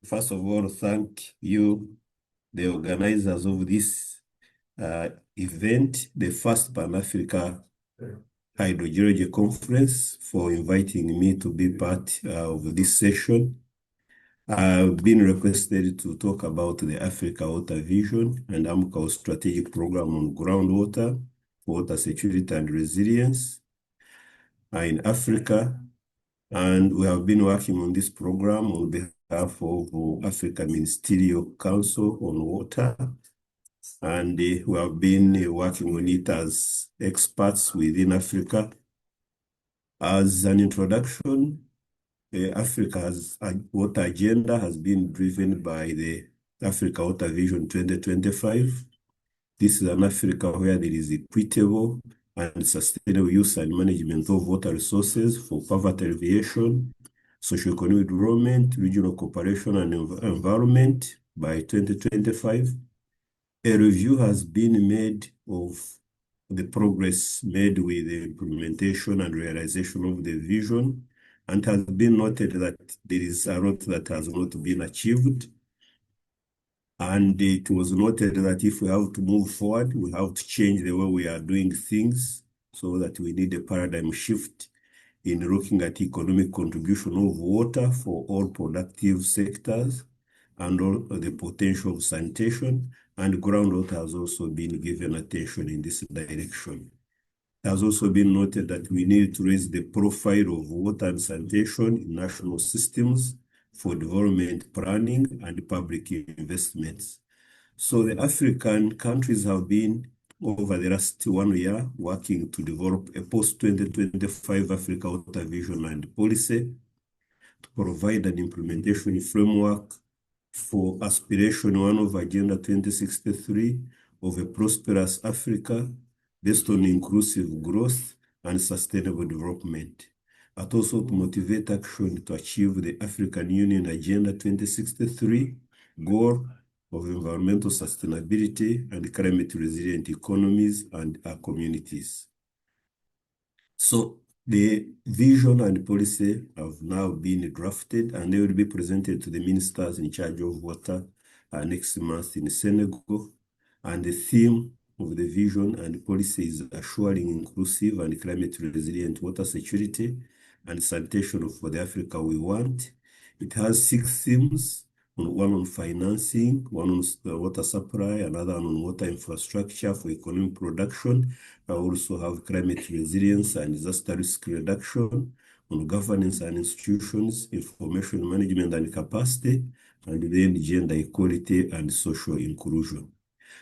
first of all, thank you, the organizers of this event, the first Pan-African Hydrogeology Conference, for inviting me to be part of this session. I've been requested to talk about the Africa Water Vision and AMCO's strategic program on groundwater, water security and resilience in Africa. And we have been working on this program on behalf of Africa Ministerial Council on Water. And we have been working on it as experts within Africa. As an introduction, Africa's water agenda has been driven by the Africa Water Vision 2025. This is an Africa where there is equitable and sustainable use and management of water resources for poverty alleviation, socio-economic development, regional cooperation and environment by 2025. A review has been made of the progress made with the implementation and realization of the vision, and has been noted that there is a lot that has not been achieved. And it was noted that if we have to move forward, we have to change the way we are doing things, so that we need a paradigm shift in looking at economic contribution of water for all productive sectors and all the potential of sanitation, and groundwater has also been given attention in this direction. It has also been noted that we need to raise the profile of water and sanitation in national systems for development planning and public investments. So the African countries have been, over the last 1 year, working to develop a post-2025 Africa Water Vision and Policy to provide an implementation framework for Aspiration 1 of Agenda 2063 of a prosperous Africa based on inclusive growth and sustainable development, but also to motivate action to achieve the African Union Agenda 2063 goal of environmental sustainability and climate resilient economies and our communities. So the vision and policy have now been drafted, and they will be presented to the ministers in charge of water next month in Senegal. And the theme of the vision and policy is assuring inclusive and climate resilient water security and sanitation for the Africa we want. It has 6 themes, one on financing, one on water supply, another on water infrastructure for economic production. I also have climate resilience and disaster risk reduction, on governance and institutions, information management and capacity, and then gender equality and social inclusion.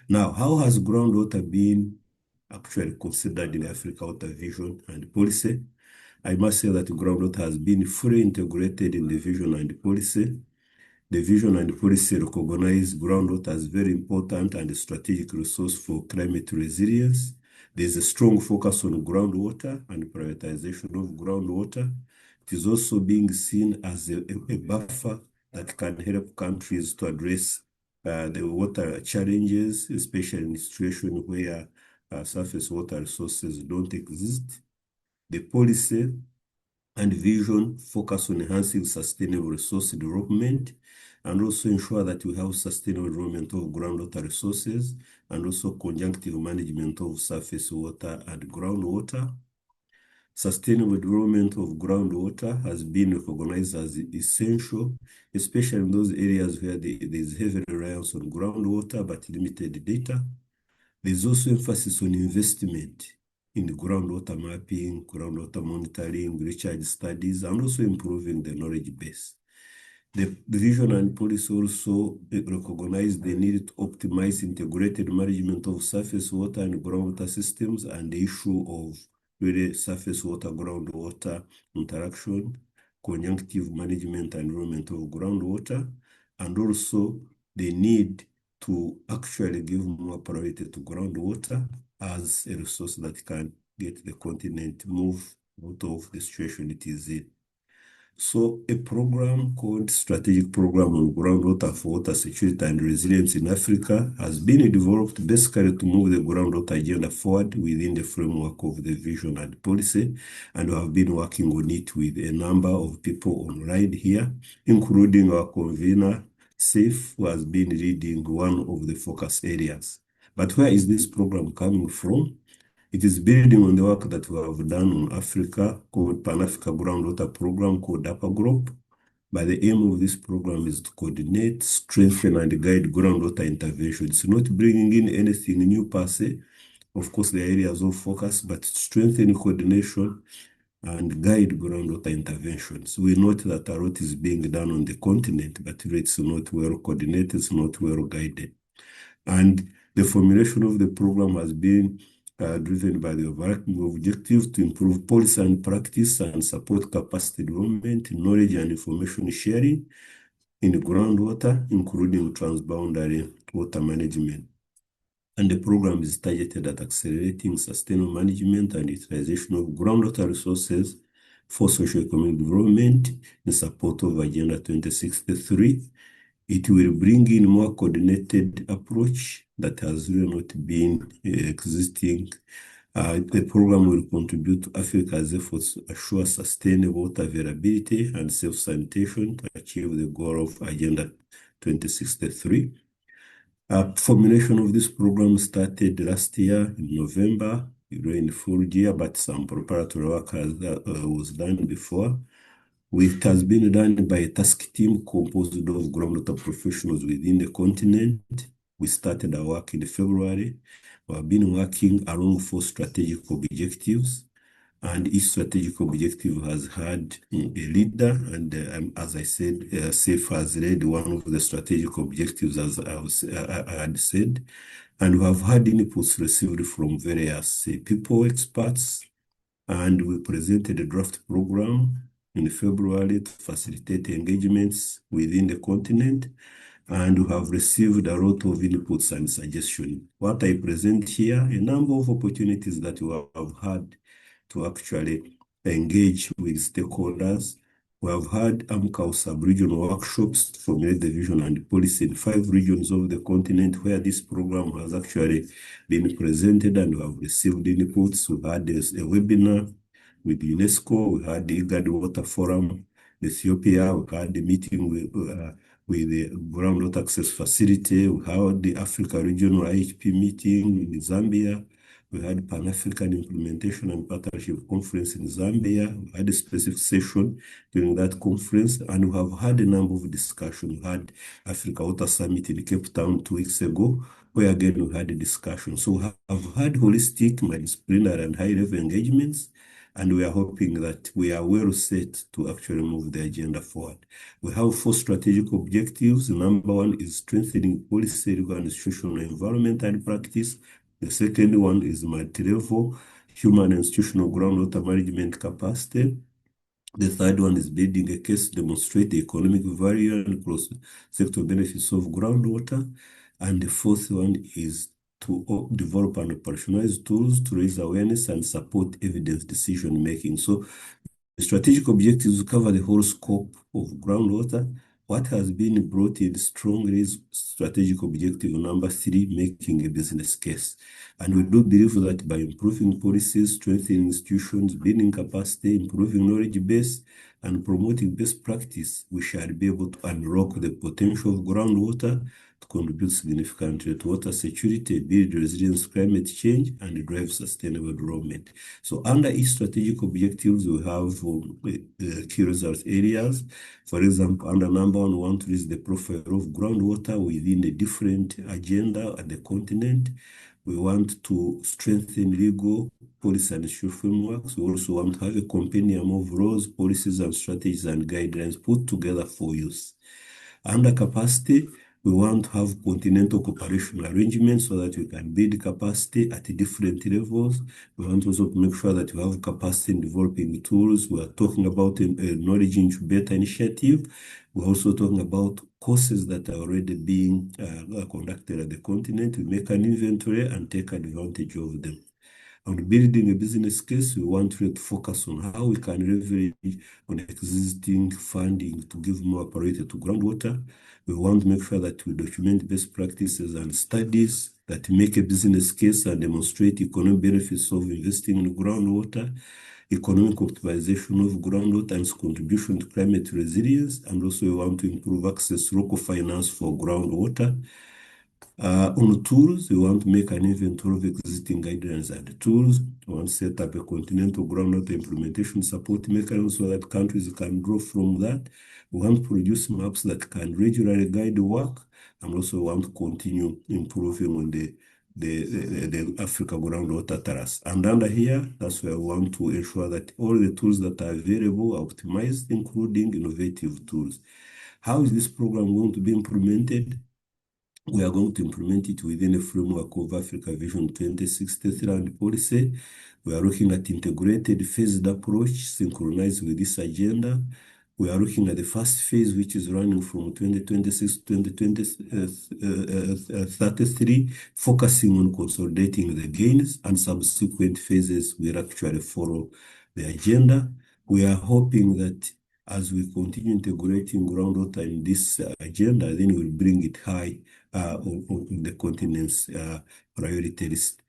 Now, how has groundwater been actually considered in the Africa Water Vision and Policy? I must say that groundwater has been fully integrated in the vision and policy. The vision and policy recognize groundwater as very important and a strategic resource for climate resilience. There's a strong focus on groundwater and prioritization of groundwater. It is also being seen as a buffer that can help countries to address the water challenges, especially in situations where surface water resources don't exist. The policy and vision focus on enhancing sustainable resource development and also ensure that we have sustainable development of groundwater resources and also conjunctive management of surface water and groundwater. Sustainable development of groundwater has been recognized as essential, especially in those areas where there is heavy reliance on groundwater but limited data. There's also emphasis on investment in groundwater mapping, groundwater monitoring, recharge studies, and also improving the knowledge base. The vision and policy also recognize the need to optimize integrated management of surface water and groundwater systems and the issue of really surface water, groundwater interaction, conjunctive management and environment of groundwater, and also the need to actually give more priority to groundwater as a resource that can get the continent move out of the situation it is in. So a program called Strategic Program on Groundwater for Water Security and Resilience in Africa has been developed basically to move the groundwater agenda forward within the framework of the vision and policy, and we have been working on it with a number of people online here, including our convener, Seifu, who has been leading one of the focus areas. But where is this program coming from? It is building on the work that we have done on Africa called Pan-African Groundwater Program called Upper Group. But the aim of this program is to coordinate, strengthen, and guide groundwater intervention. It's not bringing in anything new per se. Of course, the areas of focus, but strengthen coordination and guide groundwater interventions. We note that a lot is being done on the continent, but it's not well coordinated, it's not well guided. And the formulation of the program has been driven by the overarching objective to improve policy and practice and support capacity development, knowledge and information sharing in groundwater, including transboundary water management. And the program is targeted at accelerating sustainable management and utilization of groundwater resources for socio-economic development in support of Agenda 2063. It will bring in more coordinated approach that has really not been existing. The program will contribute to Africa's efforts to assure sustainable water availability and self-sanitation to achieve the goal of Agenda 2063. Formulation of this program started last year in November, during the full year, but some preparatory work was done before. It has been done by a task team composed of groundwater professionals within the continent. We started our work in February. We have been working along 4 strategic objectives, and each strategic objective has had a leader. And as I said, Seifu has led one of the strategic objectives, as I had said. And we have had inputs received from various people, experts, and we presented a draft program in February to facilitate engagements within the continent, and we have received a lot of inputs and suggestions. What I present here, a number of opportunities that we have had to actually engage with stakeholders. We have had AMCAO sub-regional workshops to formulate the vision and policy in 5 regions of the continent where this program has actually been presented, and we have received inputs. We had a webinar with UNESCO, we had the IGAD Water Forum, Ethiopia, we had a meeting with the Groundwater Access Facility, we had the Africa Regional IHP meeting in Zambia, we had Pan-African Implementation and Partnership Conference in Zambia, we had a specific session during that conference, and we have had a number of discussions. We had Africa Water Summit in Cape Town 2 weeks ago, where again we had a discussion. So we have had holistic, multidisciplinary, and high-level engagements, and we are hoping that we are well set to actually move the agenda forward. We have 4 strategic objectives. Number 1 is strengthening policy, legal, and institutional environment and practice. The second one is multi-level human and institutional groundwater management capacity. The third one is building a case to demonstrate the economic value and cross-sector benefits of groundwater. And the fourth one is to develop and operationalize tools to raise awareness and support evidence decision making. So the strategic objectives cover the whole scope of groundwater. What has been brought in strongly is strategic objective number 3, making a business case. And we do believe that by improving policies, strengthening institutions, building capacity, improving knowledge base, and promoting best practice, we shall be able to unlock the potential of groundwater to contribute significantly to water security, build resilience, climate change, and drive sustainable development. So under each strategic objectives, we have key result areas. For example, under number 1, we want to raise the profile of groundwater within the different agenda at the continent. We want to strengthen legal, policy, and social frameworks. We also want to have a compendium of laws, policies, and strategies and guidelines put together for use. Under capacity, we want to have continental cooperation arrangements so that we can build capacity at different levels. We want also to make sure that we have capacity in developing tools. We are talking about a knowledge incubator initiative. We're also talking about courses that are already being conducted at the continent. We make an inventory and take advantage of them. On building a business case, we want to focus on how we can leverage on existing funding to give more priority to groundwater. We want to make sure that we document best practices and studies that make a business case and demonstrate economic benefits of investing in groundwater, economic optimization of groundwater and its contribution to climate resilience, and also we want to improve access to local finance for groundwater. On tools, we want to make an inventory of existing guidelines and tools. We want to set up a continental groundwater implementation support mechanism so that countries can draw from that. We want to produce maps that can regularly guide the work, and also want to continue improving on the Africa groundwater terrace. And under here, that's where we want to ensure that all the tools that are available are optimized, including innovative tools. How is this program going to be implemented? We are going to implement it within a framework of Africa Vision 2063 and policy. We are looking at integrated phased approach synchronized with this agenda. We are looking at the first phase, which is running from 2026 to 2033, focusing on consolidating the gains, and subsequent phases will actually follow the agenda. We are hoping that as we continue integrating groundwater in this agenda, then we'll bring it high on the continent's priority list.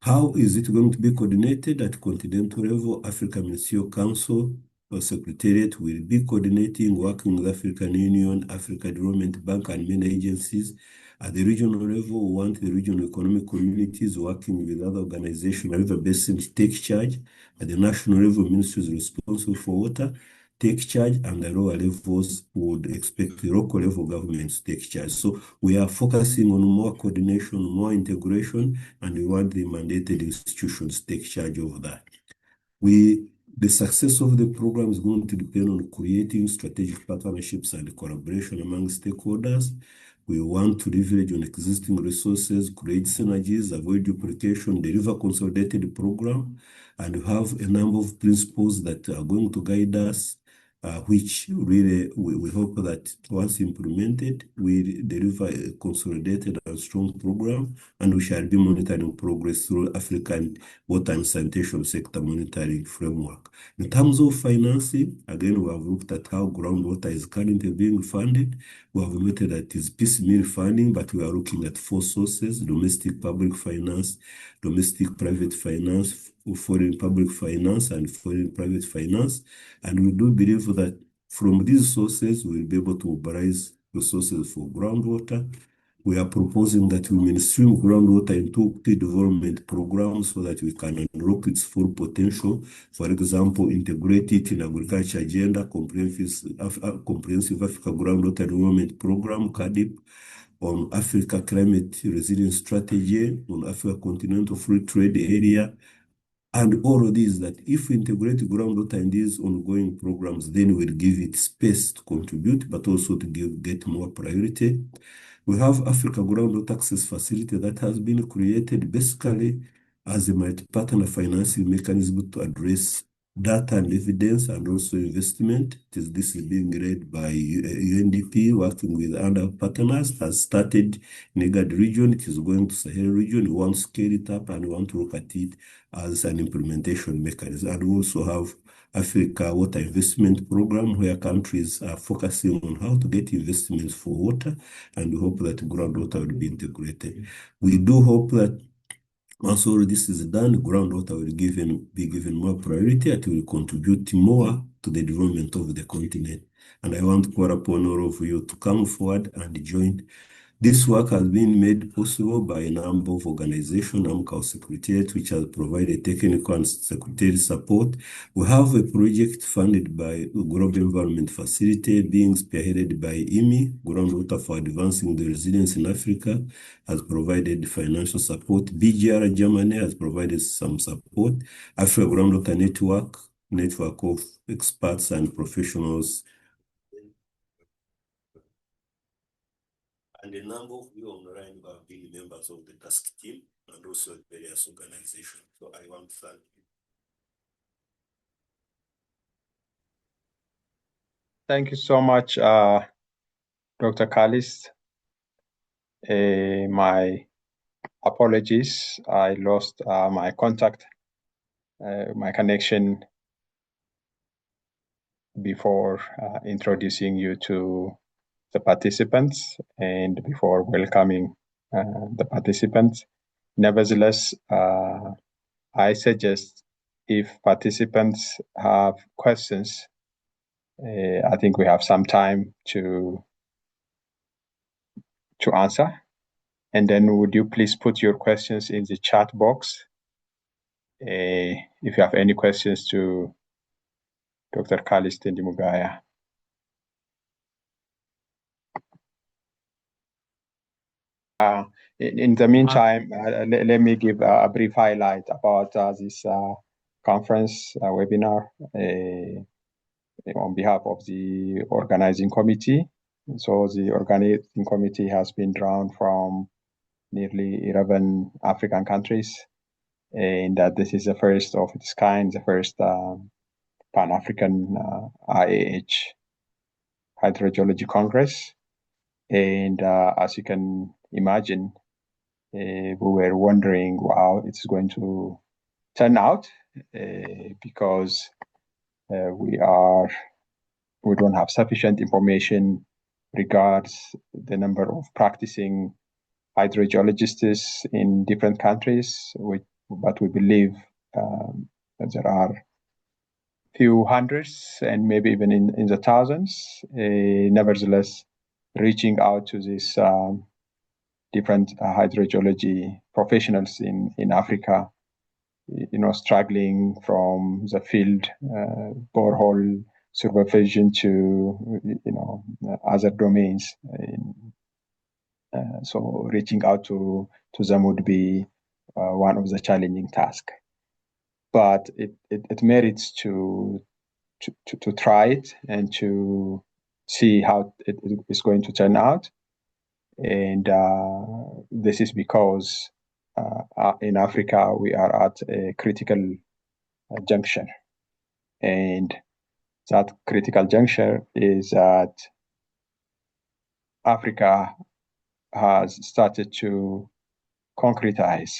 How is it going to be coordinated at continental level? African Ministerial Council or Secretariat will be coordinating, working with African Union, Africa Development Bank, and many agencies. At the regional level, we want the regional economic communities working with other organizations, river basins take charge. At the national level, ministries responsible for water take charge, and the lower levels would expect the local level governments to take charge. So we are focusing on more coordination, more integration, and we want the mandated institutions to take charge of that. The success of the program is going to depend on creating strategic partnerships and collaboration among stakeholders. We want to leverage on existing resources, create synergies, avoid duplication, deliver consolidated program, and have a number of principles that are going to guide us, which really we hope that once implemented, we deliver a consolidated and strong program, and we shall be monitoring progress through African water and sanitation sector monitoring framework. In terms of financing, again, we have looked at how groundwater is currently being funded. We have noted that it is piecemeal funding, but we are looking at 4 sources: domestic public finance, domestic private finance, foreign public finance, and foreign private finance. And we do believe that from these sources, we'll be able to mobilize resources for groundwater. We are proposing that we mainstream groundwater into key development programs so that we can unlock its full potential. For example, integrate it in agriculture agenda, comprehensive Africa Groundwater Development Program, CADIP, on Africa Climate Resilience Strategy, on Africa Continental Free Trade Area, and all of these, that if we integrate groundwater in these ongoing programs, then we'll give it space to contribute, but also to get more priority. We have Africa Groundwater Access Facility that has been created basically as a multi-partner financing mechanism to address data and evidence and also investment. This is being led by UNDP, working with other partners, has started in IGAD region. It is going to Sahel region. We want to scale it up and we want to look at it as an implementation mechanism. And we also have Africa Water Investment Program, where countries are focusing on how to get investments for water, and we hope that groundwater will be integrated. We do hope that once all this is done, groundwater will be given more priority, and will contribute more to the development of the continent. And I want to call upon all of you to come forward and join. This work has been made possible by a number of organizations, AMCAL Secretariat, which has provided technical and secretarial support. We have a project funded by the Global Environment Facility being spearheaded by IMI. Groundwater for Advancing the Resilience in Africa has provided financial support. BGR Germany has provided some support. Africa Groundwater network of experts and professionals. And a number of you online who have been members of the task team and also various organizations. So I want to thank you. Thank you so much, Dr. Callist. My apologies. I lost my contact, my connection before introducing you to the participants and before welcoming the participants. Nevertheless, I suggest if participants have questions, I think we have some time to answer. And then would you please put your questions in the chat box if you have any questions to Dr. Callist Tindimugaya. In the meantime, let me give a brief highlight about this conference webinar on behalf of the organizing committee. So the organizing committee has been drawn from nearly 11 African countries, and that this is the first of its kind, the first Pan-African IAH Hydrogeology Congress. And as you can imagine, we were wondering how it's going to turn out because we don't have sufficient information regards the number of practicing hydrogeologists in different countries, but we believe that there are few hundreds and maybe even in the thousands. Nevertheless, reaching out to these different hydrogeology professionals in Africa, struggling from the field borehole supervision to other domains. So reaching out to them would be one of the challenging tasks. But it merits to try it and to see how it is going to turn out. And this is because in Africa, we are at a critical juncture. And that critical juncture is that Africa has started to concretize,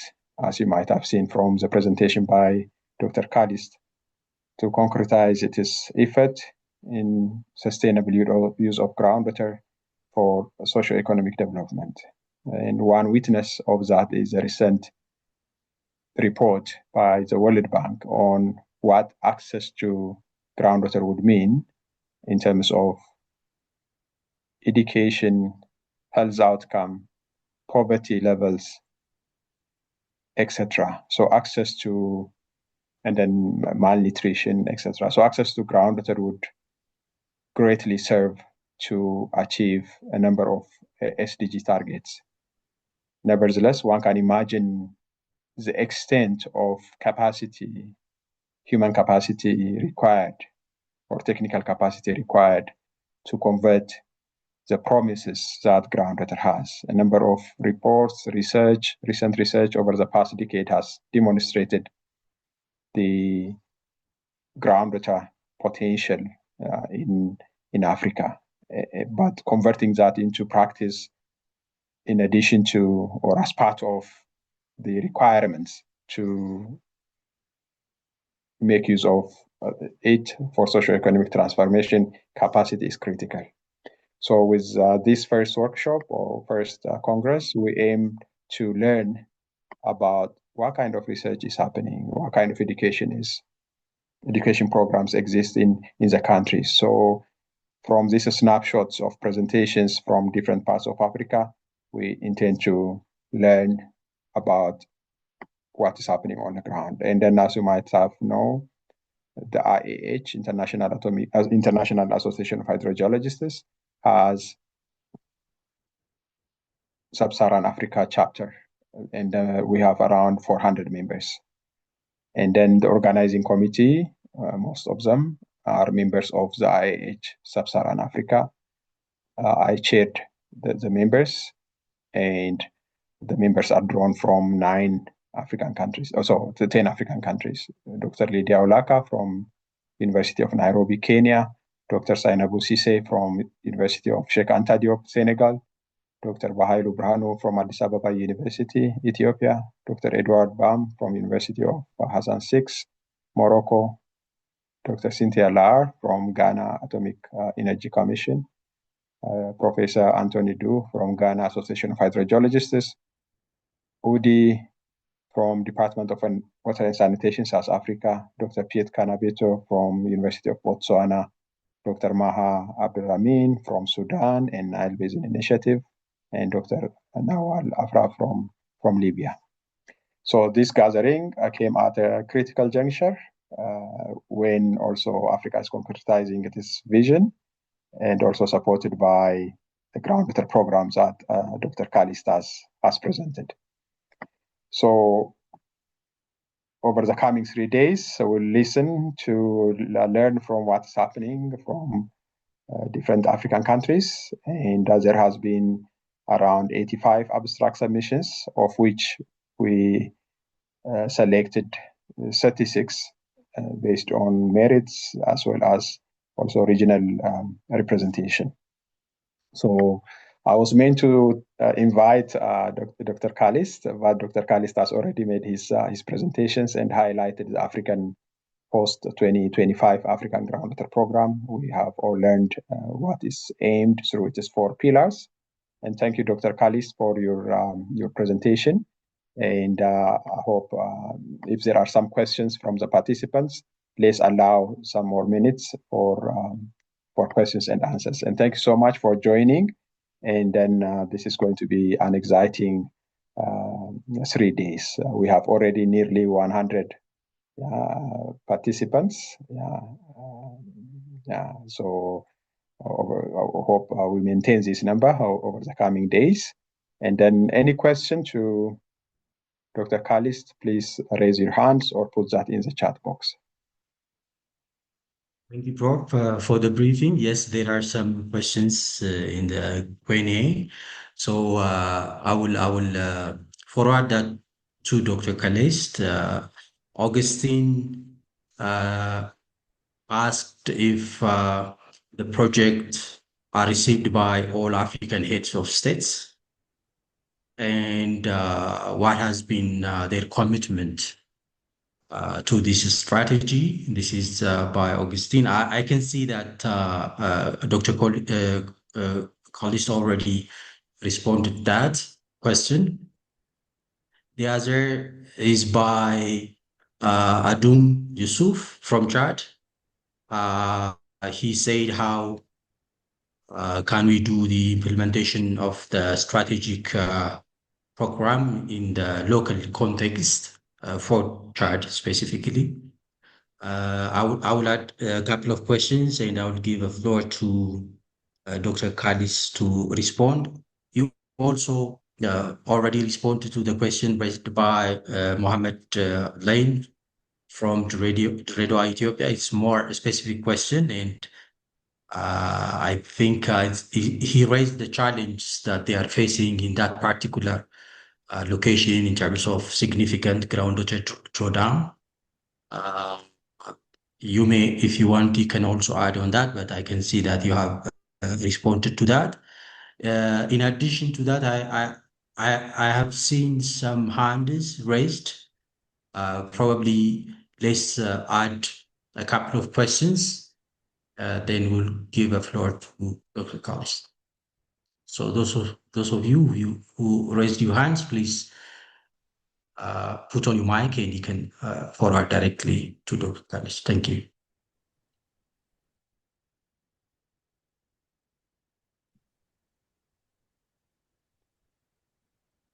as you might have seen from the presentation by Dr. Callist, to concretize its effort in sustainable use of groundwater for socio-economic development. And one witness of that is a recent report by the World Bank on what access to groundwater would mean in terms of education, health outcome, poverty levels, etc. So access to, and then malnutrition, etc. So access to groundwater would greatly serve to achieve a number of SDG targets. Nevertheless, one can imagine the extent of capacity, human capacity required, or technical capacity required to convert the promises that groundwater has. A number of reports, recent research over the past decade has demonstrated the groundwater potential in Africa. But converting that into practice, in addition to or as part of the requirements to make use of it for socio-economic transformation, capacity is critical. So with this first workshop or first Congress, we aim to learn about what kind of research is happening, what kind of education programs exist in the country. So from these snapshots of presentations from different parts of Africa, we intend to learn about what is happening on the ground. And then, as you might have known, the IAH, International Association of Hydrogeologists, has Sub-Saharan Africa chapter, and we have around 400 members. And then the organizing committee, most of them are members of the IAH Sub-Saharan Africa. I chaired the members, and the members are drawn from 9 African countries, also the 10 African countries. Dr. Lydia Olaka from University of Nairobi, Kenya, Dr. Sainabou Cissé from University of Sheikh Anta Diop, Senegal, Dr. Bahailu Brhanu from Addis Ababa University, Ethiopia, Dr. Edward Bam from University of Hassan VI, Morocco, Dr. Cynthia Lar from Ghana Atomic Energy Commission, Professor Anthony Du from Ghana Association of Hydrogeologists, Udi from Department of Water and Sanitation, South Africa, Dr. Piet Kanabeto from University of Botswana, Dr. Maha Abdulramin from Sudan and Nile Basin Initiative, and Dr. Nawal Afra from Libya. So this gathering came at a critical juncture when also Africa is concretizing its vision and also supported by the groundwater programs that Dr. Callist has presented. So over the coming 3 days, we'll listen to learn from what's happening from different African countries, and there has been around 85 abstract submissions, of which we selected 36 based on merits as well as also regional representation. So I was meant to invite Dr. Callist, but Dr. Callist has already made his presentations and highlighted the African post-2025 African Groundwater Program. We have all learned what is aimed through its 4 pillars. And thank you, Dr. Callist, for your presentation. And I hope if there are some questions from the participants, please allow some more minutes for questions and answers. And thank you so much for joining. And then this is going to be an exciting 3 days. We have already nearly 100 participants. So I hope we maintain this number over the coming days. And then any question to Dr. Callist, please raise your hands or put that in the chat box. Thank you, Prof, for the briefing. Yes, there are some questions in the Q&A. So I will forward that to Dr. Callist. Augustine asked if the project are received by all African heads of states, and what has been their commitment to this strategy. This is by Augustine. I can see that Dr. Callist already responded to that question. The other is by Adum Yusuf from Chad. He said, how can we do the implementation of the strategic program in the local context for Chad specifically? I will add a couple of questions, and I will give the floor to Dr. Callist to respond. You also already responded to the question raised by Mohammed Lane from Radio Ethiopia. It's more a specific question, and I think he raised the challenge that they are facing in that particular location in terms of significant groundwater drawdown. You may, if you want, you can also add on that, but I can see that you have responded to that. In addition to that, I have seen some hands raised. Probably let's add a couple of questions. Then we'll give a floor to Dr. Callist. So those of you who raised your hands, please put on your mic and you can forward directly to Dr. Callist. Thank you.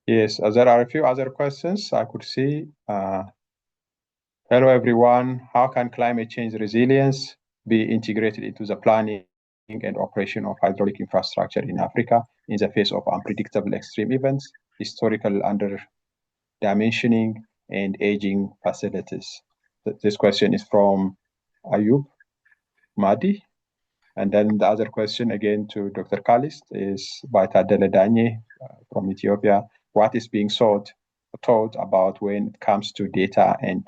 Yes, there are a few other questions I could see. Hello, everyone. How can climate change resilience be integrated into the planning and operation of hydraulic infrastructure in Africa in the face of unpredictable extreme events, historical underdimensioning, and aging facilities? This question is from Ayub Madi. And then the other question, again, to Dr. Callist, is by Tadele Danye from Ethiopia. What is being taught about when it comes to data and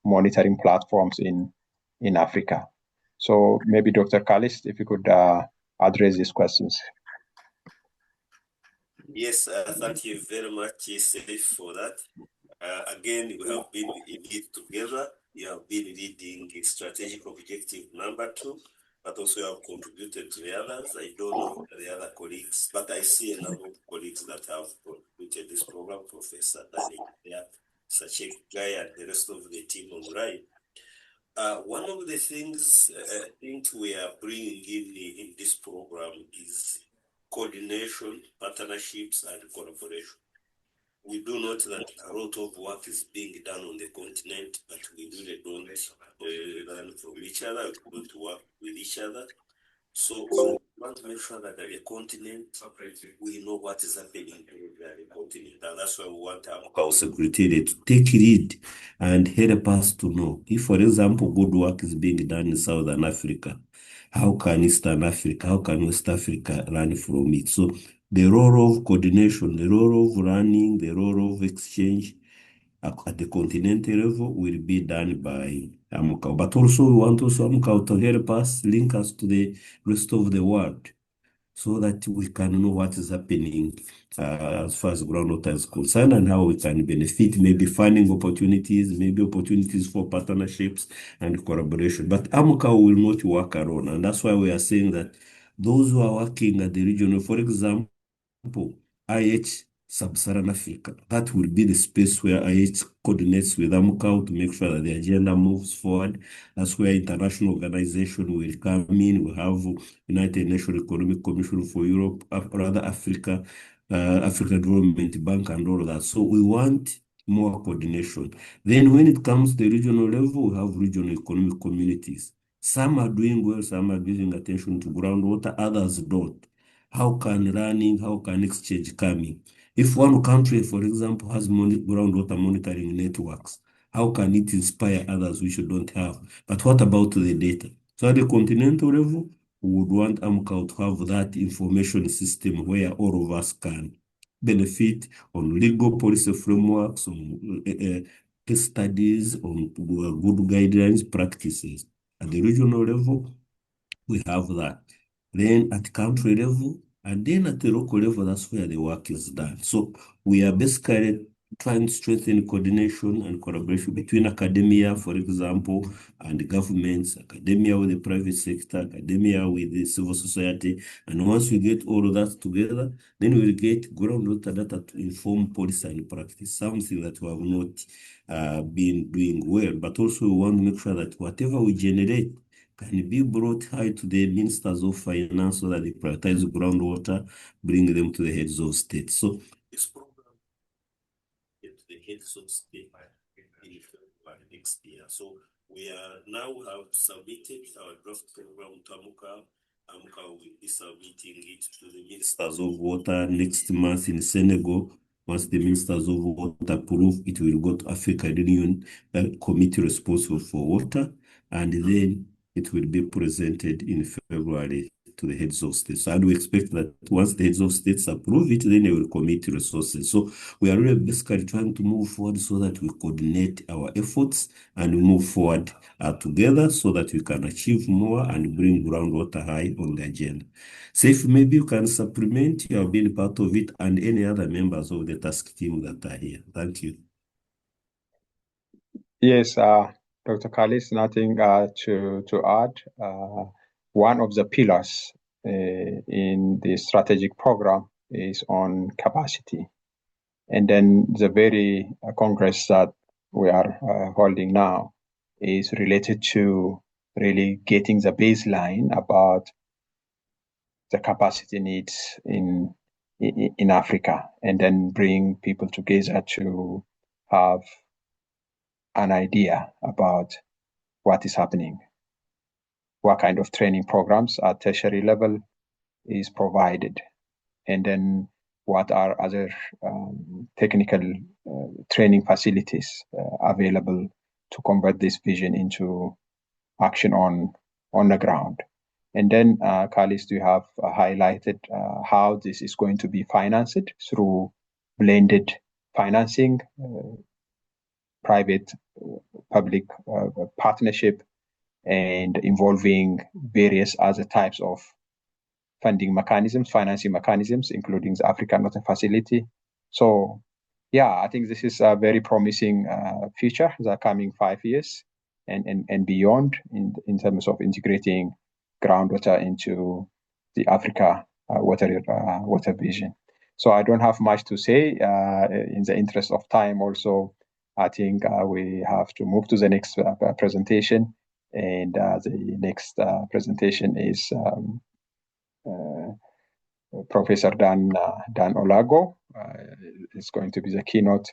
monitoring platforms in Africa? So maybe Dr. Callist, if you could address these questions. Yes, thank you very much, Seifu, for that. Again, we have been indeed together. You have been leading strategic objective number 2, but also you have contributed to the others. I don't know the other colleagues, but I see a number of colleagues that have contributed this program, Professor Tani, Chibuike, and the rest of the team on the line. One of the things I think we are bringing in this program is coordination, partnerships, and collaboration. We do note that a lot of work is being done on the continent, but we really don't learn from each other, we don't work with each other. So we want to make sure that at the continent, we know what is happening at the continent. And that's why we want our secretariat to take lead and help us to know. If, for example, good work is being done in Southern Africa, how can Eastern Africa, how can West Africa learn from it? So the role of coordination, the role of learning, the role of exchange at the continental level will be done by AMCAO. But also we want also AMCAO to help us, link us to the rest of the world so that we can know what is happening as far as groundwater is concerned and how we can benefit, maybe finding opportunities, maybe opportunities for partnerships and collaboration. But AMCAO will not work alone. And that's why we are saying that those who are working at the regional, for example, IH Sub-Saharan Africa, that will be the space where IH coordinates with AMCAO to make sure that the agenda moves forward. That's where international organization will come in. We have United Nations Economic Commission for Europe, rather Africa, African Development Bank and all of that. So we want more coordination. Then when it comes to the regional level, we have regional economic communities. Some are doing well, some are giving attention to groundwater, others don't. How can learning, how can exchange come in? If one country, for example, has groundwater monitoring networks, how can it inspire others which don't have? But what about the data? So at the continental level, we would want AMCAO to have that information system where all of us can benefit on legal policy frameworks, on case studies, on good guidelines, practices. At the regional level, we have that. Then at country level, and then at the local level, that's where the work is done. So we are basically trying to strengthen coordination and collaboration between academia, for example, and governments, academia with the private sector, academia with the civil society. And once we get all of that together, then we'll get groundwater data to inform policy and practice, something that we have not been doing well. But also we want to make sure that whatever we generate can be brought high to the ministers of finance so that they prioritize groundwater, bring them to the heads of state. So this program get to the heads of state in February next year. So we are now have submitted our draft program to AMCAO. AMCAO will be submitting it to the ministers of water next month in Senegal. Once the ministers of water approve, it will go to African Union committee responsible for water, and then it will be presented in February to the heads of states. So I do expect that once the heads of states approve it, then they will commit resources. So we are really basically trying to move forward so that we coordinate our efforts and move forward together so that we can achieve more and bring groundwater high on the agenda. Seifu, maybe you can supplement, you have been part of it, and any other members of the task team that are here. Thank you. Yes, Dr. Callist, nothing to add. One of the pillars in the strategic program is on capacity. And then the very Congress that we are holding now is related to really getting the baseline about the capacity needs in Africa, and then bring people together to have an idea about what is happening, what kind of training programs at tertiary level is provided, and then what are other technical training facilities available to convert this vision into action on the ground. And then, Callist, you have highlighted how this is going to be financed through blended financing, private-public partnership, and involving various other types of funding mechanisms, financing mechanisms, including the African Water Facility. So, yeah, I think this is a very promising future, the coming 5 years and beyond in terms of integrating groundwater into the Africa water vision. So I don't have much to say. In the interest of time also, I think we have to move to the next presentation. And the next presentation is Professor Dan Olago. It's going to be the keynote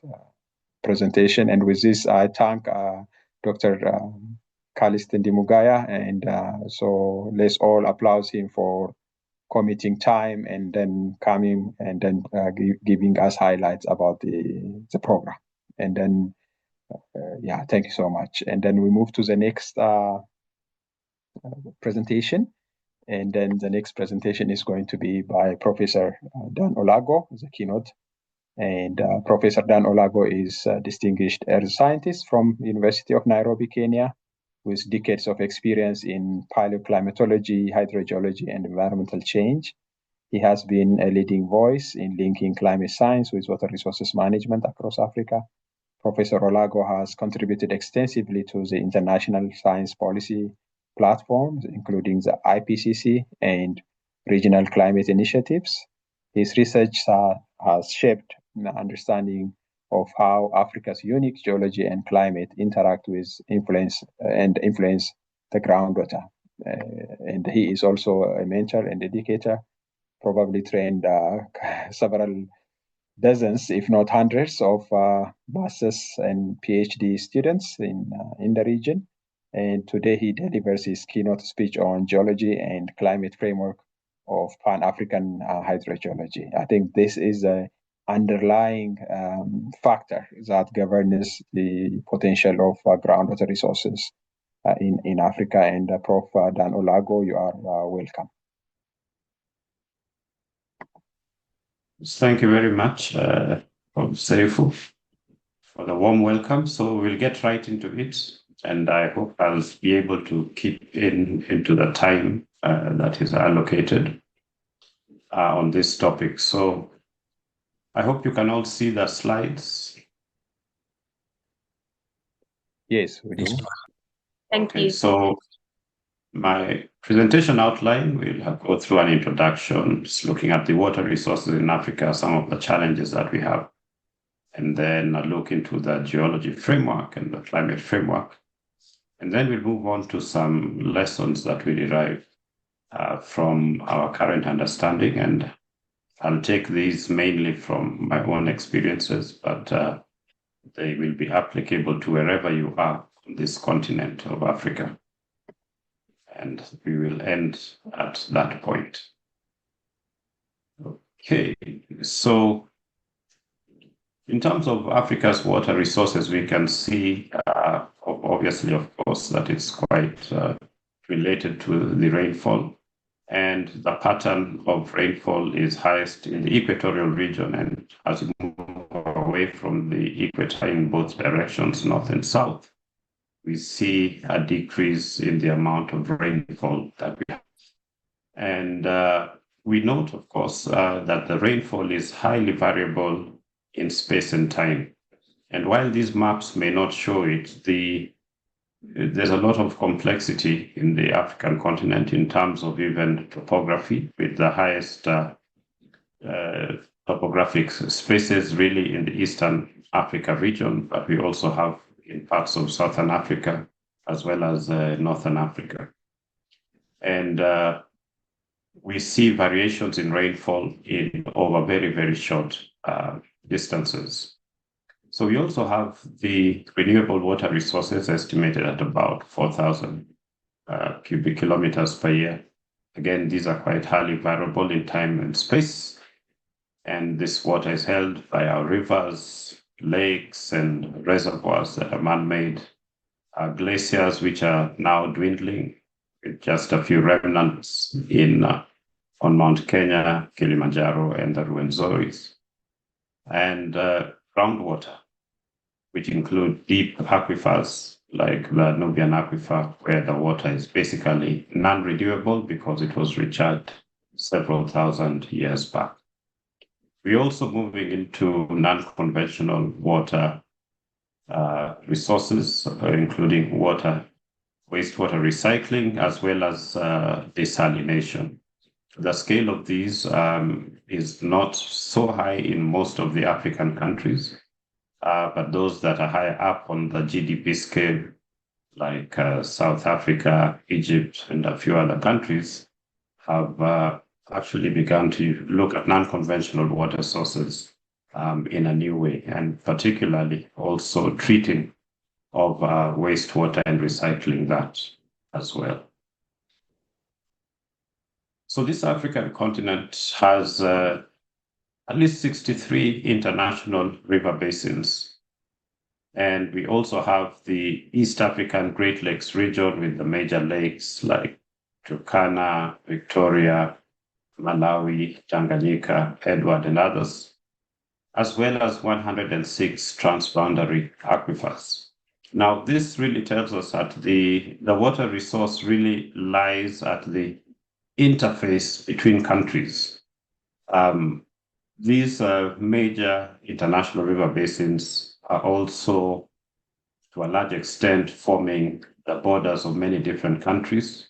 presentation. And with this, I thank Dr. Callist Tindimugaya. And so let's all applaud him for committing time and then coming and then giving us highlights about the program. And then, yeah, thank you so much. And then we move to the next presentation. And then the next presentation is going to be by Professor Dan Olago, the keynote. And Professor Dan Olago is a distinguished earth scientist from University of Nairobi, Kenya, with decades of experience in paleoclimatology, hydrogeology, and environmental change. He has been a leading voice in linking climate science with water resources management across Africa. Professor Olago has contributed extensively to the international science policy platforms, including the IPCC and regional climate initiatives. His research has shaped the understanding of how Africa's unique geology and climate interact with influence the groundwater. And he is also a mentor and educator, probably trained several dozens, if not hundreds, of masters and PhD students in the region. And today he delivers his keynote speech on geology and climate framework of Pan-African hydrogeology. I think this is an underlying factor that governs the potential of groundwater resources in Africa. And Prof. Dan Olago, you are welcome. Thank you very much, Prof. Seifu, for the warm welcome. So we'll get right into it. And I hope I'll be able to keep into the time that is allocated on this topic. So I hope you can all see the slides. Yes, we do. Thank you. So my presentation outline will go through an introduction, just looking at the water resources in Africa, some of the challenges that we have, and then a look into the geology framework and the climate framework. And then we'll move on to some lessons that we derive from our current understanding. And I'll take these mainly from my own experiences, but they will be applicable to wherever you are on this continent of Africa. And we will end at that point. Okay, so in terms of Africa's water resources, we can see, obviously, of course, that it's quite related to the rainfall. And the pattern of rainfall is highest in the equatorial region. And as you move away from the equator in both directions, north and south, we see a decrease in the amount of rainfall that we have. And we note, of course, that the rainfall is highly variable in space and time. And while these maps may not show it, there's a lot of complexity in the African continent in terms of even topography, with the highest topographic spaces really in the Eastern Africa region, but we also have in parts of Southern Africa as well as Northern Africa. And we see variations in rainfall over very, very short distances. So we also have the renewable water resources estimated at about 4,000 cubic kilometers per year. Again, these are quite highly variable in time and space. And this water is held by our rivers, lakes, and reservoirs that are man-made, glaciers which are now dwindling, with just a few remnants on Mount Kenya, Kilimanjaro, and the Ruwenzori, and groundwater, which include deep aquifers like the Nubian aquifer, where the water is basically non-renewable because it was recharged several thousand years back. We're also moving into non-conventional water resources, including wastewater recycling, as well as desalination. The scale of these is not so high in most of the African countries, but those that are higher up on the GDP scale, like South Africa, Egypt, and a few other countries, have actually begun to look at non-conventional water sources in a new way, and particularly also treating of wastewater and recycling that as well. So this African continent has at least 63 international river basins. And we also have the East African Great Lakes region with the major lakes like Turkana, Victoria, Malawi, Tanganyika, Edward, and others, as well as 106 transboundary aquifers. Now, this really tells us that the water resource really lies at the interface between countries. These major international river basins are also, to a large extent, forming the borders of many different countries.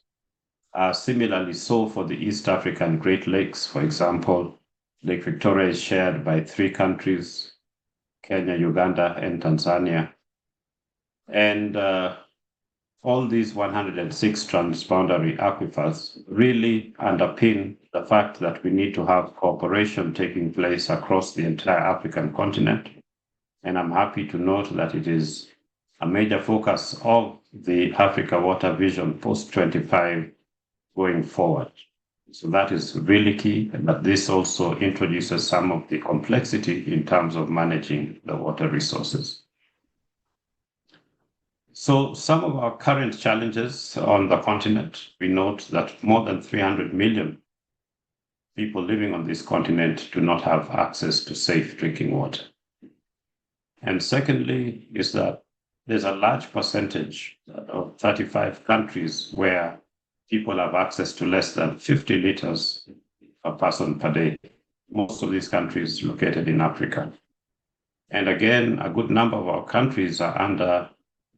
Similarly, so for the East African Great Lakes, for example, Lake Victoria is shared by 3 countries, Kenya, Uganda, and Tanzania. And all these 106 transboundary aquifers really underpin the fact that we need to have cooperation taking place across the entire African continent. And I'm happy to note that it is a major focus of the Africa Water Vision post-25 going forward. So that is really key, but this also introduces some of the complexity in terms of managing the water resources. So some of our current challenges on the continent, we note that more than 300 million people living on this continent do not have access to safe drinking water. And secondly, is that there's a large percentage of 35 countries where people have access to less than 50 liters per person per day. Most of these countries located in Africa. And again, a good number of our countries are under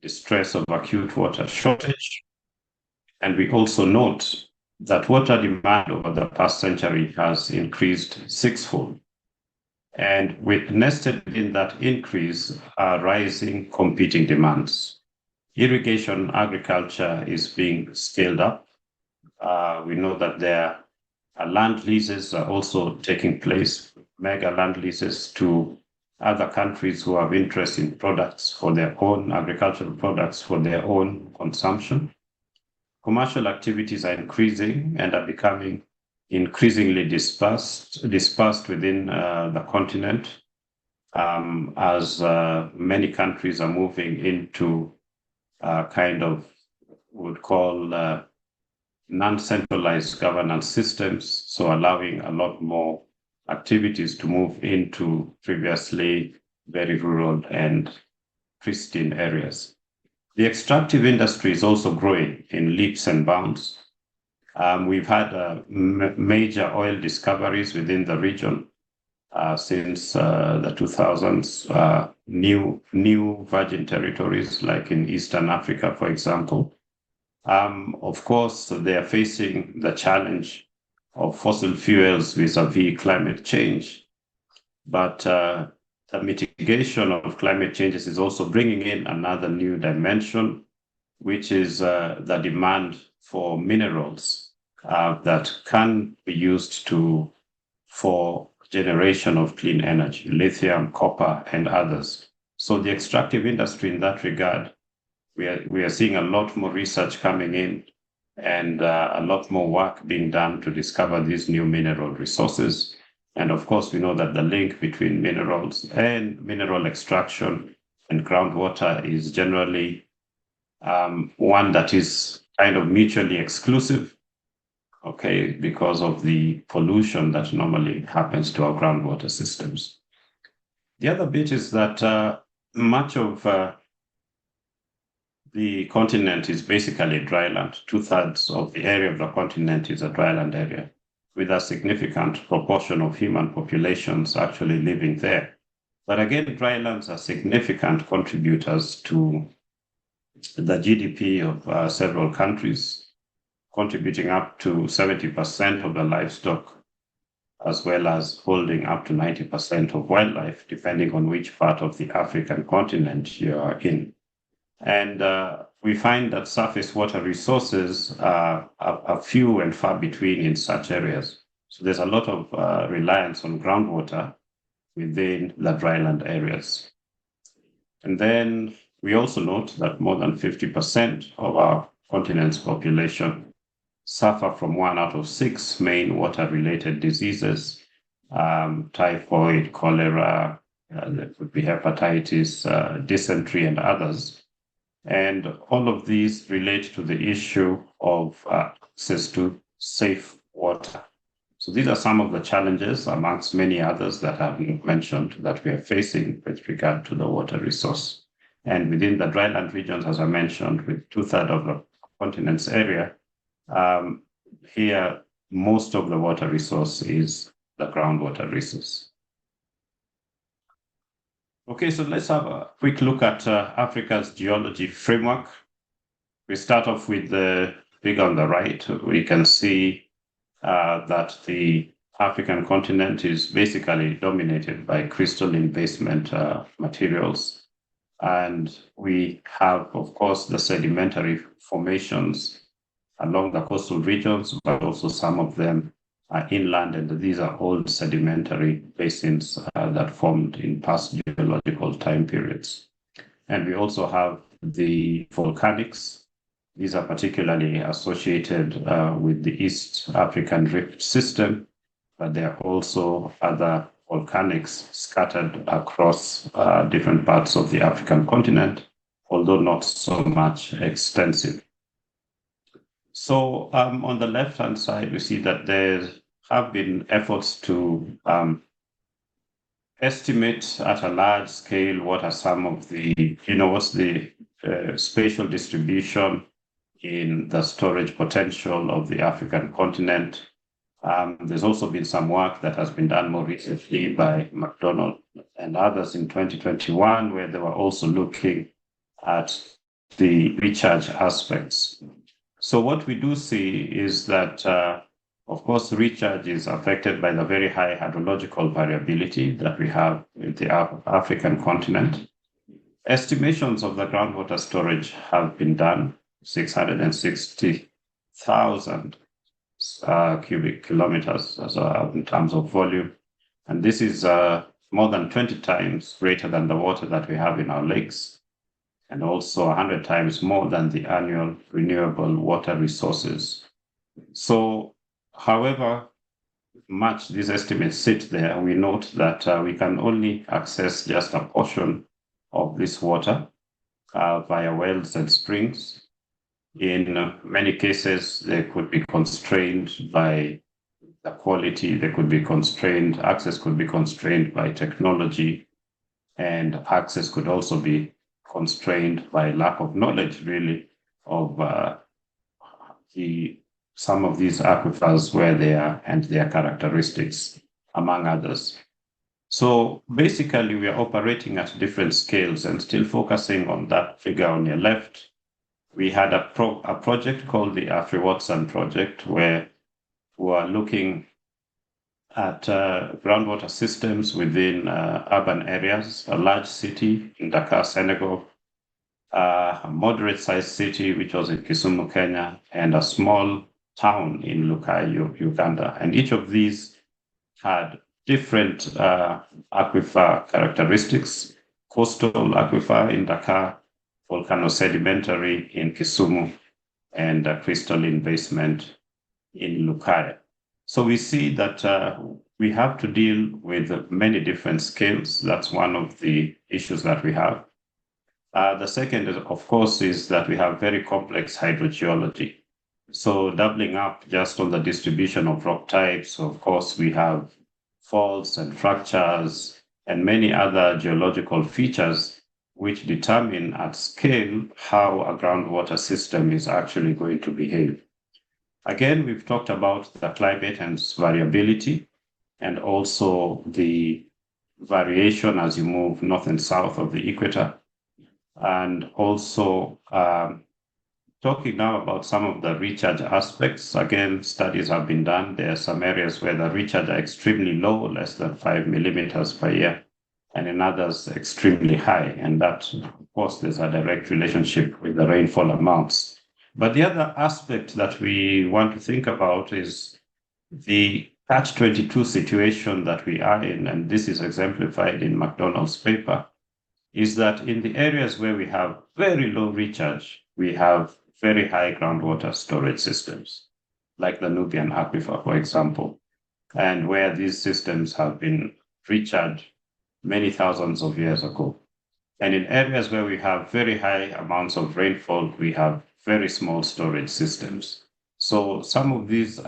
the stress of acute water shortage. And we also note that water demand over the past century has increased 6-fold. And with nested in that increase are rising competing demands. Irrigation agriculture is being scaled up. We know that there are land leases are also taking place, mega land leases to other countries who have interest in products for their own agricultural products for their own consumption. Commercial activities are increasing and are becoming increasingly dispersed within the continent as many countries are moving into kind of would call non-centralized governance systems, so allowing a lot more activities to move into previously very rural and pristine areas. The extractive industry is also growing in leaps and bounds. We've had major oil discoveries within the region since the 2000s, new virgin territories like in Eastern Africa, for example. Of course, they are facing the challenge of fossil fuels vis-a-vis climate change, but the mitigation of climate changes is also bringing in another new dimension, which is the demand for minerals that can be used for generation of clean energy, lithium, copper, and others. So the extractive industry in that regard, we are seeing a lot more research coming in and a lot more work being done to discover these new mineral resources. And of course, we know that the link between minerals and mineral extraction and groundwater is generally one that is kind of mutually exclusive, okay, because of the pollution that normally happens to our groundwater systems. The other bit is that much of the continent is basically dry land. 2/3 of the area of the continent is a dryland area. with a significant proportion of human populations actually living there. But again, drylands are significant contributors to the GDP of several countries, contributing up to 70% of the livestock, as well as holding up to 90% of wildlife, depending on which part of the African continent you are in. And we find that surface water resources are few and far between in such areas. So there's a lot of reliance on groundwater within the dryland areas. And then we also note that more than 50% of our continent's population suffer from 1 out of 6 main water-related diseases, typhoid, cholera, there could be hepatitis, dysentery, and others. And all of these relate to the issue of access to safe water. So these are some of the challenges, amongst many others that have been mentioned, that we are facing with regard to the water resource. And within the dryland regions, as I mentioned, with 2/3 of the continent's area, here, most of the water resource is the groundwater resource. Okay, so let's have a quick look at Africa's geology framework. We start off with the figure on the right. We can see that the African continent is basically dominated by crystalline basement materials. And we have, of course, the sedimentary formations along the coastal regions, but also some of them are inland, and these are old sedimentary basins that formed in past geological time periods. And we also have the volcanics. These are particularly associated with the East African Rift System, but there are also other volcanics scattered across different parts of the African continent, although not so much extensive. So on the left-hand side, we see that there have been efforts to estimate at a large scale what are some of the, what's the spatial distribution in the storage potential of the African continent. There's also been some work that has been done more recently by McDonald and others in 2021, where they were also looking at the recharge aspects. So what we do see is that, of course, recharge is affected by the very high hydrological variability that we have in the African continent. Estimations of the groundwater storage have been done, 660,000 cubic kilometers in terms of volume. And this is more than 20 times greater than the water that we have in our lakes, and also 100 times more than the annual renewable water resources. So, however much these estimates sit there, we note that we can only access just a portion of this water via wells and springs. In many cases, they could be constrained by the quality, they could be constrained, access could be constrained by technology, and access could also be constrained by lack of knowledge, really, of some of these aquifers, where they are and their characteristics, among others. So basically, we are operating at different scales, and still focusing on that figure on your left. We had a project called the AfriWatson project, where we are looking at groundwater systems within urban areas, a large city in Dakar, Senegal, a moderate-sized city, which was in Kisumu, Kenya, and a small town in Lukai, Uganda. And each of these had different aquifer characteristics: coastal aquifer in Dakar, volcano-sedimentary in Kisumu, and a crystalline basement in Lukai. So we see that we have to deal with many different scales. That's one of the issues that we have. The second, of course, is that we have very complex hydrogeology. So doubling up just on the distribution of rock types, of course, we have faults and fractures and many other geological features which determine at scale how a groundwater system is actually going to behave. Again, we've talked about the climate and its variability, and also the variation as you move north and south of the equator. And also talking now about some of the recharge aspects. Again, studies have been done. There are some areas where the recharge are extremely low, less than 5 millimeters per year, and in others extremely high. And that, of course, there's a direct relationship with the rainfall amounts. But the other aspect that we want to think about is the catch-22 situation that we are in, and this is exemplified in McDonald's paper, is that in the areas where we have very low recharge, we have very high groundwater storage systems, like the Nubian Aquifer, for example, and where these systems have been recharged many thousands of years ago. And in areas where we have very high amounts of rainfall, we have very small storage systems. So some of these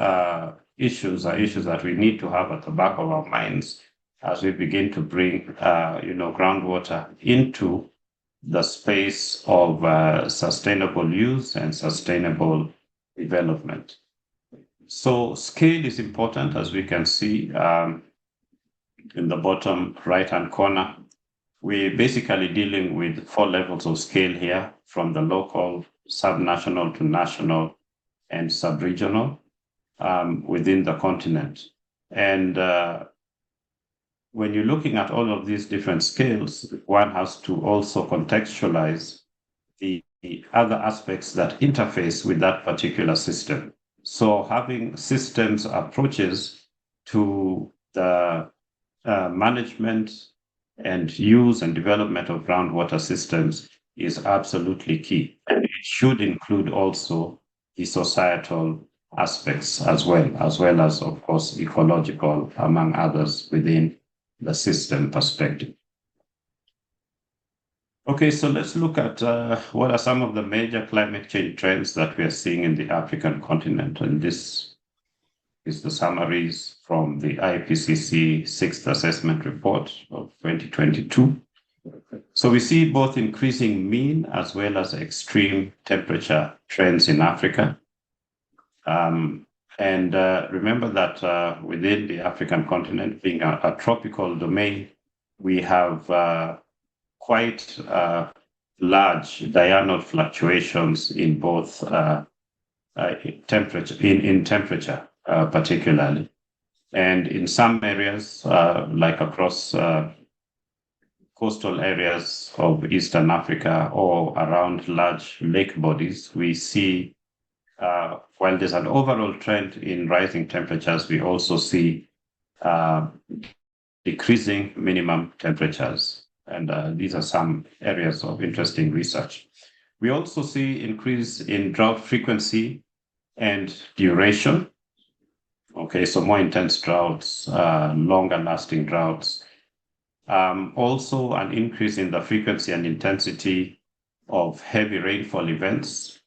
issues are issues that we need to have at the back of our minds as we begin to bring groundwater into the space of sustainable use and sustainable development. So scale is important, as we can see in the bottom right-hand corner. We're basically dealing with 4 levels of scale here, from the local, subnational to national, and sub-regional within the continent. And when you're looking at all of these different scales, one has to also contextualize the other aspects that interface with that particular system. So having systems approaches to the management and use and development of groundwater systems is absolutely key. And it should include also the societal aspects as well as, of course, ecological, among others, within the system perspective. Okay, so let's look at what are some of the major climate change trends that we are seeing in the African continent. And this is the summaries from the IPCC 6th Assessment Report of 2022. So we see both increasing mean as well as extreme temperature trends in Africa. And remember that within the African continent, being a tropical domain, we have quite large diurnal fluctuations in both temperature, particularly. And in some areas, like across coastal areas of Eastern Africa or around large lake bodies, we see while there's an overall trend in rising temperatures, we also see decreasing minimum temperatures. And these are some areas of interesting research. We also see increase in drought frequency and duration. Okay, so more intense droughts, longer lasting droughts. Also an increase in the frequency and intensity of heavy rainfall events.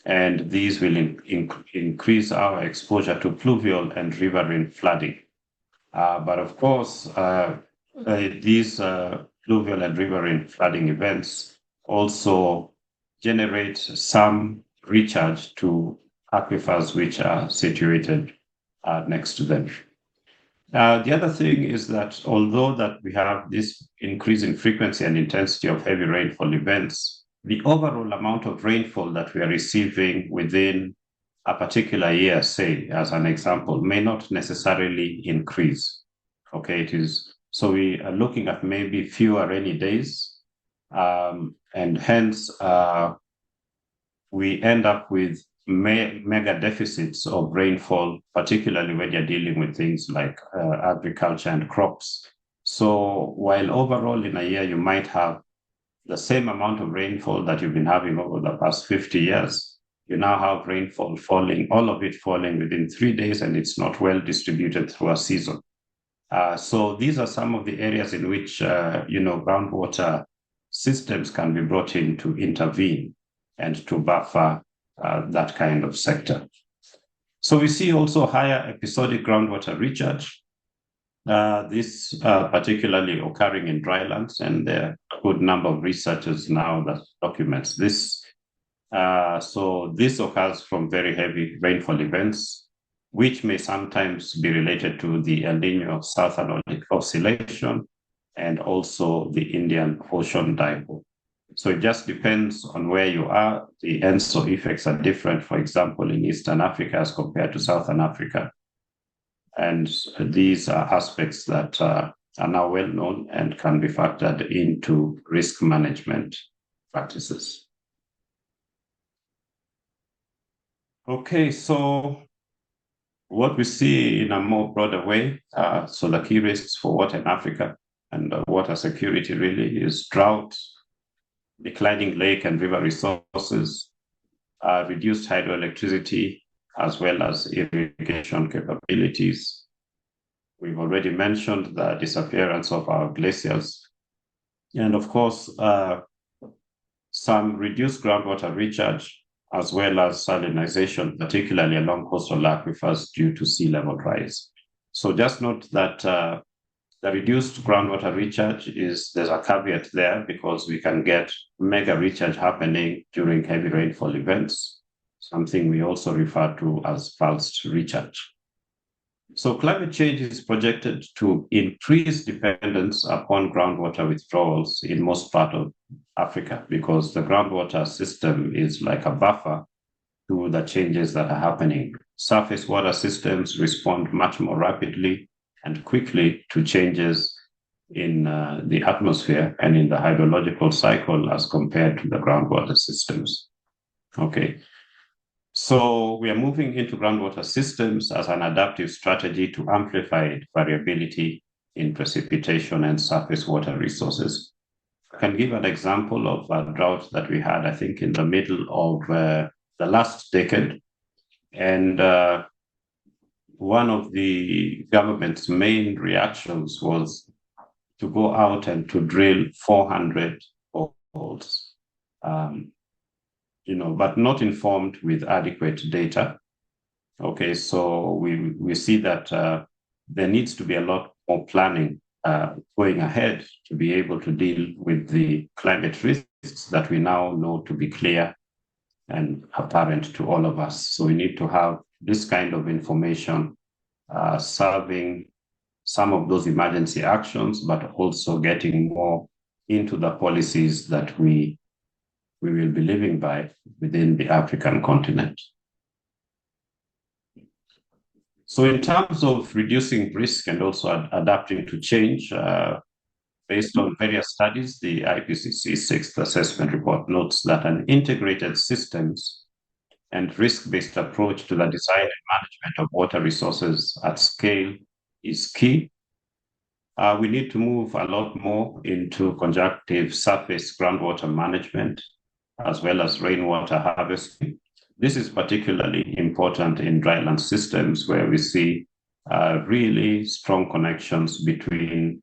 And these will increase our exposure to pluvial and riverine flooding. But of course, these pluvial and riverine flooding events also generate some recharge to aquifers which are situated next to them. The other thing is that although that we have this increase in frequency and intensity of heavy rainfall events, the overall amount of rainfall that we are receiving within a particular year, say, as an example, may not necessarily increase. Okay, it is, so we are looking at maybe fewer rainy days, and hence we end up with mega deficits of rainfall, particularly when you're dealing with things like agriculture and crops. So while overall in a year you might have the same amount of rainfall that you've been having over the past 50 years, you now have rainfall falling, all of it falling within 3 days, and it's not well distributed through a season. So these are some of the areas in which, groundwater systems can be brought in to intervene and to buffer that kind of sector. So we see also higher episodic groundwater recharge. This particularly occurring in drylands, and there are a good number of researchers now that documents this. So this occurs from very heavy rainfall events, which may sometimes be related to the El Nino Southern Oscillation and also the Indian Ocean Dipole. So it just depends on where you are. The ENSO effects are different, for example, in Eastern Africa as compared to Southern Africa. And these are aspects that are now well known and can be factored into risk management practices. Okay, so what we see in a more broader way, so the key risks for water in Africa and water security really is drought, declining lake and river resources, reduced hydroelectricity, as well as irrigation capabilities. We've already mentioned the disappearance of our glaciers. And of course, some reduced groundwater recharge, as well as salinization, particularly along coastal aquifers due to sea level rise. So just note that the reduced groundwater recharge there's a caveat there because we can get mega recharge happening during heavy rainfall events, something we also refer to as pulsed recharge. So climate change is projected to increase dependence upon groundwater withdrawals in most part of Africa because the groundwater system is like a buffer to the changes that are happening. Surface water systems respond much more rapidly and quickly to changes in the atmosphere and in the hydrological cycle as compared to the groundwater systems. Okay. So we are moving into groundwater systems as an adaptive strategy to amplify variability in precipitation and surface water resources. I can give an example of a drought that we had, I think, in the middle of the last decade. And one of the government's main reactions was to go out and to drill 400 boreholes. But not informed with adequate data. Okay, so we see that there needs to be a lot more planning going ahead to be able to deal with the climate risks that we now know to be clear and apparent to all of us. So we need to have this kind of information serving some of those emergency actions, but also getting more into the policies that we will be living by within the African continent. So in terms of reducing risk and also adapting to change, based on various studies, the IPCC 6th Assessment Report notes that an integrated systems and risk-based approach to the design and management of water resources at scale is key. We need to move a lot more into conjunctive surface groundwater management, as well as rainwater harvesting. This is particularly important in dryland systems where we see really strong connections between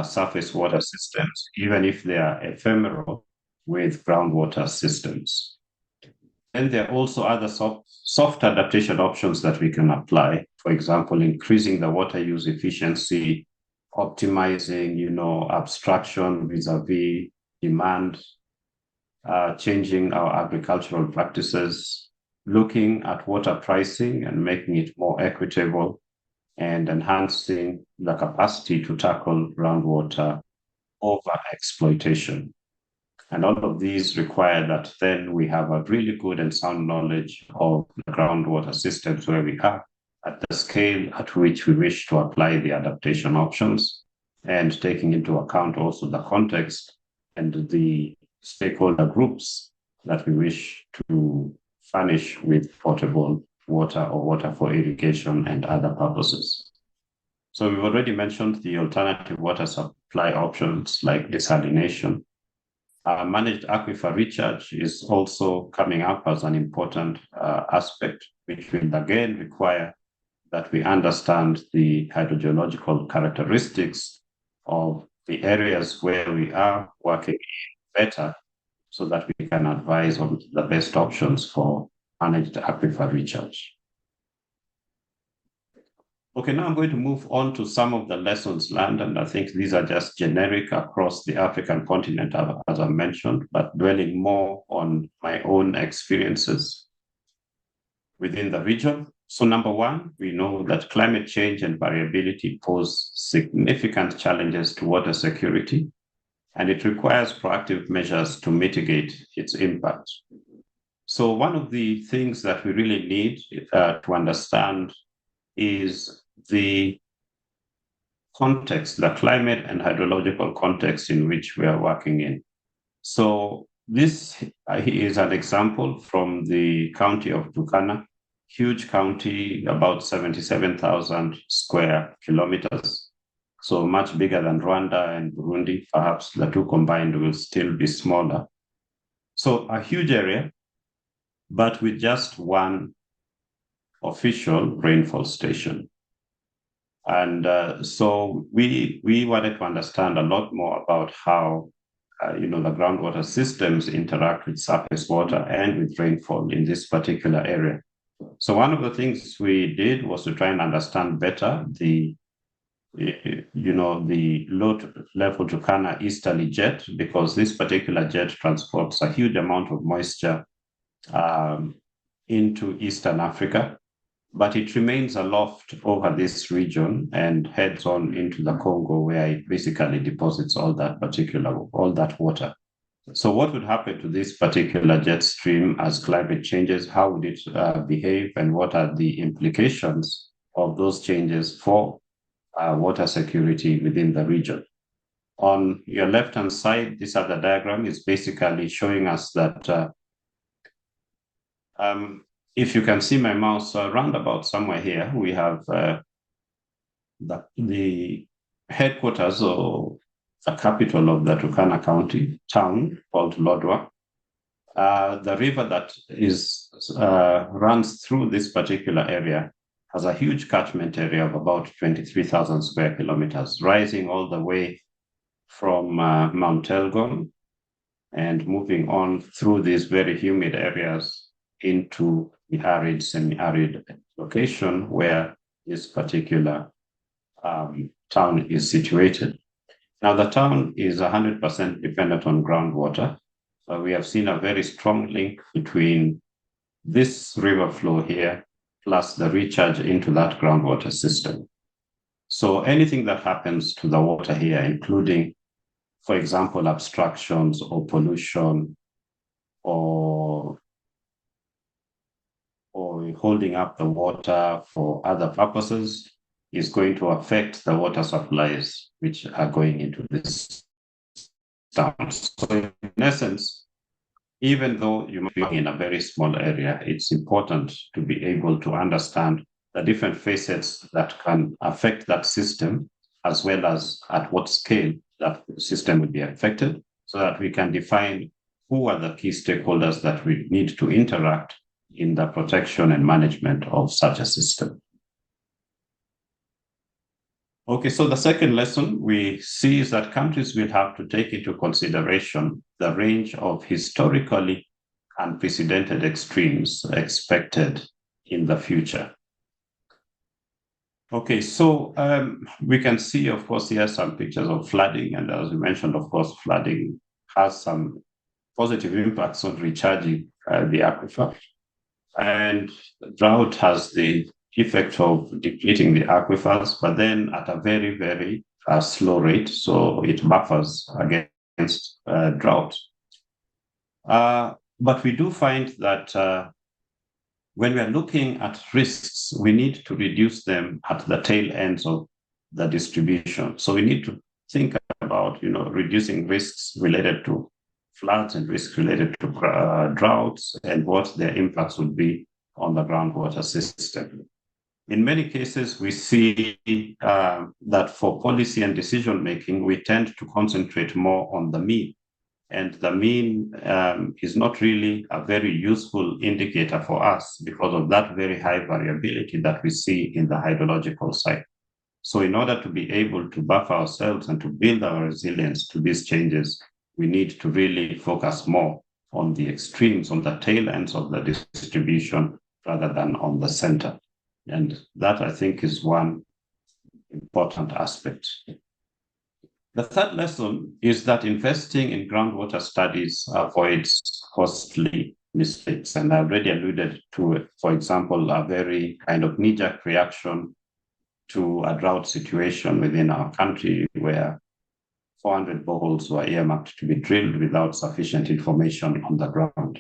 surface water systems, even if they are ephemeral, with groundwater systems. And there are also other soft adaptation options that we can apply. For example, increasing the water use efficiency, optimizing, abstraction vis-a-vis demand, changing our agricultural practices, looking at water pricing and making it more equitable, and enhancing the capacity to tackle groundwater over-exploitation. And all of these require that then we have a really good and sound knowledge of the groundwater systems where we are, at the scale at which we wish to apply the adaptation options, and taking into account also the context and the stakeholder groups that we wish to furnish with potable water or water for irrigation and other purposes. So we've already mentioned the alternative water supply options like desalination. Managed aquifer recharge is also coming up as an important aspect, which will again require that we understand the hydrogeological characteristics of the areas where we are working better, so that we can advise on the best options for managed aquifer recharge. Okay, now I'm going to move on to some of the lessons learned, and I think these are just generic across the African continent, as I mentioned, but dwelling more on my own experiences within the region. So number one, we know that climate change and variability pose significant challenges to water security, and it requires proactive measures to mitigate its impact. So one of the things that we really need to understand is the context, the climate and hydrological context in which we are working in. So this is an example from the county of Turkana, huge county, about 77,000 square kilometers. So much bigger than Rwanda and Burundi. Perhaps the two combined will still be smaller. So a huge area, but with just one official rainfall station. And so we wanted to understand a lot more about how the groundwater systems interact with surface water and with rainfall in this particular area. So one of the things we did was to try and understand better the low level Turkana easterly jet, because this particular jet transports a huge amount of moisture into Eastern Africa, but it remains aloft over this region and heads on into the Congo, where it basically deposits all that water. So what would happen to this particular jet stream as climate changes? How would it behave, and what are the implications of those changes for water security within the region? On your left-hand side, this other diagram is basically showing us that if you can see my mouse around about somewhere here, we have the headquarters or the capital of the Turkana County town called Lodwar. The river that runs through this particular area has a huge catchment area of about 23,000 square kilometers, rising all the way from Mount Elgon and moving on through these very humid areas into the arid, semi-arid location where this particular town is situated. Now, the town is 100% dependent on groundwater. We have seen a very strong link between this river flow here plus the recharge into that groundwater system. So anything that happens to the water here, including, for example, obstructions or pollution or holding up the water for other purposes, is going to affect the water supplies which are going into this town. So in essence, even though you might be in a very small area, it's important to be able to understand the different facets that can affect that system, as well as at what scale that system will be affected, so that we can define who are the key stakeholders that we need to interact in the protection and management of such a system. Okay, so the second lesson we see is that countries will have to take into consideration the range of historically unprecedented extremes expected in the future. Okay, so we can see, of course, here some pictures of flooding, and as we mentioned, of course, flooding has some positive impacts on recharging the aquifer, and drought has the effect of depleting the aquifers, but then at a very, very slow rate, so it buffers against drought. But we do find that when we are looking at risks, we need to reduce them at the tail ends of the distribution. So we need to think about, reducing risks related to floods and risks related to droughts and what their impacts would be on the groundwater system. In many cases, we see that for policy and decision-making, we tend to concentrate more on the mean. And the mean is not really a very useful indicator for us because of that very high variability that we see in the hydrological cycle. So in order to be able to buffer ourselves and to build our resilience to these changes, we need to really focus more on the extremes, on the tail ends of the distribution, rather than on the center. And that, I think, is one important aspect. The third lesson is that investing in groundwater studies avoids costly mistakes. And I already alluded to it. For example, a very kind of knee-jerk reaction to a drought situation within our country where 400 boreholes were earmarked to be drilled without sufficient information on the ground.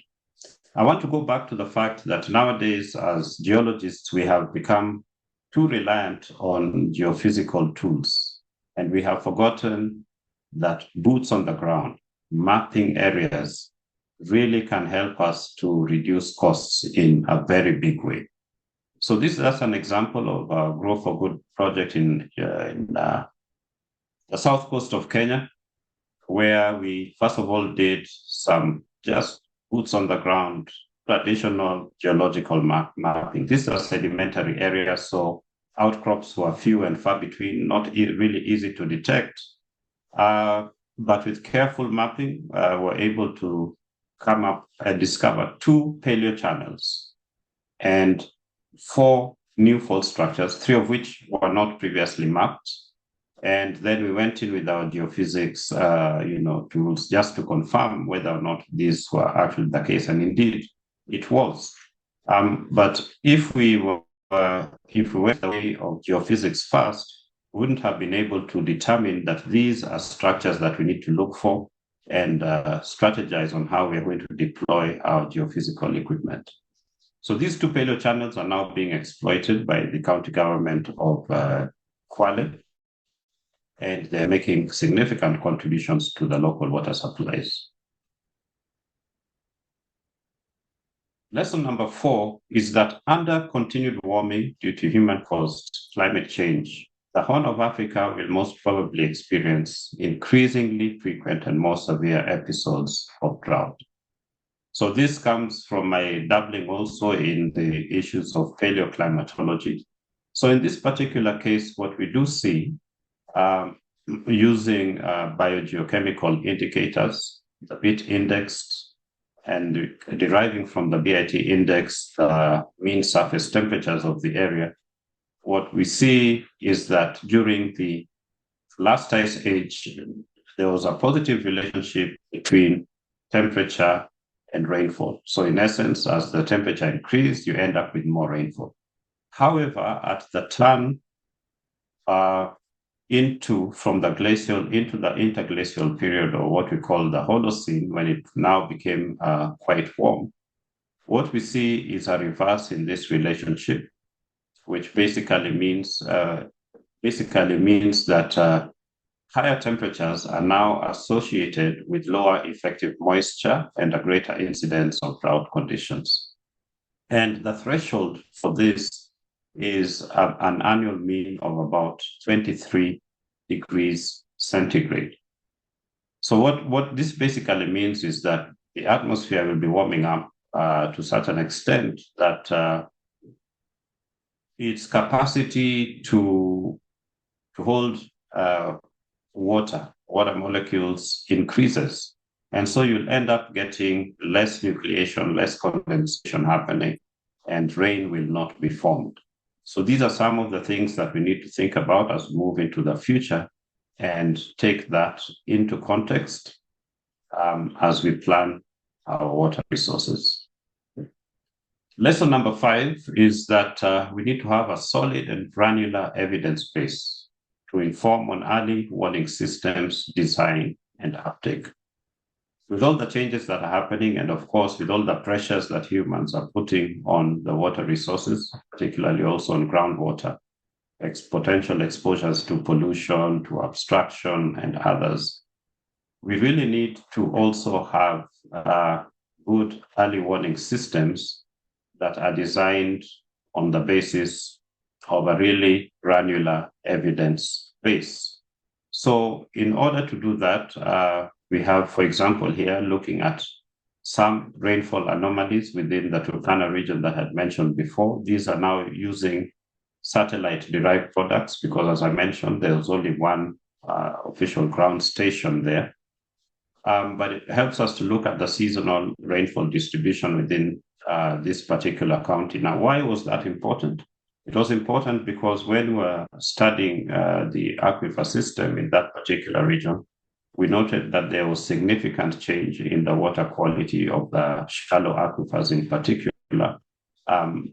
I want to go back to the fact that nowadays, as geologists, we have become too reliant on geophysical tools, and we have forgotten that boots on the ground, mapping areas, really can help us to reduce costs in a very big way. So this is an example of a Grow for Good project in the south coast of Kenya, where we first of all did some just boots on the ground, traditional geological mapping. These are sedimentary areas, so outcrops were few and far between, not really easy to detect. But with careful mapping, we're able to come up and discover 2 paleochannels and 4 new fault structures, 3 of which were not previously mapped. And then we went in with our geophysics, tools just to confirm whether or not these were actually the case. And indeed, it was. But if we went the way of geophysics first, we wouldn't have been able to determine that these are structures that we need to look for and strategize on how we are going to deploy our geophysical equipment. So these 2 paleochannels are now being exploited by the county government of Kwale, and they're making significant contributions to the local water supplies. Lesson number 4 is that under continued warming due to human-caused climate change, the Horn of Africa will most probably experience increasingly frequent and more severe episodes of drought. So this comes from my dabbling also in the issues of paleoclimatology. So in this particular case, what we do see using biogeochemical indicators, the BIT indexed, and deriving from the BIT index, the mean surface temperatures of the area, what we see is that during the last ice age, there was a positive relationship between temperature and rainfall. So in essence, as the temperature increased, you end up with more rainfall. However, at the turn from the glacial into the interglacial period, or what we call the Holocene, when it now became quite warm, what we see is a reverse in this relationship, which basically means that higher temperatures are now associated with lower effective moisture and a greater incidence of drought conditions. And the threshold for this is an annual mean of about 23 degrees centigrade. So what this basically means is that the atmosphere will be warming up to such an extent that its capacity to hold water molecules increases. And so you'll end up getting less nucleation, less condensation happening, and rain will not be formed. So these are some of the things that we need to think about as we move into the future and take that into context as we plan our water resources. Lesson number 5 is that we need to have a solid and granular evidence base to inform on early warning systems, design, and uptake. With all the changes that are happening, and of course, with all the pressures that humans are putting on the water resources, particularly also on groundwater, potential exposures to pollution, to abstraction, and others, we really need to also have good early warning systems that are designed on the basis of a really granular evidence base. So in order to do that, we have, for example, here looking at some rainfall anomalies within the Turkana region that I had mentioned before. These are now using satellite-derived products because, as I mentioned, there's only one official ground station there. But it helps us to look at the seasonal rainfall distribution within this particular county. Now, why was that important? It was important because when we were studying the aquifer system in that particular region, we noted that there was significant change in the water quality of the shallow aquifers in particular,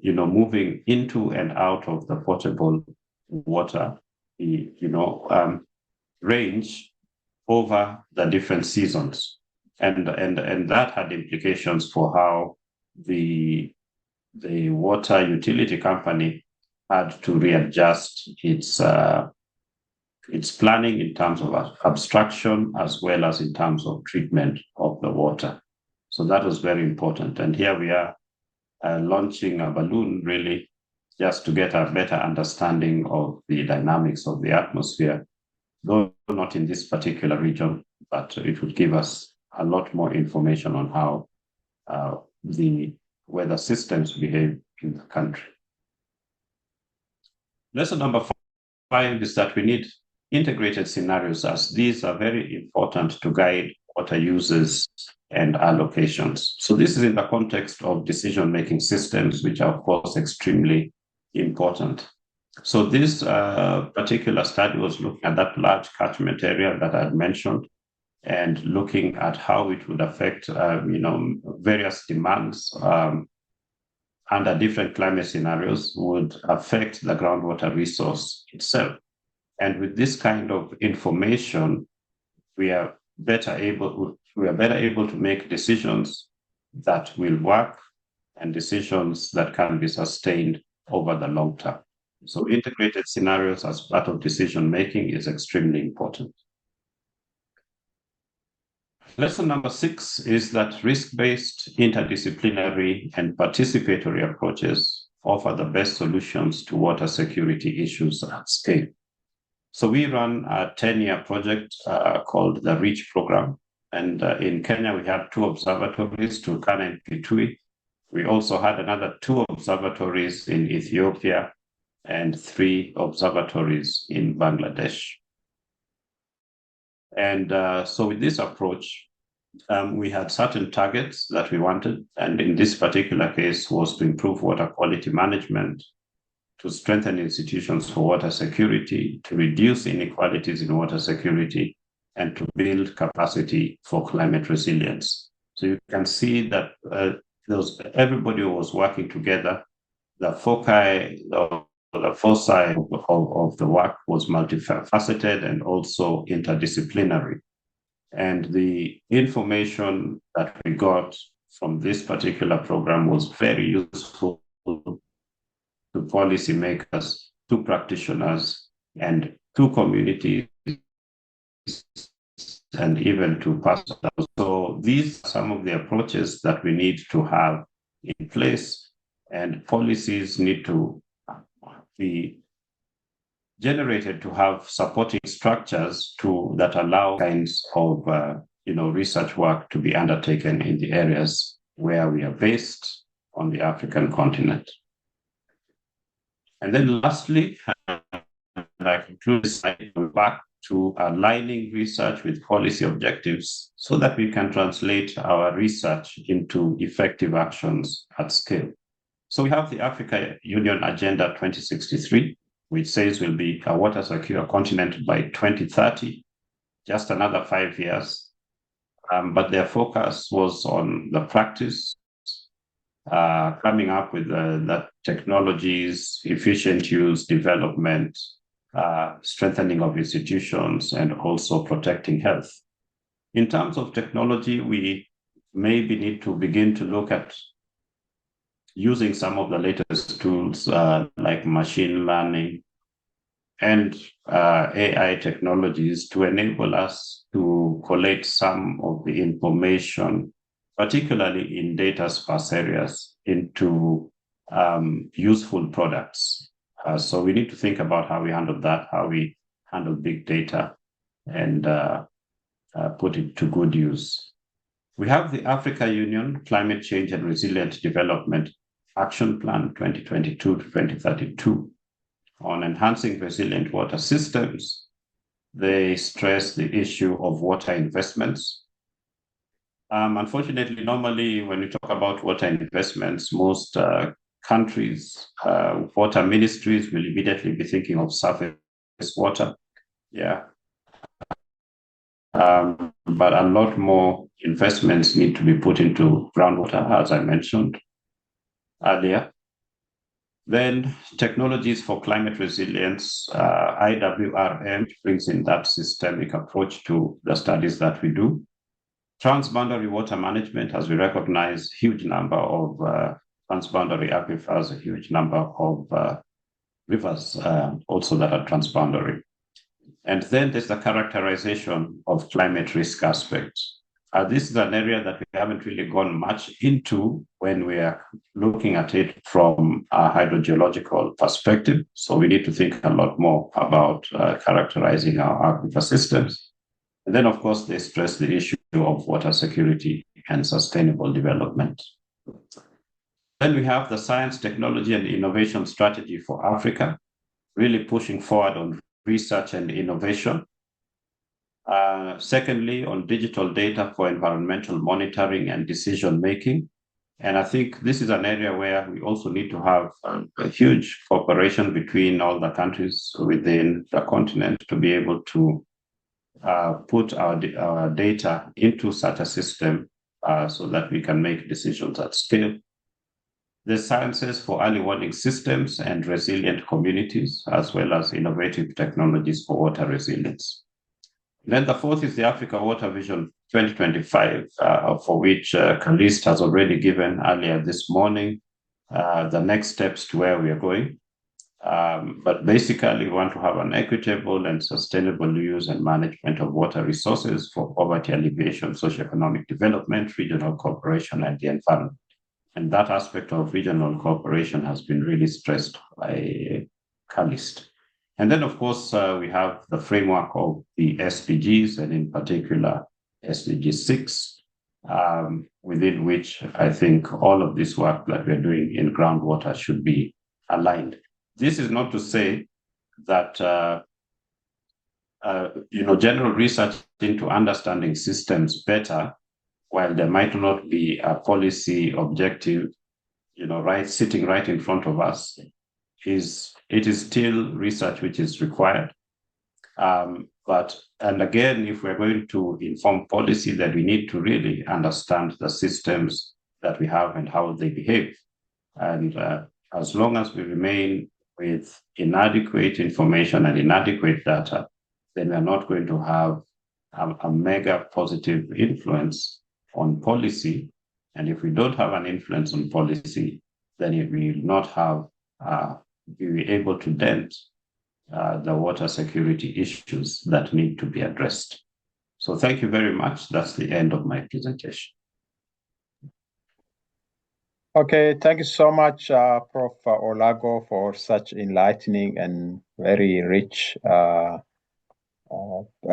moving into and out of the potable water, range over the different seasons. And that had implications for how the water utility company had to readjust its planning in terms of abstraction as well as in terms of treatment of the water. So that was very important. And here we are launching a balloon really just to get a better understanding of the dynamics of the atmosphere, though not in this particular region, but it would give us a lot more information on how the weather systems behave in the country. Lesson number 5 is that we need integrated scenarios, as these are very important to guide water uses and allocations. So this is in the context of decision-making systems, which are, of course, extremely important. So this particular study was looking at that large catchment area that I had mentioned and looking at how it would affect, various demands under different climate scenarios would affect the groundwater resource itself. And with this kind of information, we are better able to make decisions that will work and decisions that can be sustained over the long term. So integrated scenarios as part of decision making is extremely important. Lesson number 6 is that risk-based, interdisciplinary, and participatory approaches offer the best solutions to water security issues at scale. So we run a 10-year project called the REACH program. And in Kenya, we had 2 observatories, Turkana and Kitui. We also had another 2 observatories in Ethiopia and 3 observatories in Bangladesh. And so with this approach, we had certain targets that we wanted. And in this particular case was to improve water quality management, to strengthen institutions for water security, to reduce inequalities in water security, and to build capacity for climate resilience. So you can see that everybody was working together. The foci of the work was multifaceted and also interdisciplinary. And the information that we got from this particular program was very useful to policymakers, to practitioners, and to communities, and even to pastors. So these are some of the approaches that we need to have in place, and policies need to be generated to have supporting structures that allow kinds of research work to be undertaken in the areas where we are based on the African continent. And then lastly, I conclude this slide back to aligning research with policy objectives so that we can translate our research into effective actions at scale. So we have the Africa Union Agenda 2063, which says we'll be a water secure continent by 2030, just another 5 years. But their focus was on the practice, coming up with the technologies, efficient use, development, strengthening of institutions, and also protecting health. In terms of technology, we maybe need to begin to look at using some of the latest tools like machine learning and AI technologies to enable us to collate some of the information, particularly in data sparse areas, into useful products. So we need to think about how we handle that, how we handle big data, and put it to good use. We have the Africa Union Climate Change and Resilient Development Action Plan 2022 to 2032 on enhancing resilient water systems. They stress the issue of water investments. Unfortunately, normally when we talk about water investments, most countries, water ministries will immediately be thinking of surface water. Yeah. But a lot more investments need to be put into groundwater, as I mentioned earlier. Then technologies for climate resilience, IWRM brings in that systemic approach to the studies that we do. Transboundary water management, as we recognize, huge number of transboundary aquifers, a huge number of rivers also that are transboundary. And then there's the characterization of climate risk aspects. This is an area that we haven't really gone much into when we are looking at it from a hydrogeological perspective. So we need to think a lot more about characterizing our aquifer systems. And then, of course, they stress the issue of water security and sustainable development. Then we have the science, technology, and innovation strategy for Africa, really pushing forward on research and innovation. Secondly, on digital data for environmental monitoring and decision-making. And I think this is an area where we also need to have a huge cooperation between all the countries within the continent to be able to put our data into such a system so that we can make decisions at scale. The sciences for early warning systems and resilient communities, as well as innovative technologies for water resilience. Then the fourth is the Africa Water Vision 2025, for which Callist has already given earlier this morning the next steps to where we are going. But basically, we want to have an equitable and sustainable use and management of water resources for poverty alleviation, socioeconomic development, regional cooperation, and the environment. And that aspect of regional cooperation has been really stressed by Callist. And then, of course, we have the framework of the SDGs, and in particular, SDG 6, within which I think all of this work that we're doing in groundwater should be aligned. This is not to say that general research into understanding systems better, while there might not be a policy objective, sitting right in front of us, it is still research which is required. And again, if we're going to inform policy, then we need to really understand the systems that we have and how they behave. And as long as we remain with inadequate information and inadequate data, then we're not going to have a mega positive influence on policy. And if we don't have an influence on policy, then we will not have be able to dent the water security issues that need to be addressed. So thank you very much. That's the end of my presentation. Okay, thank you so much, Prof. Olago, for such enlightening and very rich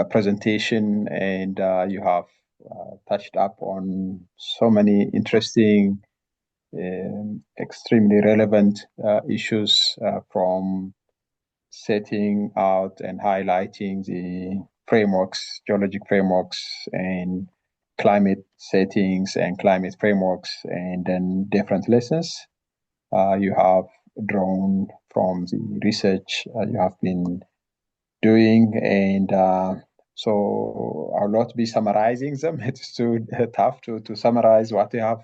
presentation. And you have touched up on so many interesting, extremely relevant issues, from setting out and highlighting the frameworks, geologic frameworks, and climate settings and climate frameworks, and then different lessons you have drawn from the research you have been doing. And so I'll not be summarizing them. It's too tough to summarize what you have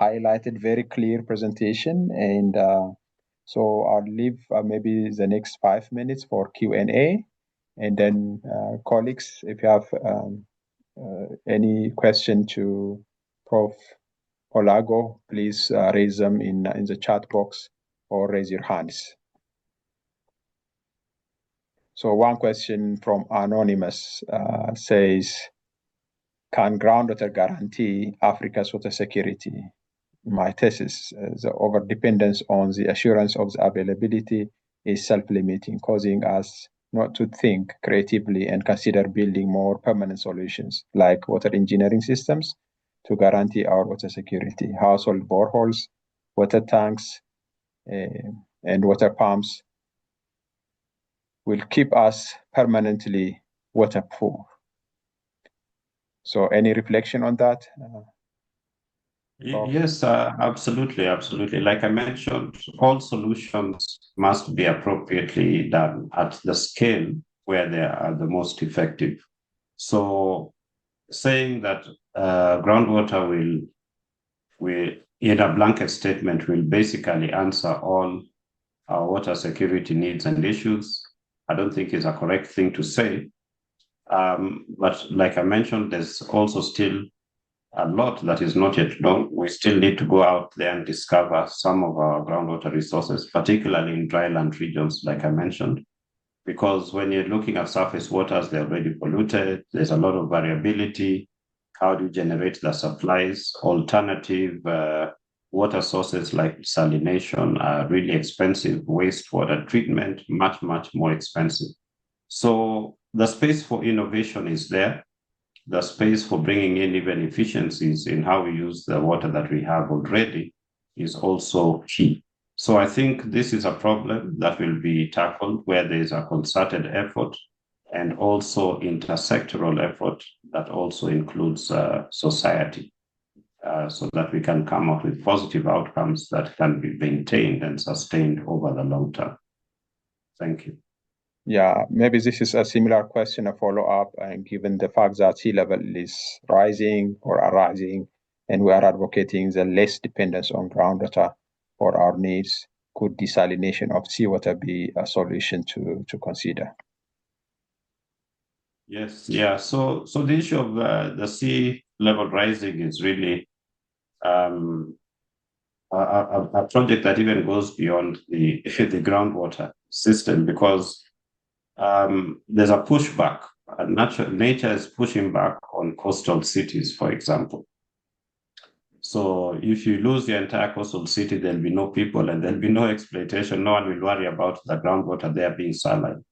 highlighted. Very clear presentation. And so I'll leave maybe the next 5 minutes for Q&A. And then colleagues, if you have any question to Prof. Olago, please raise them in the chat box or raise your hands. So one question from Anonymous says, can groundwater guarantee Africa's water security? My thesis, the overdependence on the assurance of the availability is self-limiting, causing us not to think creatively and consider building more permanent solutions like water engineering systems to guarantee our water security. Household boreholes, water tanks, and water pumps will keep us permanently water poor. So any reflection on that? Yes, absolutely, absolutely. Like I mentioned, all solutions must be appropriately done at the scale where they are the most effective. So saying that groundwater will, in a blanket statement, will basically answer all our water security needs and issues, I don't think is a correct thing to say. But like I mentioned, there's also still a lot that is not yet known. We still need to go out there and discover some of our groundwater resources, particularly in dryland regions, like I mentioned, because when you're looking at surface waters, they're already polluted. There's a lot of variability. How do you generate the supplies? Alternative water sources like desalination are really expensive. Wastewater treatment, much, much more expensive. So the space for innovation is there. The space for bringing in even efficiencies in how we use the water that we have already is also key. So I think this is a problem that will be tackled where there is a concerted effort and also intersectoral effort that also includes society, so that we can come up with positive outcomes that can be maintained and sustained over the long term. Thank you. Yeah, maybe this is a similar question, a follow-up, and given the fact that sea level is rising or are rising, and we are advocating the less dependence on groundwater for our needs, could desalination of seawater be a solution to consider? Yes, yeah. So the issue of the sea level rising is really a project that even goes beyond the groundwater system, because there's a pushback. Nature is pushing back on coastal cities, for example. So if you lose your entire coastal city, there'll be no people and there'll be no exploitation. No one will worry about the groundwater there being saline.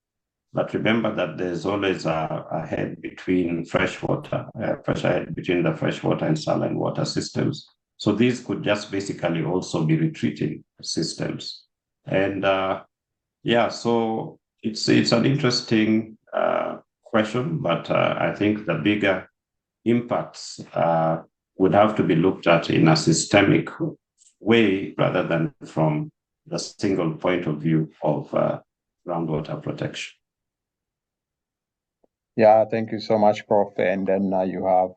But remember that there's always a head between freshwater, pressure head between the freshwater and saline water systems. So these could just basically also be retreating systems. And yeah, so it's an interesting question, but I think the bigger impacts would have to be looked at in a systemic way rather than from the single point of view of groundwater protection. Yeah, thank you so much, Prof. And then you have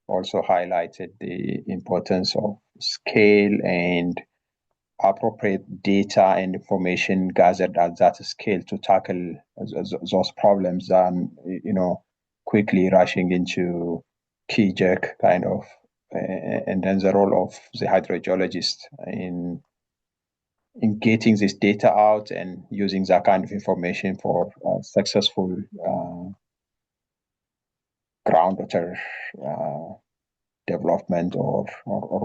also highlighted the importance of scale and appropriate data and information gathered at that scale to tackle those problems than, quickly rushing into key jerk kind of, and then the role of the hydrogeologist in getting this data out and using that kind of information for successful groundwater development or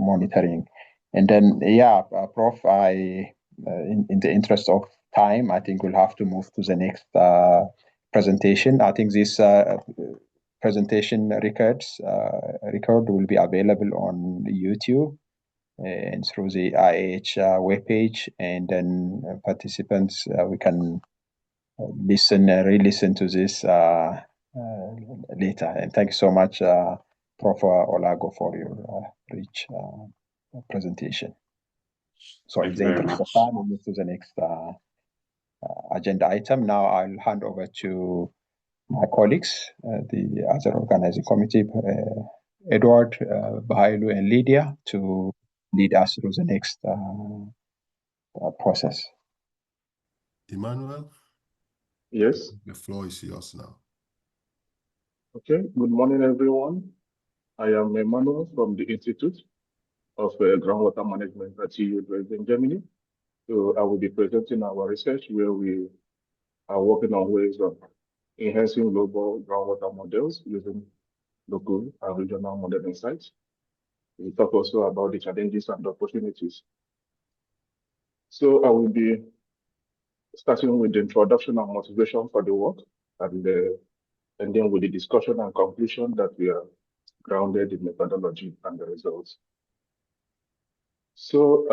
monitoring. And then, yeah, Prof, in the interest of time, I think we'll have to move to the next presentation. I think this presentation record will be available on YouTube and through the IH webpage, and then participants, we can re-listen to this later. And thank you so much, Prof. Olago, for your rich presentation. So in the interest of time, we'll move to the next agenda item. Now I'll hand over to my colleagues, the other organizing committee, Edward, Bahailu, and Lydia, to lead us through the next process. Emmanuel? Yes. The floor is yours now. Okay. Good morning, everyone. I am Emmanuel from the Institute of Groundwater Management at TU Dresden, Germany. So I will be presenting our research where we are working on ways of enhancing global groundwater models using local and regional modeling sites. We'll talk also about the challenges and opportunities. So I will be starting with the introduction and motivation for the work, and then with the discussion and conclusion that we are grounded in methodology and the results. So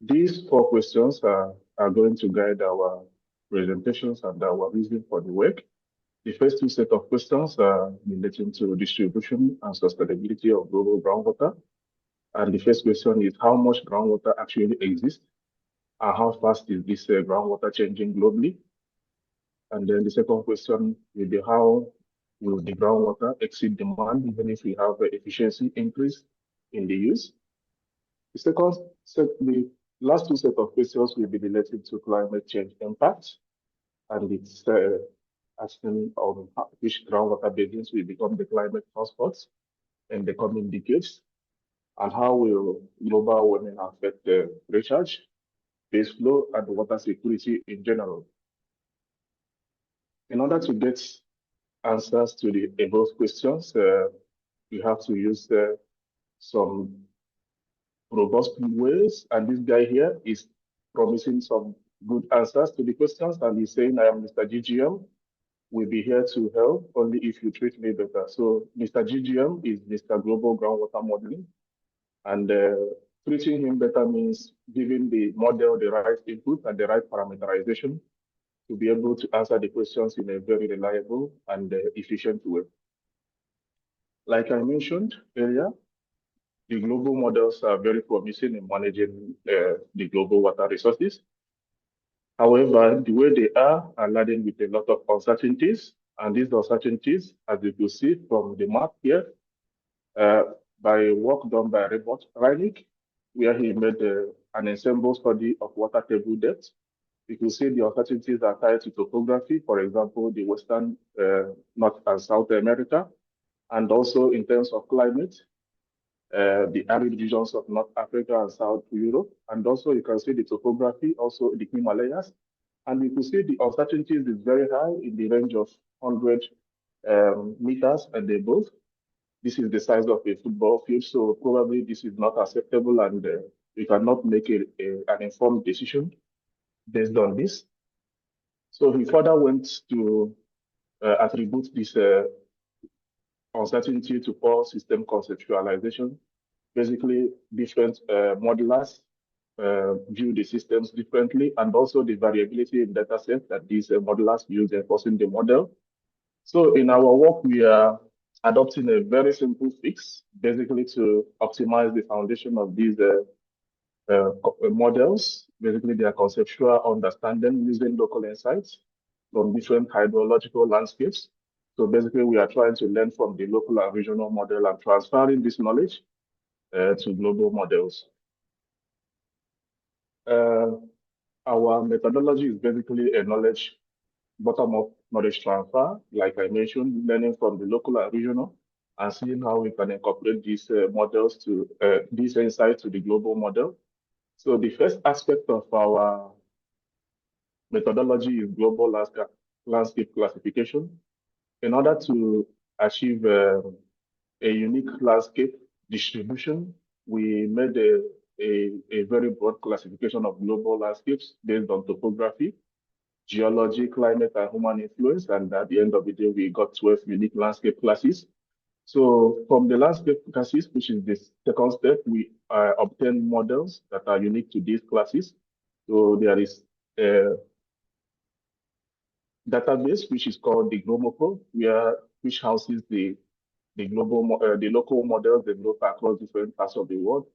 these 4 questions are going to guide our presentations and our reason for the work. The first two set of questions are relating to distribution and sustainability of global groundwater. And the first question is how much groundwater actually exists and how fast is this groundwater changing globally? And then the second question will be how will the groundwater exceed demand even if we have an efficiency increase in the use? The last two set of questions will be related to climate change impact, and it's asking on which groundwater basins will become the climate hotspots in the coming decades, and how will global warming affect the recharge, base flow, and water security in general. In order to get answers to the above questions, we have to use some robust ways, and this guy here is promising some good answers to the questions, and he's saying, I am Mr. GGM, will be here to help only if you treat me better. So Mr. GGM is Mr. Global Groundwater Modeling, and treating him better means giving the model the right input and the right parameterization to be able to answer the questions in a very reliable and efficient way. Like I mentioned earlier, the global models are very promising in managing the global water resources. However, the way they are laden with a lot of uncertainties, and these uncertainties, as you can see from the map here, by work done by Robert Reinig, where he made an ensemble study of water table depth. You can see the uncertainties are tied to topography, for example, the Western, North and South America, and also in terms of climate, the arid regions of North Africa and South Europe. And also you can see the topography, also the Himalayas. And you can see the uncertainties is very high in the range of 100 meters and above. This is the size of a football field, so probably this is not acceptable, and you cannot make an informed decision based on this. So he further went to attribute this uncertainty to poor system conceptualization. Basically, different modelers view the systems differently, and also the variability in data set that these modelers use enforcing the model. So in our work, we are adopting a very simple fix, basically to optimize the foundation of these models, basically their conceptual understanding using local insights from different hydrological landscapes. So basically, we are trying to learn from the local and regional model and transferring this knowledge to global models. Our methodology is basically a bottom-up knowledge transfer, like I mentioned, learning from the local and regional, and seeing how we can incorporate these models to these insights to the global model. So the first aspect of our methodology is global landscape classification. In order to achieve a unique landscape distribution, we made a very broad classification of global landscapes based on topography, geology, climate, and human influence. And at the end of the day, we got 12 unique landscape classes. So from the landscape classes, which is the second step, we obtain models that are unique to these classes. So there is a database which is called the Geochemical, which houses the local models developed across different parts of the world.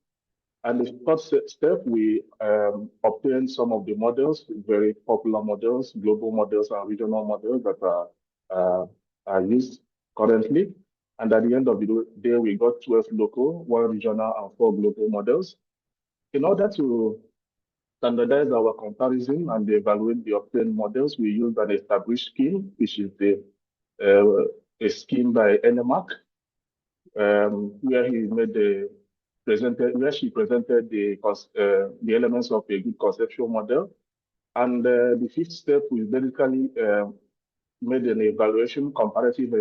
And the third step, we obtain some of the models, very popular models, global models and regional models that are used currently. And at the end of the day, we got 12 local, 1 regional, and 4 global models. In order to standardize our comparison and evaluate the obtained models, we use an established scheme, which is a scheme by NMAC, where she presented the elements of a good conceptual model. And the fifth step, we basically made an evaluation, comparative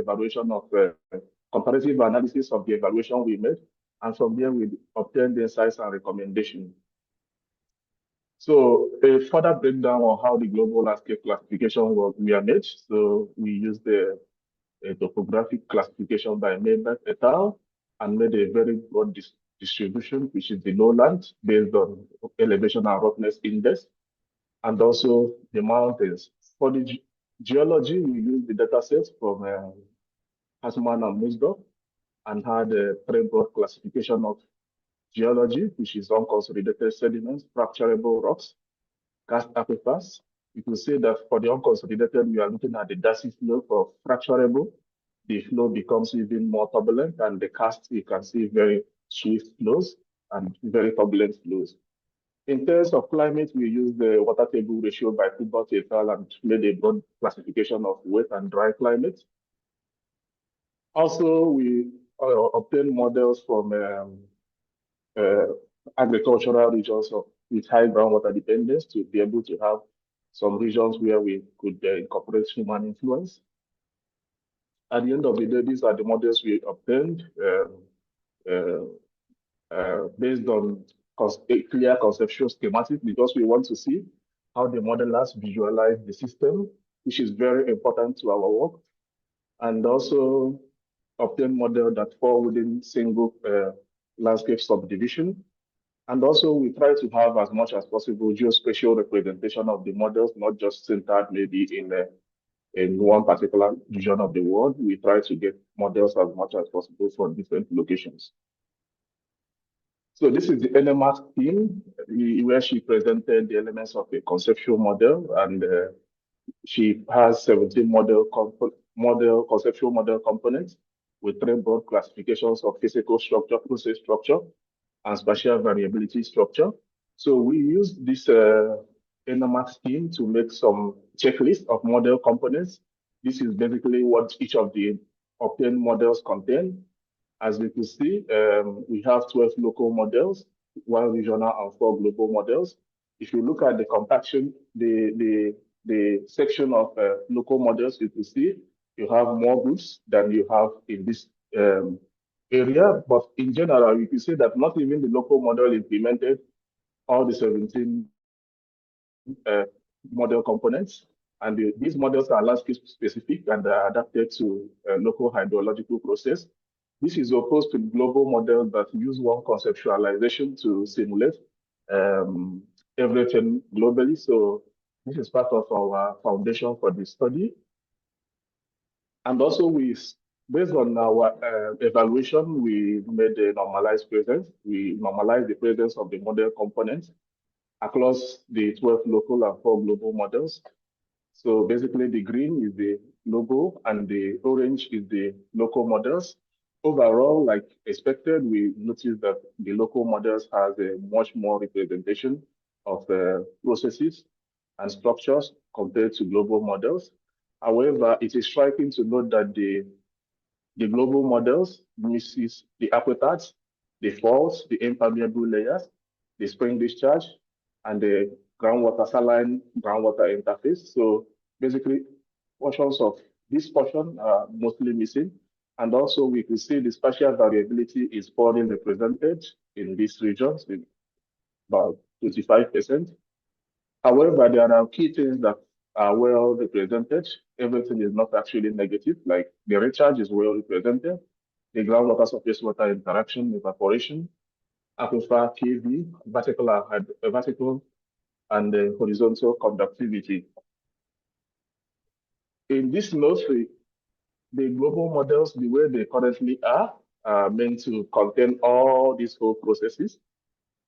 analysis of the evaluation we made. And from there, we obtained the insights and recommendations. So a further breakdown on how the global landscape classification was made. So we used the topographic classification by Megech et al. And made a very broad distribution, which is the lowland based on elevation and roughness index, and also the mountains. For the Geology, we use the data sets from Hasman and Musdorf and had a very broad classification of geology, which is unconsolidated sediments, fracturable rocks, karst aquifers. You can see that for the unconsolidated, we are looking at the dacy flow. For fracturable, the flow becomes even more turbulent, and the karst, you can see very swift flows and very turbulent flows. In terms of climate, we use the water table ratio by Kubot et al. And made a broad classification of wet and dry climate. Also, we obtain models from agricultural regions with high groundwater dependence to be able to have some regions where we could incorporate human influence. At the end of the day, these are the models we obtained based on a clear conceptual schematic, because we want to see how the modelers visualize the system, which is very important to our work, and also obtain models that fall within single landscape subdivision. And also we try to have as much as possible geospatial representation of the models, not just centered maybe in one particular region of the world. We try to get models as much as possible from different locations. So this is the NMR team, where she presented the elements of a conceptual model, and she has 17 conceptual model components with 3 broad classifications of physical structure, process structure, and spatial variability structure. So we use this NMR scheme to make some checklist of model components. This is basically what each of the obtained models contain. As you can see, we have 12 local models, 1 regional and 4 global models. If you look at the compaction, the section of local models, you can see you have more groups than you have in this area. But in general, you can see that not even the local model implemented all the 17 model components. And these models are landscape specific and are adapted to local hydrological process. This is opposed to global models that use one conceptualization to simulate everything globally. So this is part of our foundation for this study. And also based on our evaluation, we made a normalized presence. We normalized the presence of the model components across the 12 local and 4 global models. So basically the green is the global and the orange is the local models. Overall, like expected, we noticed that the local models has a much more representation of processes and structures compared to global models. However, it is striking to note that the global models misses the aquifers, the faults, the impermeable layers, the spring discharge, and the groundwater saline groundwater interface. So basically, portions of this portion are mostly missing. And also we can see the spatial variability is poorly represented in these regions with about 25%. However, there are key things that are well represented. Everything is not actually negative, like the recharge is well represented, the groundwater surface water interaction, evaporation, aquifer, KV, vertical and horizontal conductivity. In this note, the global models, the way they currently are meant to contain all these whole processes.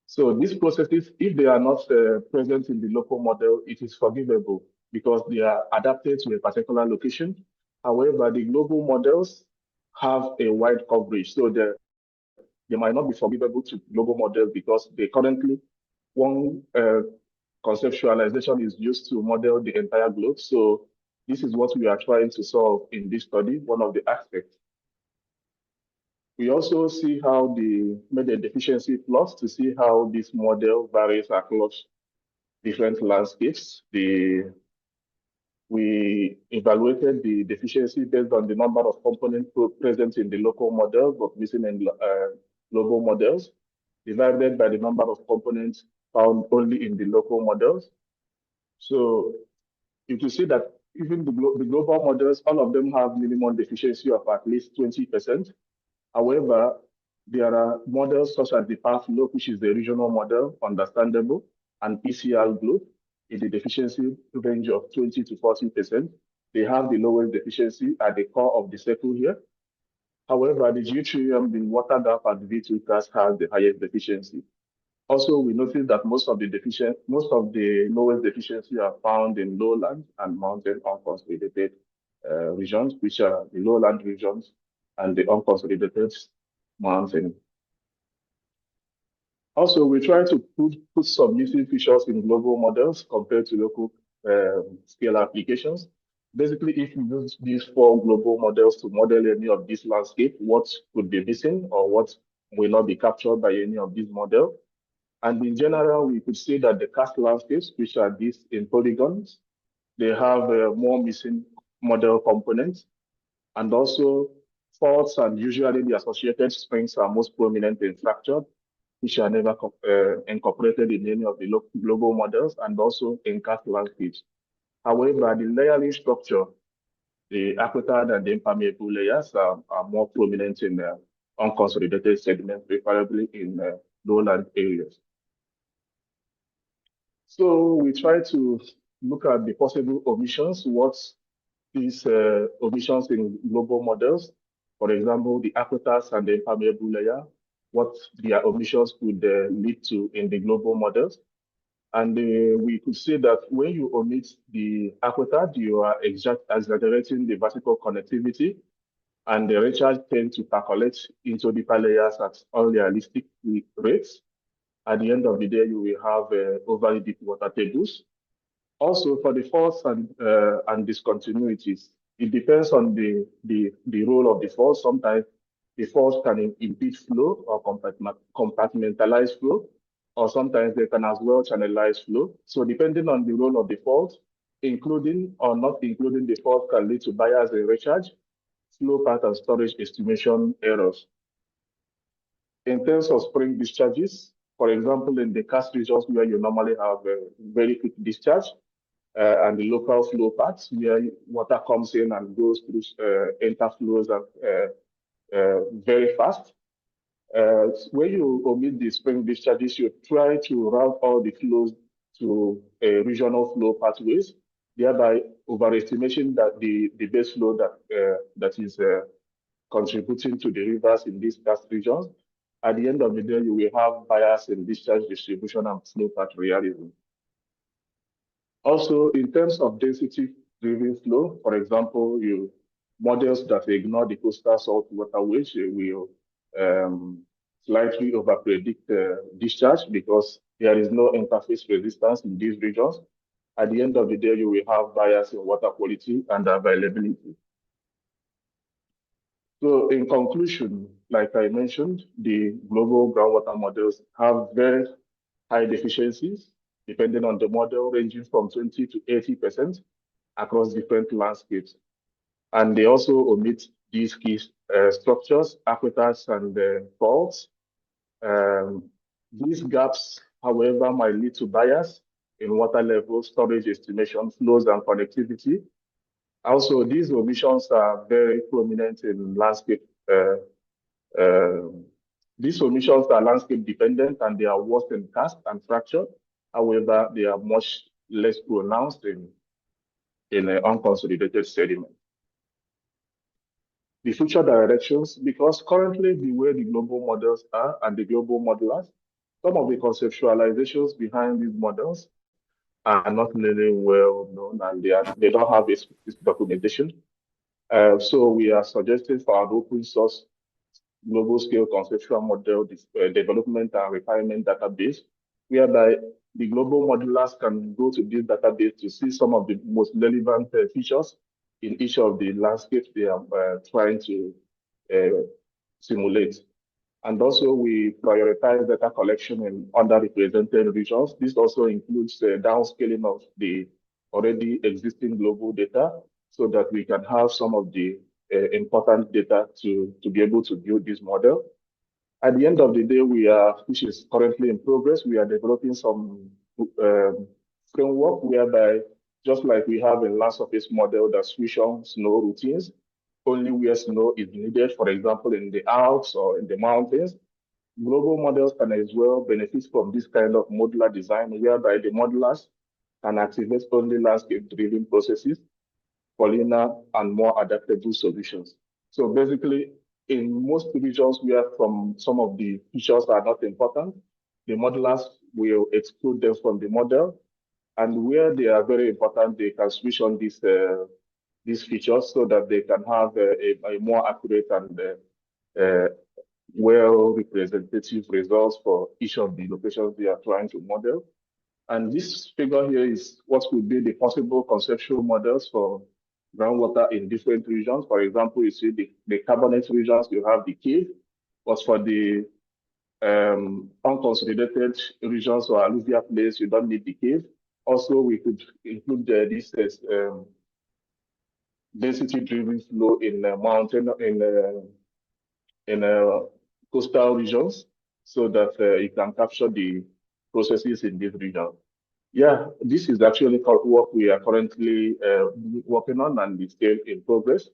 So these processes, if they are not present in the local model, it is forgivable because they are adapted to a particular location. However, the global models have a wide coverage, so they might not be forgivable to global models because they currently, one conceptualization is used to model the entire globe. So this is what we are trying to solve in this study, one of the aspects. We also see how made a deficiency plot to see how this model varies across different landscapes. We evaluated the deficiency based on the number of components present in the local model but missing in global models, divided by the number of components found only in the local models. So you can see that even the global models, all of them have minimum deficiency of at least 20%. However, there are models such as the path flow, which is the regional model, understandable, and ECR globe in the deficiency range of 20 to 40%. They have the lowest deficiency at the core of the circle here. However, the geotrium, the water gap at V2 class has the highest deficiency. Also, we noticed that most of the lowest deficiency are found in lowland and mountain unconsolidated regions, which are the lowland regions and the unconsolidated mountain. Also, we try to put some missing features in global models compared to local scale applications. Basically, if you use these 4 global models to model any of this landscape, what could be missing or what will not be captured by any of these models? And in general, we could say that the karst landscapes, which are these in polygons, they have more missing model components. And also faults and usually the associated springs are most prominent in fractured, which are never incorporated in any of the global models and also in karst landscapes. However, the layering structure, the aquitard and the impermeable layers are more prominent in unconsolidated sediments, preferably in lowland areas. So we try to look at the possible omissions, what these omissions in global models, for example, the aquitars and the impermeable layer, what their omissions could lead to in the global models. And we could say that when you omit the aquitard, you are exaggerating the vertical connectivity, and the recharge tend to percolate into deeper layers at unrealistic rates. At the end of the day, you will have overly deep water tables. Also, for the faults and discontinuities, it depends on the role of the fault. Sometimes the faults can impede flow or compartmentalize flow, or sometimes they can as well channelize flow. So depending on the role of the fault, including or not including the fault can lead to bias in recharge, flow path and storage estimation errors. In terms of spring discharges, for example, in the karst regions where you normally have a very quick discharge, and the local flow paths where water comes in and goes through interflows very fast. When you omit the spring discharges, you try to route all the flows to regional flow pathways, thereby overestimation that the base flow that is contributing to the rivers in these karst regions. At the end of the day, you will have bias in discharge distribution and flow path realism. Also, in terms of density-driven flow, for example, models that ignore the coastal salt waterways will slightly overpredict discharge because there is no interface resistance in these regions. At the end of the day, you will have bias in water quality and availability. So in conclusion, like I mentioned, the global groundwater models have very high deficiencies, depending on the model, ranging from 20 to 80% across different landscapes. And they also omit these key structures, aquitars and faults. These gaps, however, might lead to bias in water level, storage estimation, flows, and connectivity. Also, these omissions are very prominent in landscape. These omissions are landscape dependent and they are worse in karst and fracture. However, they are much less pronounced in unconsolidated sediment. The future directions, because currently the way the global models are and the global modelers, some of the conceptualizations behind these models are not really well known and they don't have this documentation. So we are suggesting for an open source global scale conceptual model development and refinement database, whereby the global modelers can go to this database to see some of the most relevant features in each of the landscapes they are trying to simulate. And also we prioritize data collection in underrepresented regions. This also includes the downscaling of the already existing global data so that we can have some of the important data to be able to build this model. At the end of the day, which is currently in progress, we are developing some framework whereby, just like we have a land surface model that switch on snow routines, only where snow is needed, for example, in the Alps or in the mountains, global models can as well benefit from this kind of modular design, whereby the modelers can activate only landscape drilling processes collinear, and more adaptable solutions. So basically, in most regions where some of the features are not important, the modelers will exclude them from the model. And where they are very important, they can switch on these features so that they can have a more accurate and well-representative results for each of the locations they are trying to model. And this figure here is what would be the possible conceptual models for groundwater in different regions. For example, you see the carbonate regions, you have the cave, but for the unconsolidated regions or alluvial plains, you don't need the cave. Also, we could include this density-driven flow in mountain, in coastal regions, so that you can capture the processes in this region. Yeah, this is actually what we are currently working on, and it's still in progress.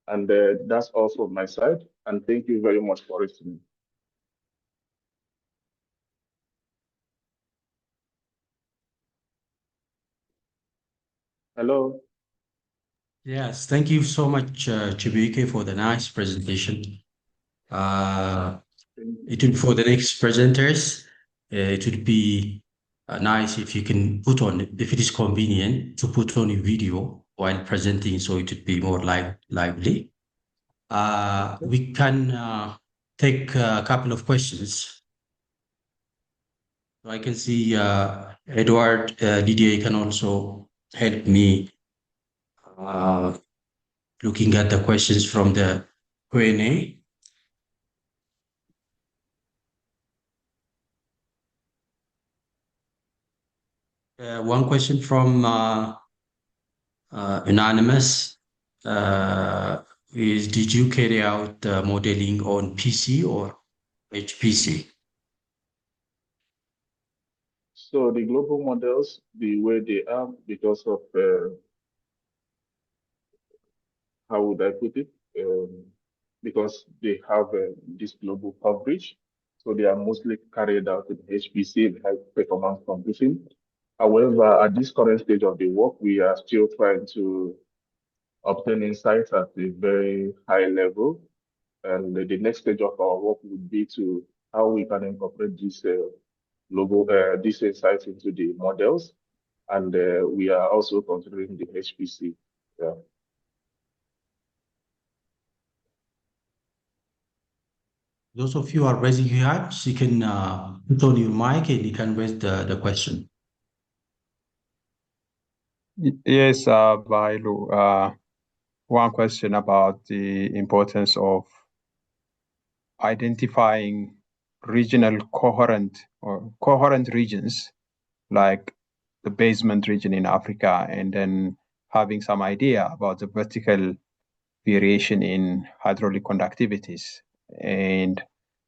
And that's all from my side. And thank you very much for listening. Hello. Yes, thank you so much, Chibuike, for the nice presentation. For the next presenters, it would be nice if you can put on, if it is convenient, to put on a video while presenting, so it would be more lively. We can take a couple of questions. So I can see Edward Didier can also help me looking at the questions from the Q&A. One question from Anonymous is, did you carry out modeling on PC or HPC? So the global models, the way they are, because of, how would I put it? Because they have this global coverage. So they are mostly carried out in HPC, high performance computing. However, at this current stage of the work, we are still trying to obtain insights at a very high level. And the next stage of our work would be to how we can incorporate this these insights into the models. And we are also considering the HPC. Yeah. Those of you who are raising your hands, you can put on your mic and you can raise the question. Yes, Bailu. One question about the importance of identifying regional coherent regions, like the basement region in Africa, and then having some idea about the vertical variation in hydraulic conductivities, and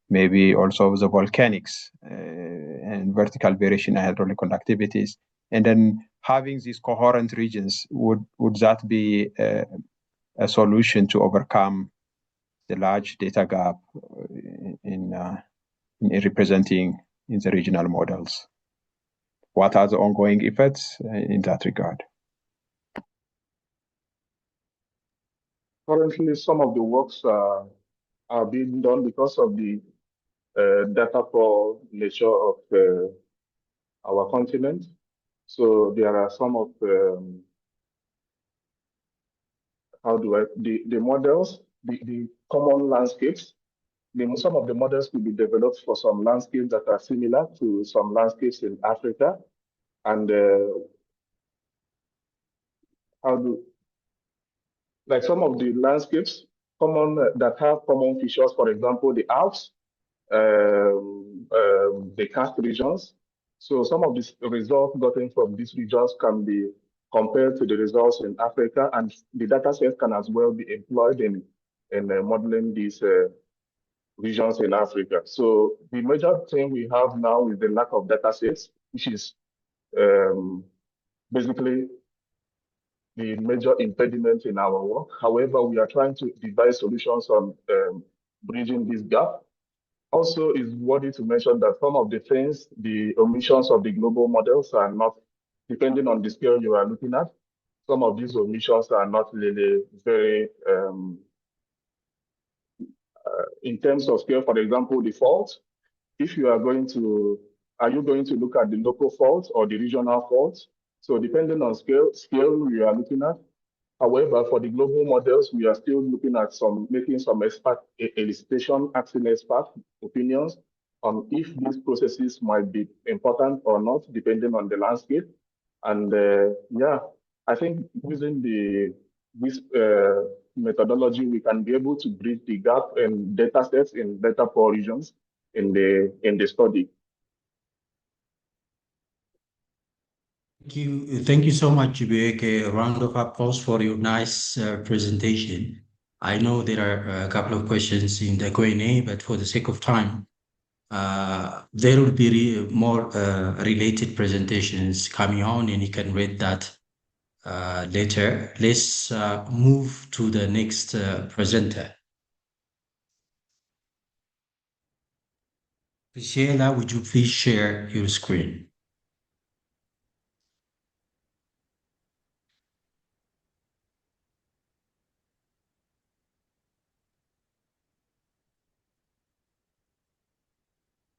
maybe also the volcanics and vertical variation in hydraulic conductivities. And then having these coherent regions, would that be a solution to overcome the large data gap in representing in the regional models? What are the ongoing efforts in that regard? Currently, some of the works are being done because of the data poor nature of our continent. So there are some of the models, the common landscapes. Some of the models could be developed for some landscapes that are similar to some landscapes in Africa. And like some of the landscapes that have common features, for example, the Alps, the karst regions. So some of these results gotten from these regions can be compared to the results in Africa, and the data set can as well be employed in modeling these regions in Africa. So the major thing we have now is the lack of data sets, which is basically the major impediment in our work. However, we are trying to devise solutions on bridging this gap. Also, it's worthy to mention that some of the things, the omissions of the global models are not, depending on the scale you are looking at. some of these omissions are not really very, in terms of scale, for example, the fault, if you are going to look at the local fault or the regional fault? So depending on scale we are looking at. However, for the global models, we are still looking at making some expert elicitation, asking expert opinions on if these processes might be important or not, depending on the landscape. And yeah, I think using this methodology, we can be able to bridge the gap in data sets in data poor regions in the study. Thank you so much, Chibuike. A round of applause for your nice presentation. I know there are a couple of questions in the Q&A, but for the sake of time, there will be more related presentations coming on, and you can read that later. Let's move to the next presenter. Priscilla, would you please share your screen?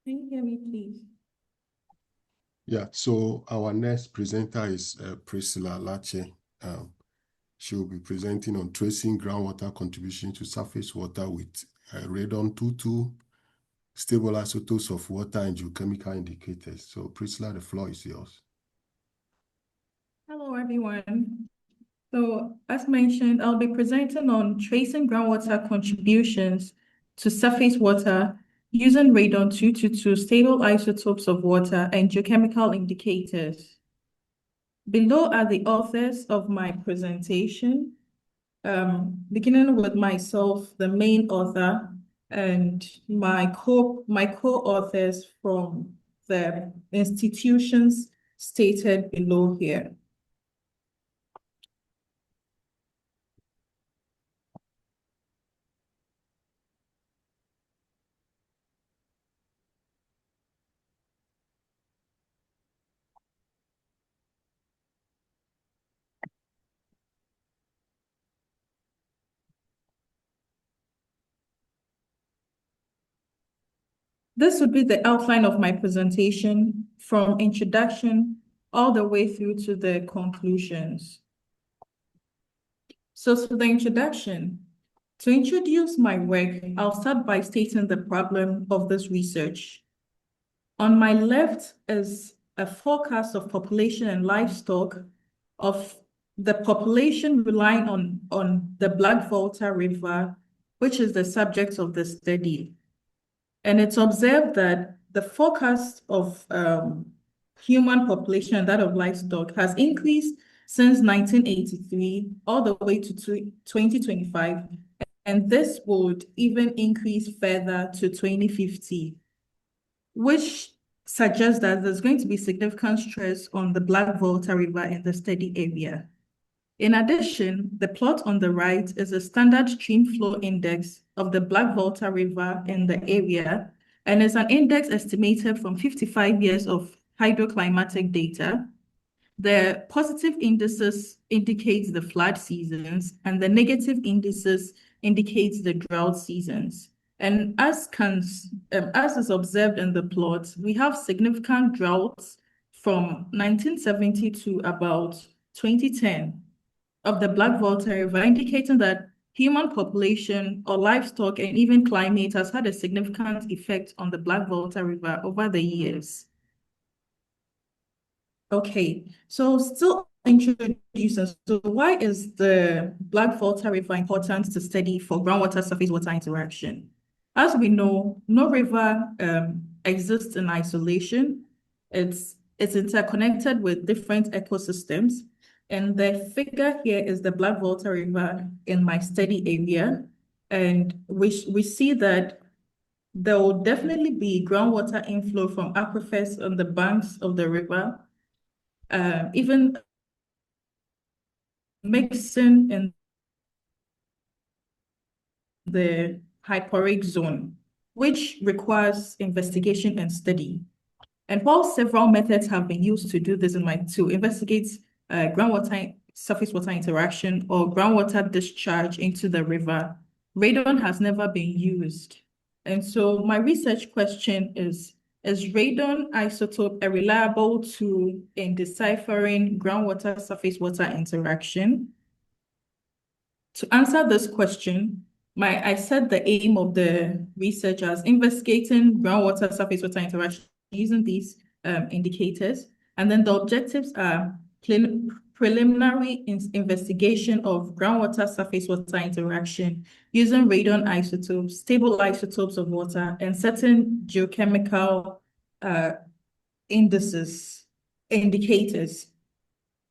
Can you hear me, please? Yeah, so our next presenter is Priscilla Lartsey. She will be presenting on tracing groundwater contribution to surface water with radon 22, stable isotopes of water, and geochemical indicators. So Priscilla, the floor is yours. Hello, everyone. So as mentioned, I'll be presenting on tracing groundwater contributions to surface water using radon 222 stable isotopes of water and geochemical indicators. Below are the authors of my presentation, beginning with myself, the main author, and my co-authors from the institutions stated below here. This would be the outline of my presentation from introduction all the way through to the conclusions. So for the introduction, to introduce my work, I'll start by stating the problem of this research. On my left is a forecast of population and livestock of the population relying on the Black Volta River, which is the subject of the study. And it's observed that the forecast of human population and that of livestock has increased since 1983 all the way to 2025. And this would even increase further to 2050, which suggests that there's going to be significant stress on the Black Volta River in the study area. In addition, the plot on the right is a standard stream flow index of the Black Volta River in the area, and is an index estimated from 55 years of hydroclimatic data. The positive indices indicate the flood seasons, and the negative indices indicate the drought seasons. And as is observed in the plot, we have significant droughts from 1970 to about 2010 of the Black Volta River, indicating that human population or livestock and even climate has had a significant effect on the Black Volta River over the years. Okay, so still introducing, so why is the Black Volta River important to study for groundwater surface water interaction? As we know, no river exists in isolation. It's interconnected with different ecosystems. And the figure here is the Black Volta River in my study area. And we see that there will definitely be groundwater inflow from aquifers on the banks of the river, even mixing in the hyporheic zone, which requires investigation and study. And while several methods have been used to do this to investigate groundwater surface water interaction or groundwater discharge into the river, radon has never been used. And so my research question is radon isotope a reliable tool in deciphering groundwater surface water interaction? To answer this question, I set the aim of the research as investigating groundwater surface water interaction using these indicators. And then the objectives are preliminary investigation of groundwater surface water interaction using radon isotopes, stable isotopes of water, and certain geochemical indicators.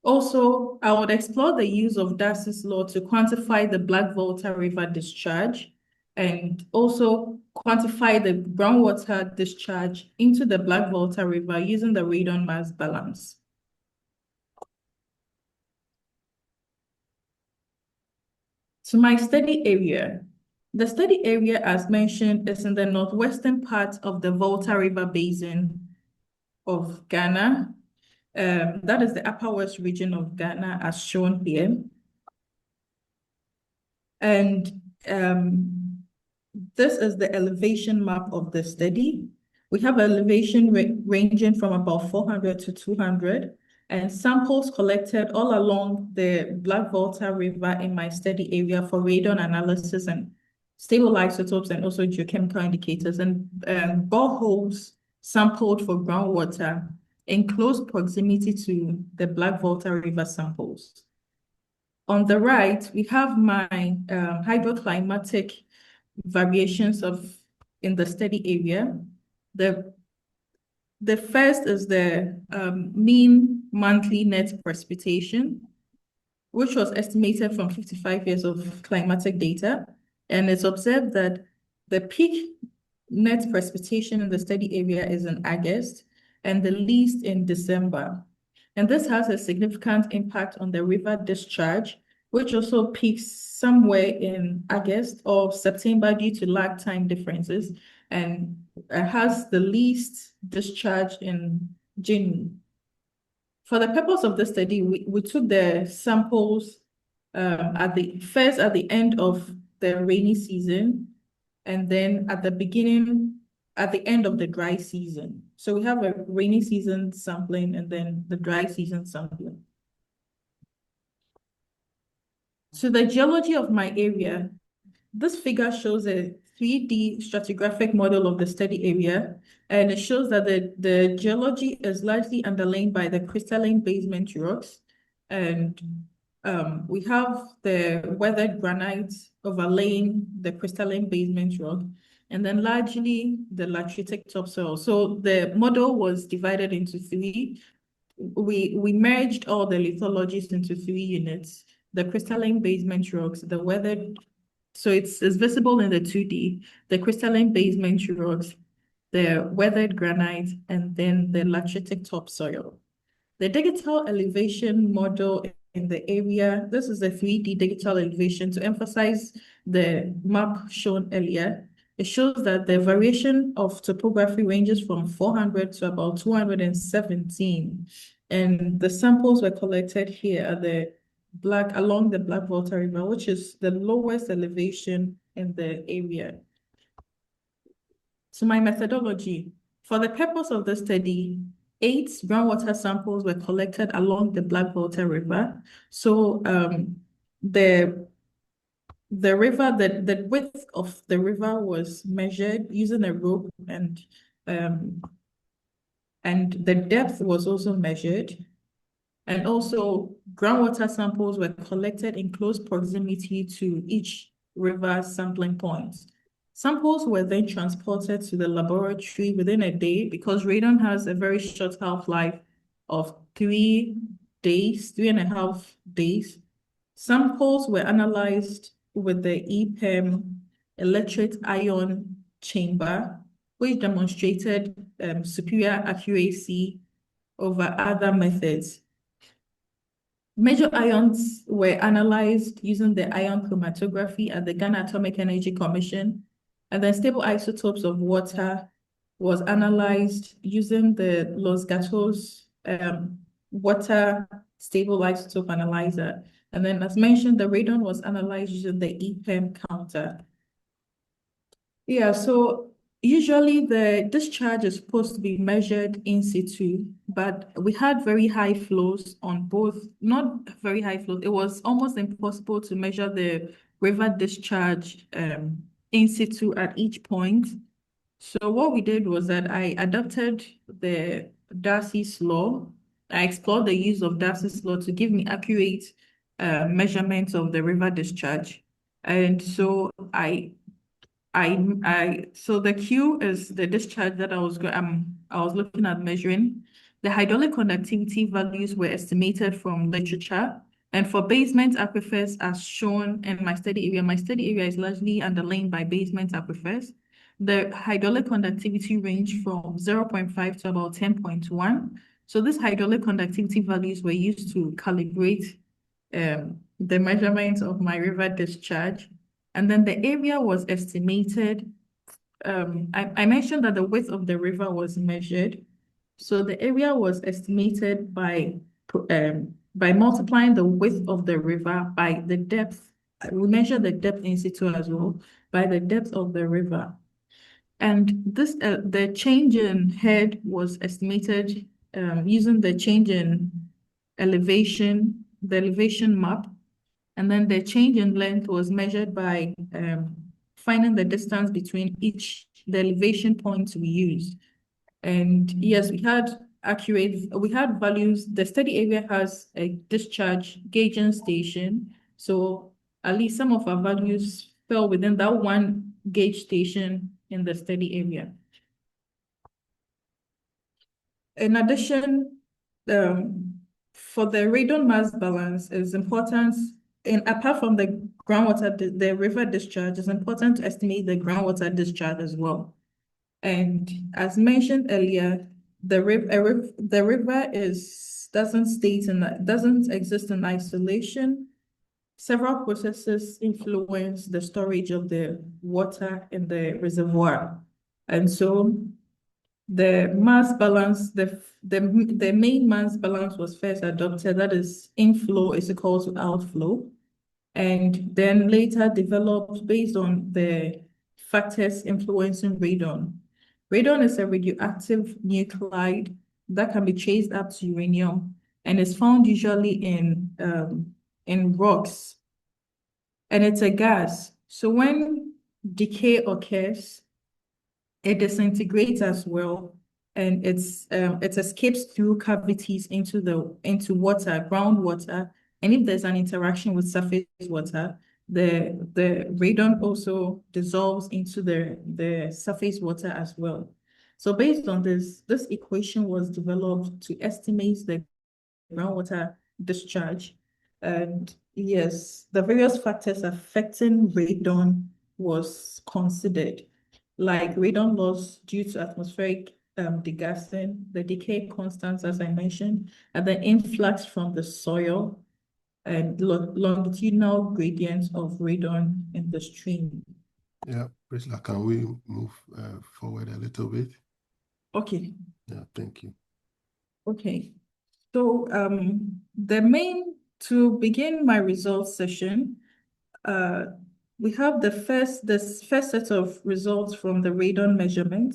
Also, I would explore the use of Darcy's law to quantify the Black Volta River discharge and also quantify the groundwater discharge into the Black Volta River using the radon mass balance. To my study area. The study area, as mentioned, is in the northwestern part of the Volta River Basin of Ghana. That is the Upper West region of Ghana, as shown here. And this is the elevation map of the study. We have elevation ranging from about 400 to 200, and samples collected all along the Black Volta River in my study area for radon analysis and stable isotopes and also geochemical indicators, and boreholes sampled for groundwater in close proximity to the Black Volta River samples. On the right, we have my hydroclimatic variations in the study area. The first is the mean monthly net precipitation, which was estimated from 55 years of climatic data. And it's observed that the peak net precipitation in the study area is in August and the least in December. And this has a significant impact on the river discharge, which also peaks somewhere in August or September due to lag time differences, and has the least discharge in January. For the purpose of the study, we took the samples at the end of the rainy season, and then at the end of the dry season. So we have a rainy season sampling and then the dry season sampling. So the geology of my area, this figure shows a 3D stratigraphic model of the study area, and it shows that the geology is largely underlain by the crystalline basement rocks, and we have the weathered granite overlaying the crystalline basement rock, and then largely the lateritic topsoil. So the model was divided into three. We merged all the lithologies into 3 units: the crystalline basement rocks, the weathered, so it's visible in the 2D, the crystalline basement rocks, the weathered granite, and then the lateritic topsoil. The digital elevation model in the area, this is a 3D digital elevation to emphasize the map shown earlier. It shows that the variation of topography ranges from 400 to about 217. And the samples were collected here at along the Black Volta River, which is the lowest elevation in the area. So my methodology, for the purpose of the study, 8 groundwater samples were collected along the Black Volta River. So the river, the width of the river was measured using a rope, and the depth was also measured. And also groundwater samples were collected in close proximity to each river sampling point. Samples were then transported to the laboratory within a day because radon has a very short half-life of 3 days, 3.5 days. Samples were analyzed with the EPEM electrode ion chamber, which demonstrated superior accuracy over other methods. Major ions were analyzed using the ion chromatography at the Ghana Atomic Energy Commission, and then stable isotopes of water was analyzed using the Los Gatos water stable isotope analyzer. And then as mentioned, the radon was analyzed using the EPEM counter. Yeah, so usually the discharge is supposed to be measured in situ, but we had very high flows on both, not very high flows. It was almost impossible to measure the river discharge in situ at each point. So what we did was that I adopted the Darcy's law. I explored the use of Darcy's law to give me accurate measurements of the river discharge. And so so the Q is the discharge that I was looking at measuring. The hydraulic conductivity values were estimated from literature. And for basement aquifers, as shown in my study area is largely underlain by basement aquifers. The hydraulic conductivity range from 0.5 to about 10.1. So these hydraulic conductivity values were used to calibrate the measurements of my river discharge. And then the area was estimated. I mentioned that the width of the river was measured. So the area was estimated by multiplying the width of the river by the depth. We measured the depth in situ as well, by the depth of the river. And this the change in head was estimated using the change in elevation, the elevation map. And then the change in length was measured by finding the distance between the elevation points we used. And yes, we had values. The study area has a discharge gauging station. So at least some of our values fell within that one gauge station in the study area. In addition, for the radon mass balance is important. And apart from the groundwater, the river discharge, it's important to estimate the groundwater discharge as well. And as mentioned earlier, the river doesn't exist in isolation. Several processes influence the storage of the water in the reservoir, and so the mass balance, the main mass balance was first adopted, that is inflow is equal to outflow, and then later developed based on the factors influencing radon. Radon is a radioactive nuclide that can be traced up to uranium and is found usually in rocks, and it's a gas. So when decay occurs, it disintegrates as well, and it escapes through cavities into water, groundwater, and if there's an interaction with surface water, the radon also dissolves into the surface water as well. So based on this equation was developed to estimate the groundwater discharge. And yes, the various factors affecting radon was considered, like radon loss due to atmospheric degassing, the decay constants, as I mentioned, and the influx from the soil, and longitudinal gradients of radon in the stream. Yeah, Priscilla, can we move forward a little bit? Okay. Yeah, thank you. Okay. So to begin my results session, we have this first set of results from the radon measurement.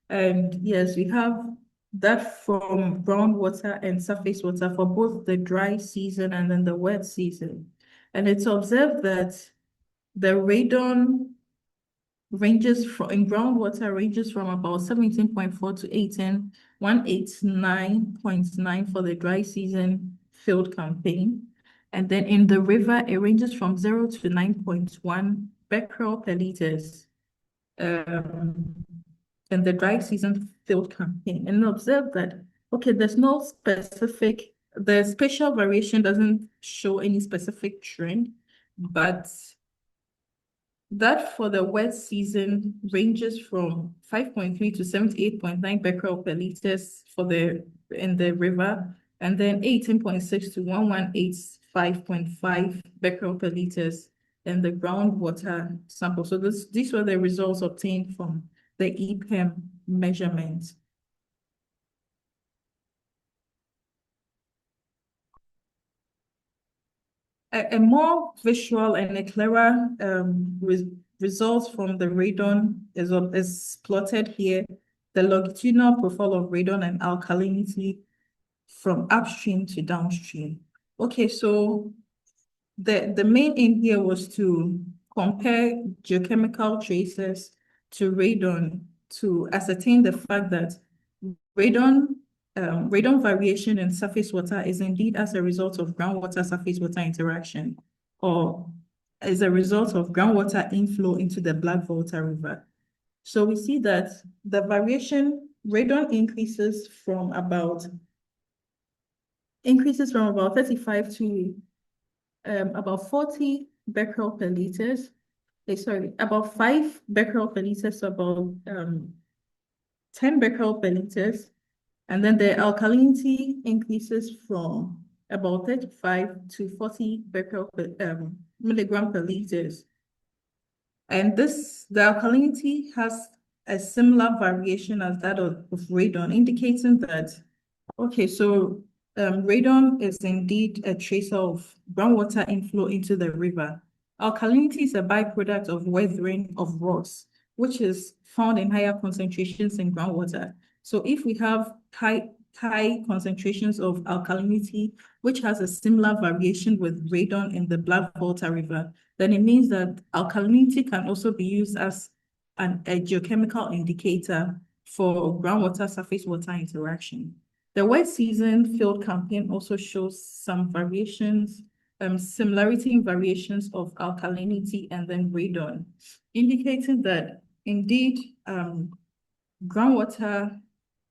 And yes, we have that from groundwater and surface water for both the dry season and then the wet season. And it's observed that the radon in groundwater ranges from about 17.4 to 189.9 for the dry season field campaign. And then in the river, it ranges from 0 to 9.1 becquerel per liters in the dry season field campaign. And observe that, okay, there's no specific, the spatial variation doesn't show any specific trend, but that for the wet season ranges from 5.3 to 78.9 becquerel per liters in the river, and then 18.6 to 1185.5 becquerel per liters in the groundwater sample. So these were the results obtained from the EPEM measurements. a more visual and a clearer results from the radon is plotted here. The longitudinal profile of radon and alkalinity from upstream to downstream. Okay, so the main aim here was to compare geochemical traces to radon to ascertain the fact that radon variation in surface water is indeed as a result of groundwater surface water interaction, or as a result of groundwater inflow into the Black Volta River. So we see that the variation, radon increases from about 35 to about 40 becquerel per liters. About 5 becquerel per liters, so about 10 becquerel per liters. And then the alkalinity increases from about 35 to 40 becquerel per milligram per liters. And the alkalinity has a similar variation as that of radon, indicating that, okay, so radon is indeed a trace of groundwater inflow into the river. Alkalinity is a byproduct of weathering of rocks, which is found in higher concentrations in groundwater. So if we have high concentrations of alkalinity, which has a similar variation with radon in the Black Volta River, then it means that alkalinity can also be used as a geochemical indicator for groundwater surface water interaction. The wet season field campaign also shows some variations, similarity in variations of alkalinity and then radon, indicating that indeed groundwater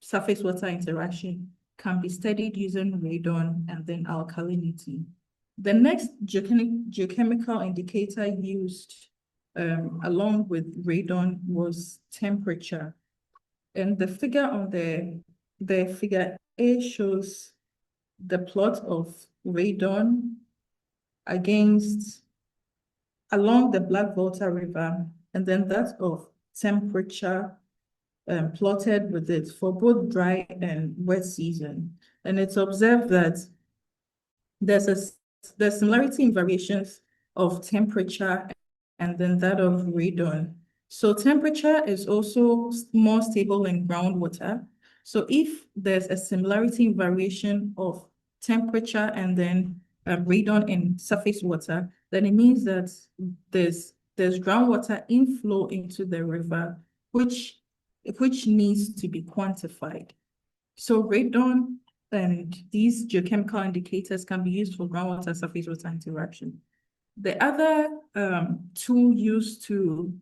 surface water interaction can be studied using radon and then alkalinity. The next geochemical indicator used along with radon was temperature. And the figure on the figure A shows the plot of radon along the Black Volta River, and then that of temperature plotted with it for both dry and wet season. And it's observed that there's similarity in variations of temperature and then that of radon. So temperature is also more stable in groundwater. So if there's a similarity in variation of temperature and then radon in surface water, then it means that there's groundwater inflow into the river, which needs to be quantified. So radon and these geochemical indicators can be used for groundwater surface water interaction. The other tool used to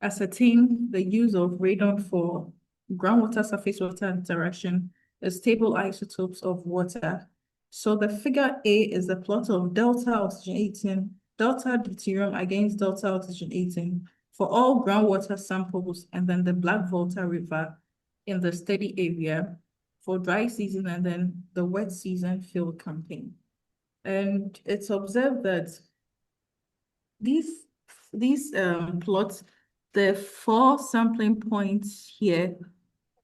ascertain the use of radon for groundwater surface water interaction is stable isotopes of water. So the figure A is the plot of delta oxygen-18, delta deuterium against delta oxygen-18 for all groundwater samples, and then the Black Volta River in the study area for dry season and then the wet season field campaign. And it's observed that these plots, the 4 sampling points here,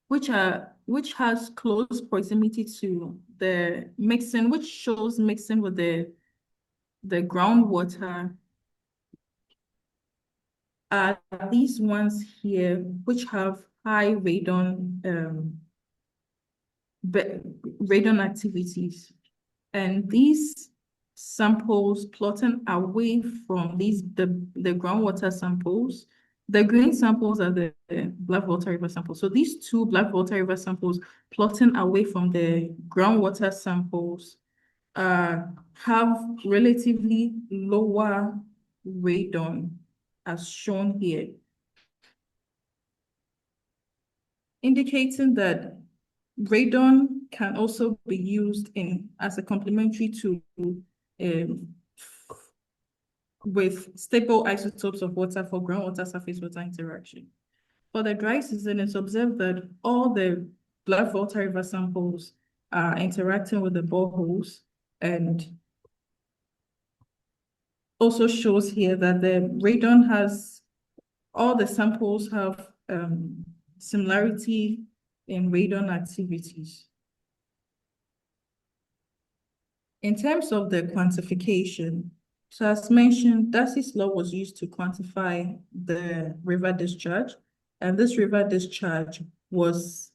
which has close proximity to the mixing, which shows mixing with the groundwater, are these ones here, which have high radon activities. And these samples plotting away from the groundwater samples, the green samples are the Black Volta River samples. So these 2 Black Volta River samples plotting away from the groundwater samples have relatively lower radon, as shown here, indicating that radon can also be used as a complementary to with stable isotopes of water for groundwater surface water interaction. For the dry season, it's observed that all the Black Volta River samples are interacting with the boreholes, and also shows here that the radon all the samples have similarity in radon activities. In terms of the quantification, So as mentioned, Darcy's law was used to quantify the river discharge, and this river discharge was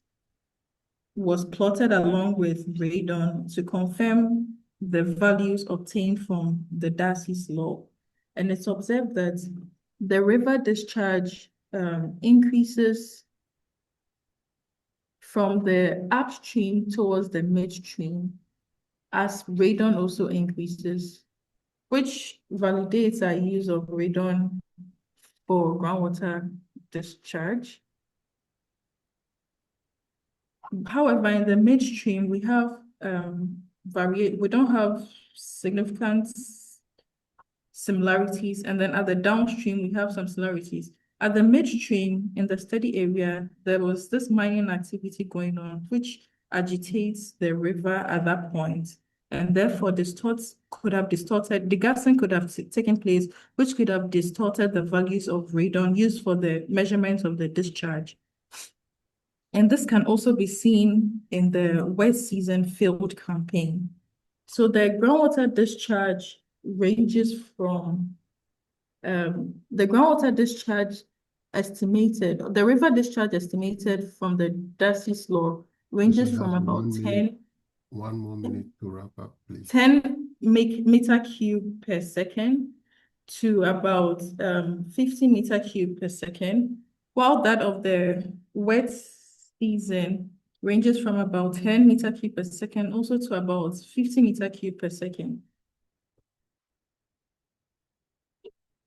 plotted along with radon to confirm the values obtained from the Darcy's law. And it's observed that the river discharge increases from the upstream towards the midstream as radon also increases, which validates our use of radon for groundwater discharge. However, in the midstream, we have we don't have significant similarities, and then at the downstream, we have some similarities. At the midstream, in the study area, there was this mining activity going on, which agitates the river at that point, and therefore could have distorted, degassing could have taken place, which could have distorted the values of radon used for the measurement of the discharge. And this can also be seen in the wet season field campaign. So the groundwater discharge ranges from the groundwater discharge estimated, the river discharge estimated from the Darcy's law ranges from about 10. 1 more minute to wrap up, please. 10 meter cube per second to about 50 meter cube per second, while that of the wet season ranges from about 10 meter cube per second also to about 50 meter cube per second.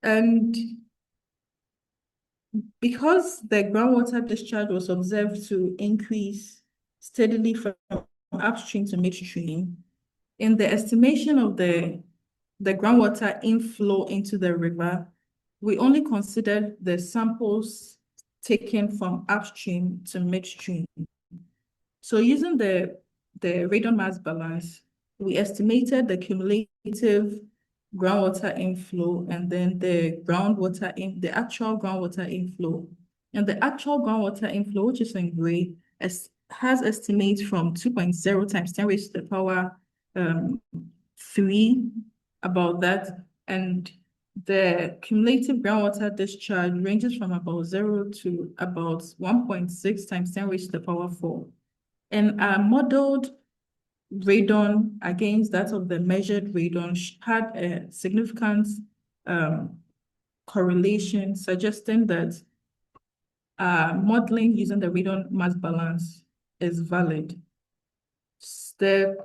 And because the groundwater discharge was observed to increase steadily from upstream to midstream, in the estimation of the groundwater inflow into the river, we only considered the samples taken from upstream to midstream. So using the radon mass balance, we estimated the cumulative groundwater inflow and then the actual groundwater inflow. And the actual groundwater inflow, which is in gray, has estimates from 2.0 times 10 raised to the power 3 about that. And the cumulative groundwater discharge ranges from about 0 to about 1.6 times 10 raised to the power 4. And our modeled radon against that of the measured radon had a significant correlation, suggesting that modeling using the radon mass balance is valid. The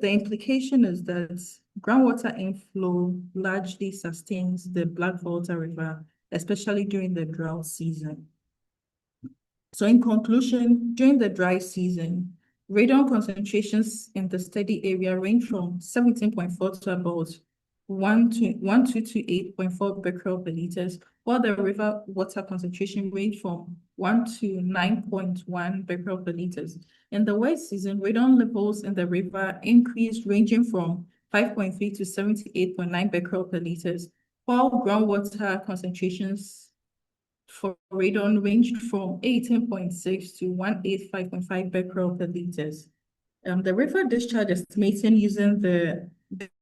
implication is that groundwater inflow largely sustains the Black Volta River, especially during the drought season. So in conclusion, during the dry season, radon concentrations in the study area range from 17.4 to about 1228.4 becquerel per liters, while the river water concentration range from 1 to 9.1 becquerel per liters. In the wet season, radon levels in the river increased ranging from 5.3 to 78.9 becquerel per liters, while groundwater concentrations for radon ranged from 18.6 to 185.5 becquerel per liters. The river discharge estimating using the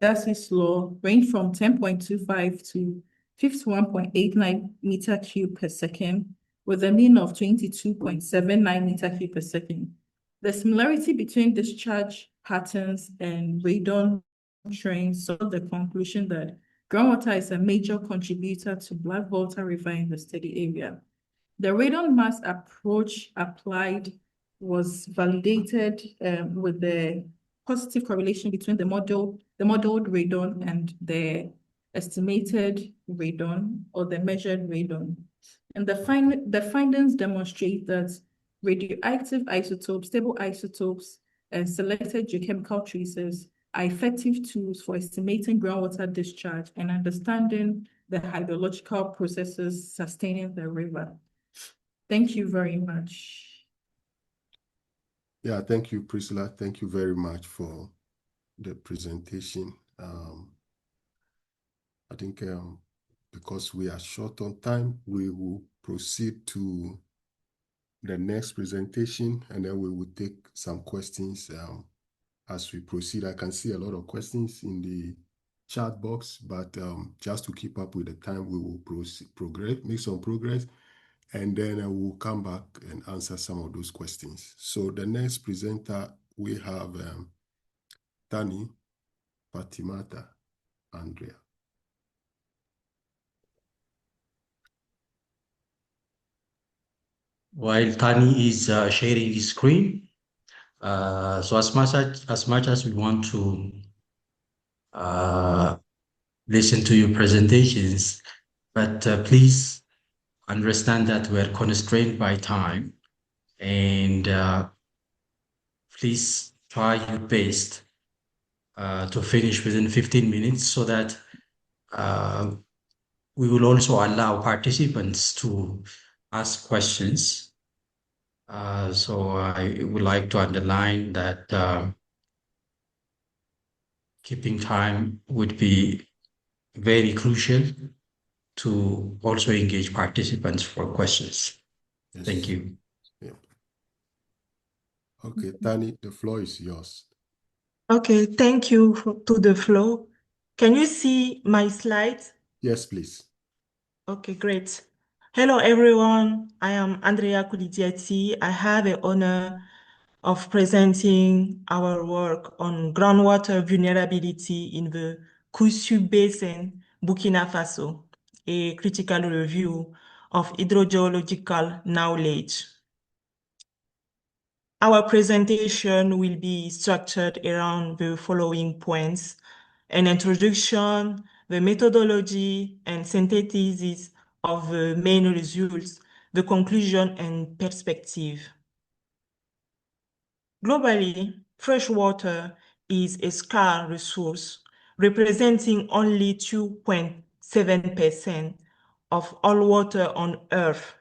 Darcy's law range from 10.25 to 51.89 meter cube per second, with a mean of 22.79 meter cube per second. The similarity between discharge patterns and radon trends saw the conclusion that groundwater is a major contributor to Black Volta River in the study area. The radon mass approach applied was validated with the positive correlation between the modeled radon and the estimated radon or the measured radon. And the findings demonstrate that radioactive isotopes, stable isotopes, and selected geochemical traces are effective tools for estimating groundwater discharge and understanding the hydrological processes sustaining the river. Thank you very much. Yeah, thank you, Priscilla. Thank you very much for the presentation. I think because we are short on time, we will proceed to the next presentation, and then we will take some questions as we proceed. I can see a lot of questions in the chat box, but just to keep up with the time, we will make some progress, and then I will come back and answer some of those questions. So the next presenter, we have Tani, Fatimata, Andrea. While Tani is sharing his screen, so as much as we want to listen to your presentations, but please understand that we're constrained by time, and please try your best to finish within 15 minutes so that we will also allow participants to ask questions. So I would like to underline that keeping time would be very crucial to also engage participants for questions. Yes. Thank you. Yeah. Okay, Tani, the floor is yours. Okay, thank you to the floor. Can you see my slides? Yes, please. Okay, great. Hello, everyone. I am Andrea Kulidiati. I have the honor of presenting our work on groundwater vulnerability in the Sub-Basin, Burkina Faso, a critical review of hydrogeological knowledge. Our presentation will be structured around the following points: an introduction, the methodology and synthesis of the main results, the conclusion and perspective. Globally, fresh water is a scarce resource, representing only 2.7% of all water on Earth.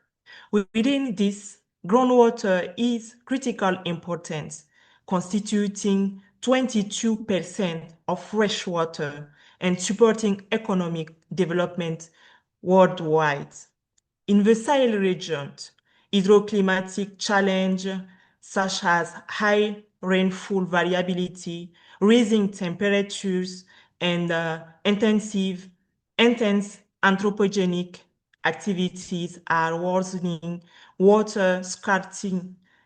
Within this, groundwater is critical importance, constituting 22% of fresh water and supporting economic development worldwide. In the Sahel region, hydroclimatic challenges such as high rainfall variability, rising temperatures, and intense anthropogenic activities are worsening water scarcity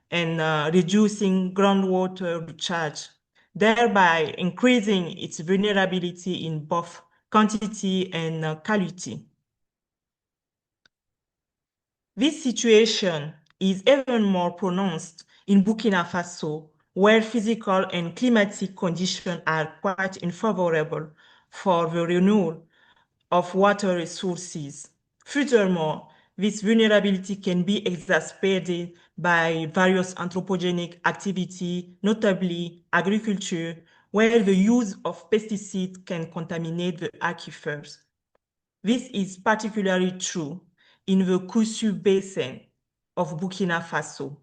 and reducing groundwater recharge, thereby increasing its vulnerability in both quantity and quality. This situation is even more pronounced in Burkina Faso, where physical and climatic conditions are quite unfavorable for the renewal of water resources. Furthermore, this vulnerability can be exacerbated by various anthropogenic activity, notably agriculture, where the use of pesticides can contaminate the aquifers. This is particularly true in the Sub-Basin of Burkina Faso.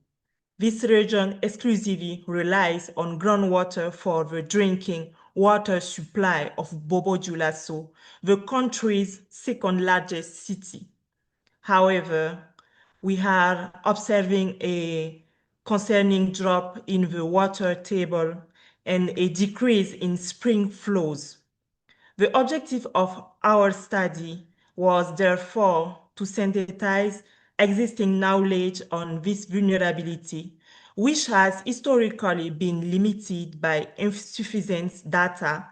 This region exclusively relies on groundwater for the drinking water supply of Bobo-Dioulasso, the country's second largest city. However, we are observing a concerning drop in the water table and a decrease in spring flows. The objective of our study was therefore to synthesize existing knowledge on this vulnerability, which has historically been limited by insufficient data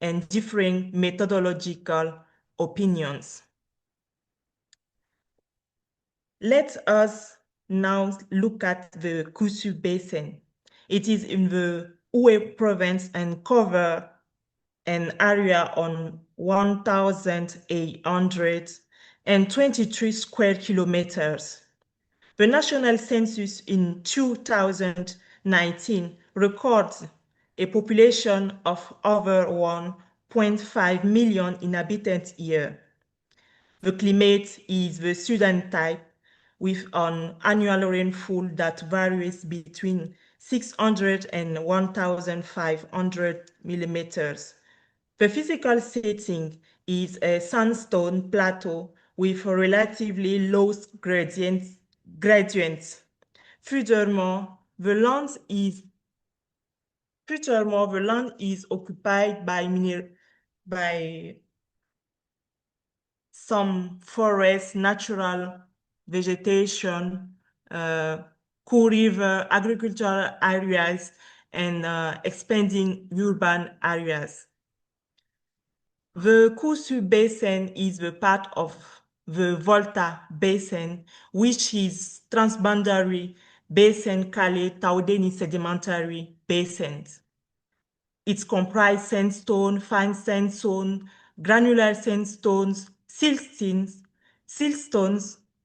and differing methodological opinions. Let us now look at the Sub-Basin. It is in the Ouémé province and covers an area on 1,823 square kilometers. The national census in 2019 records a population of over 1.5 million inhabitants here. The climate is the Southern type, with an annual rainfall that varies between 600 and 1,500 millimeters. The physical setting is a sandstone plateau with relatively low gradients. Furthermore, the land is occupied by by some forest, natural vegetation, cool river, agricultural areas, and expanding urban areas. The Sub-Basin is the part of the Volta Basin, which is transboundary basin Kale-Taudeni sedimentary basins. It comprises sandstone, fine sandstone, granular sandstones, siltstones,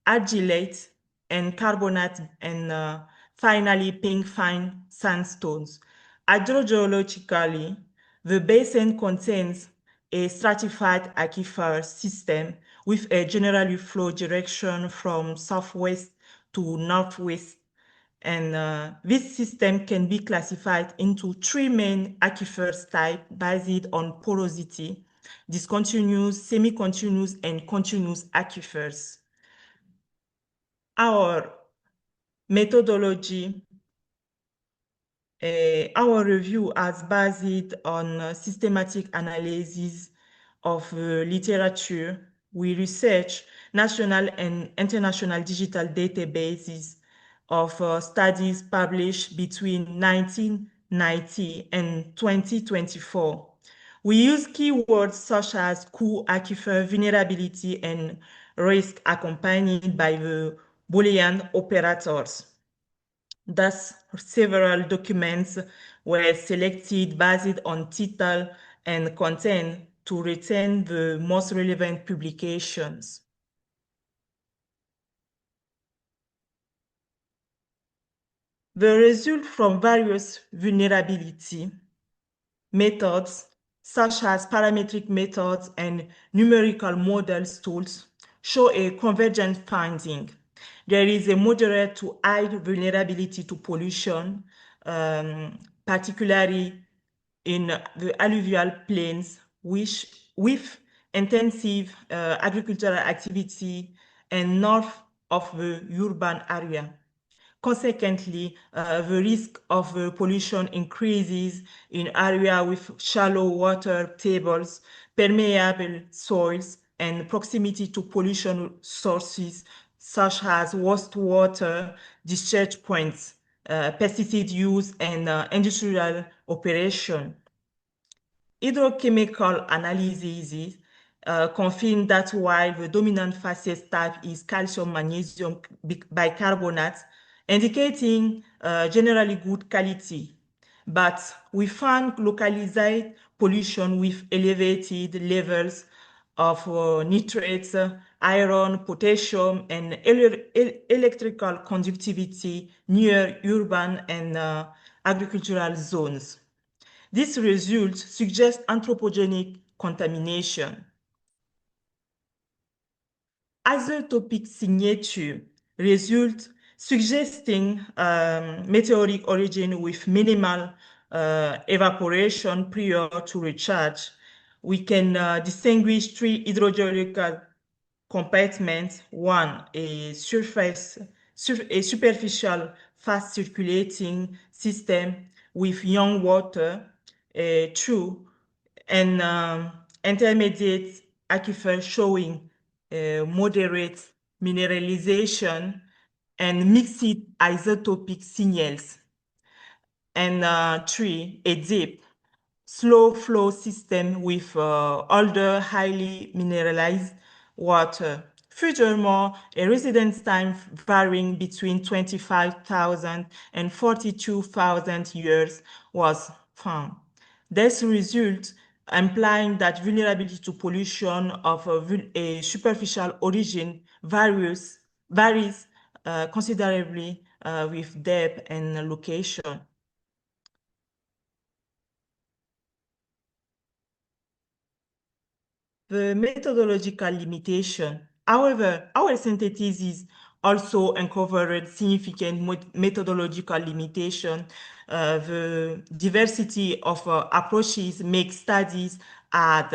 argillate, and carbonate, and finally pink fine sandstones. Hydrogeologically, the basin contains a stratified aquifer system with a generally flow direction from southwest to northwest. And this system can be classified into three main aquifer types based on porosity: discontinuous, semi-continuous, and continuous aquifers. Our methodology, our review is based on systematic analysis of literature. We research national and international digital databases of studies published between 1990 and 2024. We use keywords such as cool aquifer, vulnerability, and risk accompanied by the Boolean operators. Thus, several documents were selected based on title and content to retain the most relevant publications. The result from various vulnerability methods, such as parametric methods and numerical models tools, show a convergent finding. There is a moderate to high vulnerability to pollution, particularly in the alluvial plains, which with intensive agricultural activity and north of the urban area. Consequently, the risk of pollution increases in areas with shallow water tables, permeable soils, and proximity to pollution sources such as wastewater, discharge points, pesticide use, and industrial operation. Hydrochemical analysis confirm that while the dominant phase type is calcium-magnesium bicarbonate, indicating generally good quality, but we found localized pollution with elevated levels of nitrates, iron, potassium, and electrical conductivity near urban and agricultural zones. This result suggests anthropogenic contamination. Isotopic signature result suggesting meteoric origin with minimal evaporation prior to recharge. We can distinguish three hydrogeological compartments: one, a superficial fast circulating system with young water; two, an intermediate aquifer showing moderate mineralization and mixed isotopic signals; and three, a deep, slow flow system with older, highly mineralized water. Furthermore, a residence time varying between 25,000 and 42,000 years was found. This result implying that vulnerability to pollution of a superficial origin varies considerably with depth and location. The methodological limitation. However, our synthesis also uncovered significant methodological limitation. The diversity of approaches make studies hard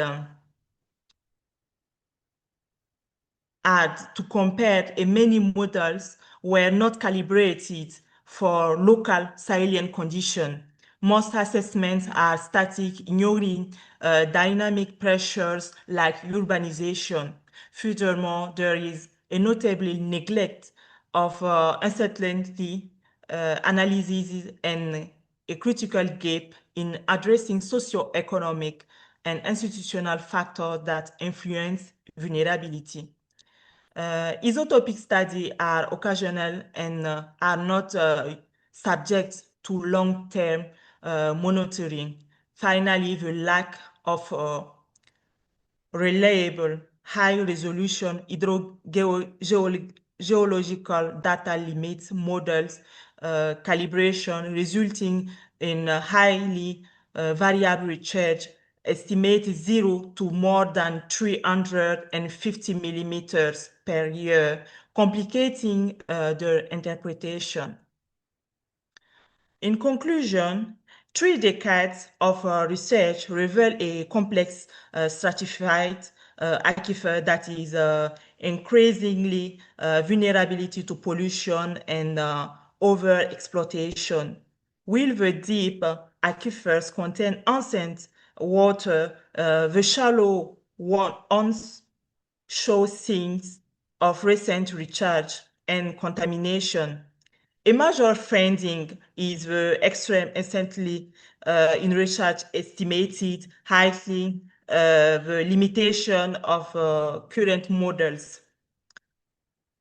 to compare, and many models were not calibrated for local Sahelian conditions. Most assessments are static, ignoring dynamic pressures like urbanization. Furthermore, there is a notable neglect of uncertainty analysis and a critical gap in addressing socio-economic and institutional factors that influence vulnerability. Isotopic studies are occasional and are not subject to long-term monitoring. Finally, the lack of reliable, high-resolution hydrogeological data limits models calibration, resulting in highly variable research, estimate 0 to more than 350 millimeters per year, complicating their interpretation. In conclusion, 3 decades of research reveal a complex stratified aquifer that is increasingly vulnerability to pollution and overexploitation. While the deep aquifers contain ancient water, the shallow ones show signs of recent recharge and contamination. A major finding is the extreme instantly in research estimated highly the limitation of current models.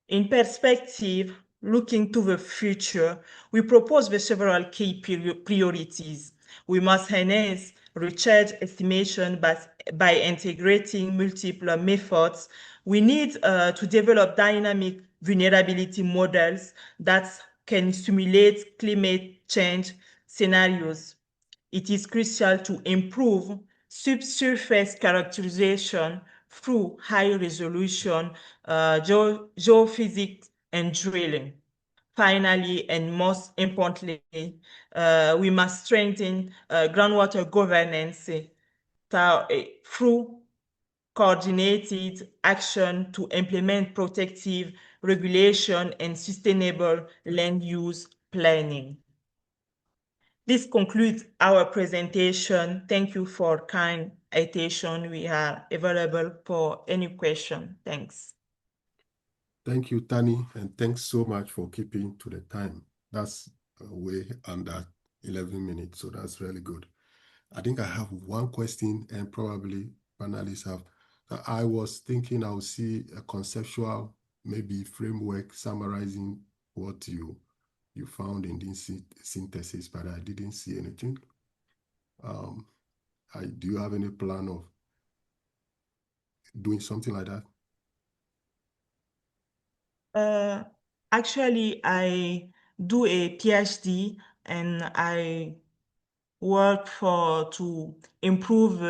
In perspective, looking to the future, we propose the several key priorities. We must enhance research estimation by integrating multiple methods. We need to develop dynamic vulnerability models that can simulate climate change scenarios. It is crucial to improve subsurface characterization through high-resolution geophysics and drilling. Finally, and most importantly, we must strengthen groundwater governance through coordinated action to implement protective regulation and sustainable land use planning. This concludes our presentation. Thank you for kind attention. We are available for any question. Thanks. Thank you, Tani, and thanks so much for keeping to the time. That's way under 11 minutes, so that's really good. I think I have one question, and probably panelists have. I was thinking I'll see a conceptual, maybe framework summarizing what you found in this synthesis, but I didn't see anything. Do you have any plan of doing something like that? Actually, I do a PhD and I work to improve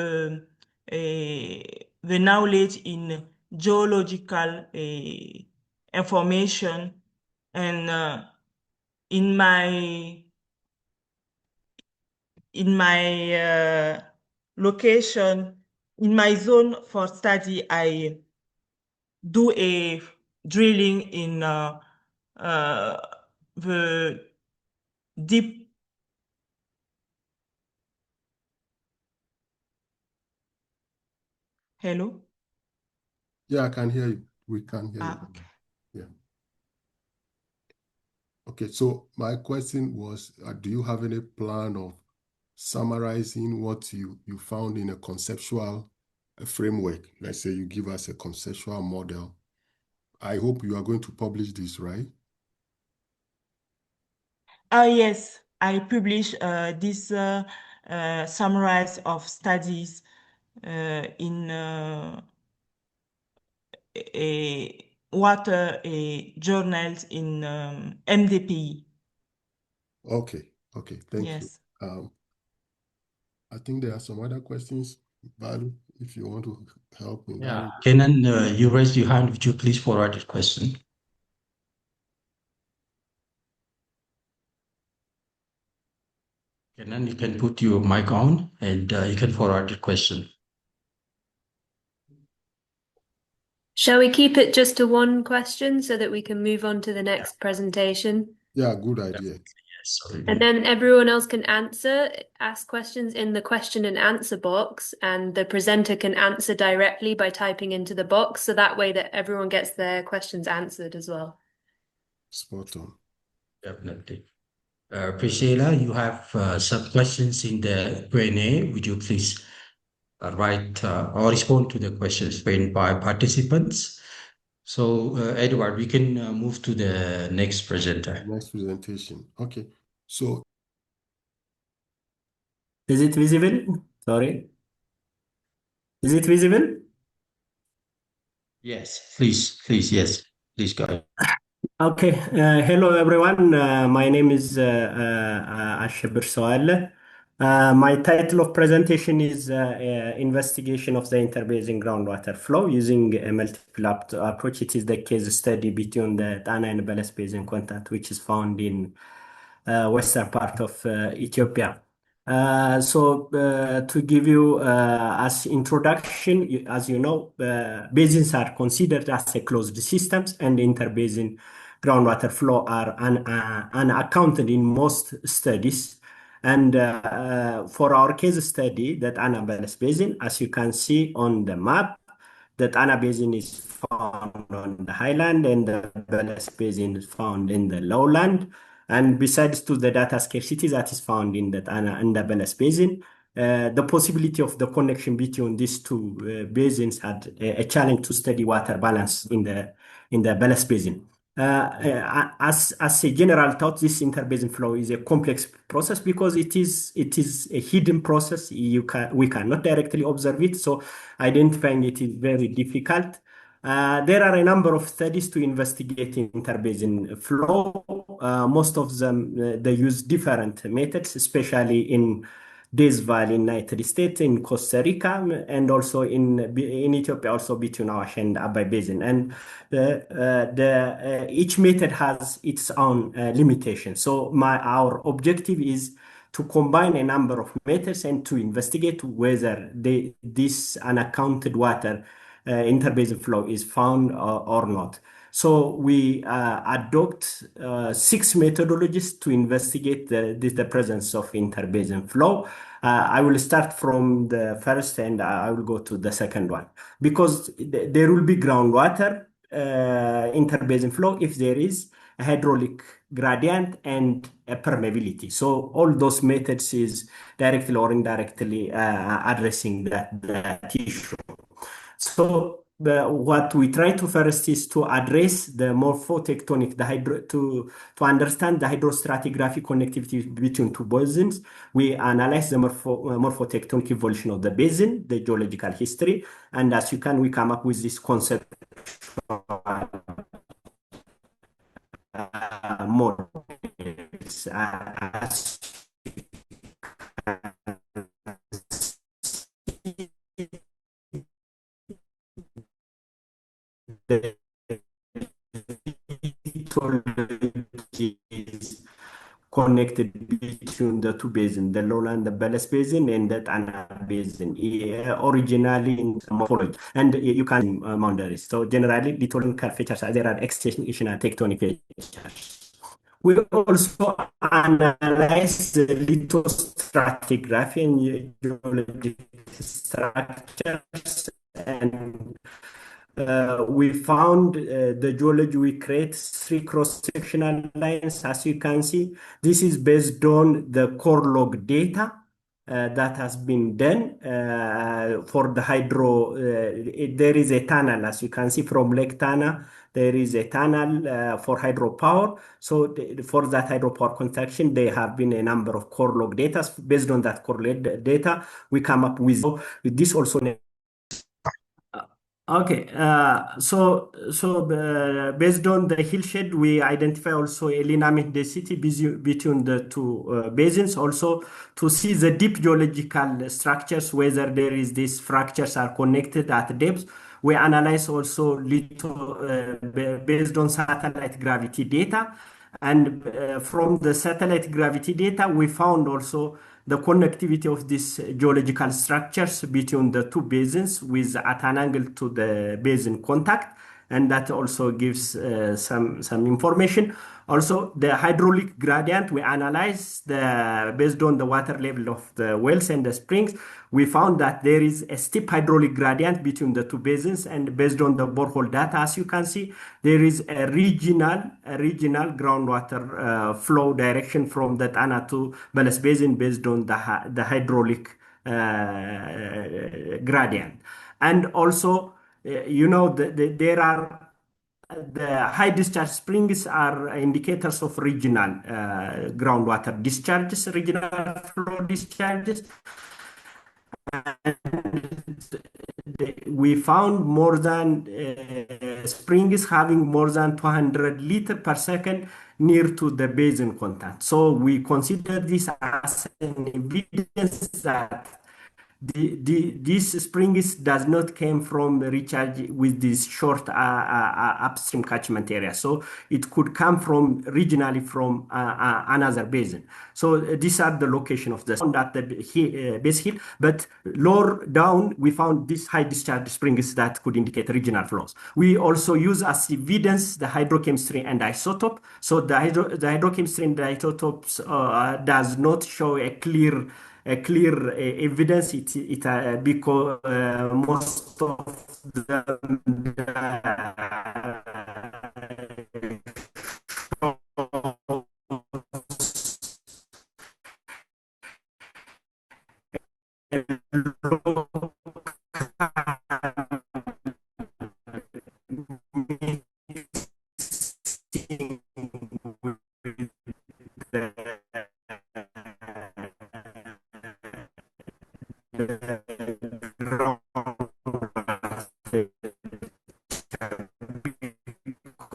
the knowledge in geological information, and in my location, in my zone for study, I do a drilling in the deep. Hello? Yeah, I can hear you. We can hear you. Okay. Yeah. Okay, so my question was, do you have any plan of summarizing what you found in a conceptual framework? Let's say you give us a conceptual model. I hope you are going to publish this, right? Yes, I publish this summary of studies in water journals in MDPI. Okay, thank you. Yes. I think there are some other questions, Balu, if you want to help in Yeah, that. Kenan, you raised your hand. Would you please forward the question? Kenan, you can put your mic on and you can forward the question. Shall we keep it just to one question so that we can move on to the next presentation? Yeah, good idea. And then everyone else can ask questions in the question and answer box, and the presenter can answer directly by typing into the box, so that way that everyone gets their questions answered as well. Spot on. Definitely. Priscilla, you have some questions in the Q&A. Would you please write or respond to the questions framed by participants? So, Edward, we can move to the next presenter. Next presentation. Okay. So, is it visible? Sorry. Is it visible? Yes, please, yes. Please go ahead. Okay. Hello, everyone. My name is Ashebir Sewale. My title of presentation is Investigation of the Inter-Basin Groundwater Flow using a multiple approach. It is the case study between the Tana-Beles Basin contact, which is found in western part of Ethiopia. To give you as introduction, as you know, basins are considered as a closed systems, and inter-basin groundwater flow are unaccounted in most studies. And for our case study, the Tana-Beles Basin, as you can see on the map, the Tana Basin is found on the highland, and the Beles Basin is found in the lowland. And besides to the data scarcity that is found in the Tana and the Beles Basin, the possibility of the connection between these two basins had a challenge to study water balance in the Beles Basin. As a general thought, this interbasin flow is a complex process because it is a hidden process. We cannot directly observe it, so identifying it is very difficult. There are a number of studies to investigate interbasin flow. Most of them they use different methods, especially in Death Valley in United States, in Costa Rica, and also in Ethiopia, also between Awash and Abai Basin. And each method has its own limitations. So our objective is to combine a number of methods and to investigate whether this unaccounted water interbasin flow is found or not. So we adopt 6 methodologies to investigate the presence of interbasin flow. I will start from the first and I will go to the second one, because there will be groundwater interbasin flow if there is a hydraulic gradient and a permeability. So all those methods is directly or indirectly addressing that issue. So what we try to first is to address the morphotectonic, to understand the hydrostratigraphic connectivity between two basins. We analyze the morphotectonic evolution of the basin, the geological history, and as you can, we come up with this concept models as the is connected between the two basins, the lowland, the Beles Basin, and the Tana Basin, originally in morphology. And you can boundaries. So generally, lithological features there are extensional tectonic features. We also analyze the lithostratigraphy and geologic structures, and we found the geology. We create 3 cross-sectional lines, as you can see. This is based on the core log data that has been done for the hydro. There is a tunnel, as you can see, from Lake Tana. There is a tunnel for hydropower. So for that hydropower construction, there have been a number of core log data. Based on that core log data, we come up with this also. Okay, based on the hillshed, we identify also a lineament density between the two basins, also to see the deep geological structures, whether there is these fractures are connected at depth. We analyze also based on satellite gravity data. And from the satellite gravity data, we found also the connectivity of these geological structures between the two basins with at an angle to the basin contact. and that also gives some information. Also, the hydraulic gradient, we analyzed based on the water level of the wells and the springs. We found that there is a steep hydraulic gradient between the two basins, and based on the borehole data, as you can see, there is a regional groundwater flow direction from the Tana-Beles basin based on the hydraulic gradient. And also, there are the high discharge springs are indicators of regional groundwater discharges, regional flow discharges. We found more than springs having more than 200 liters per second near to the basin content. So we consider this as an evidence that this springs does not came from recharge with this short upstream catchment area. So it could come from regionally from another basin. So these are the location of the at the base hill, but lower down we found these high discharge springs that could indicate regional flows. We also use as evidence the hydrochemistry and isotope. So the hydrochemistry and the isotopes does not show a clear evidence. Because most of them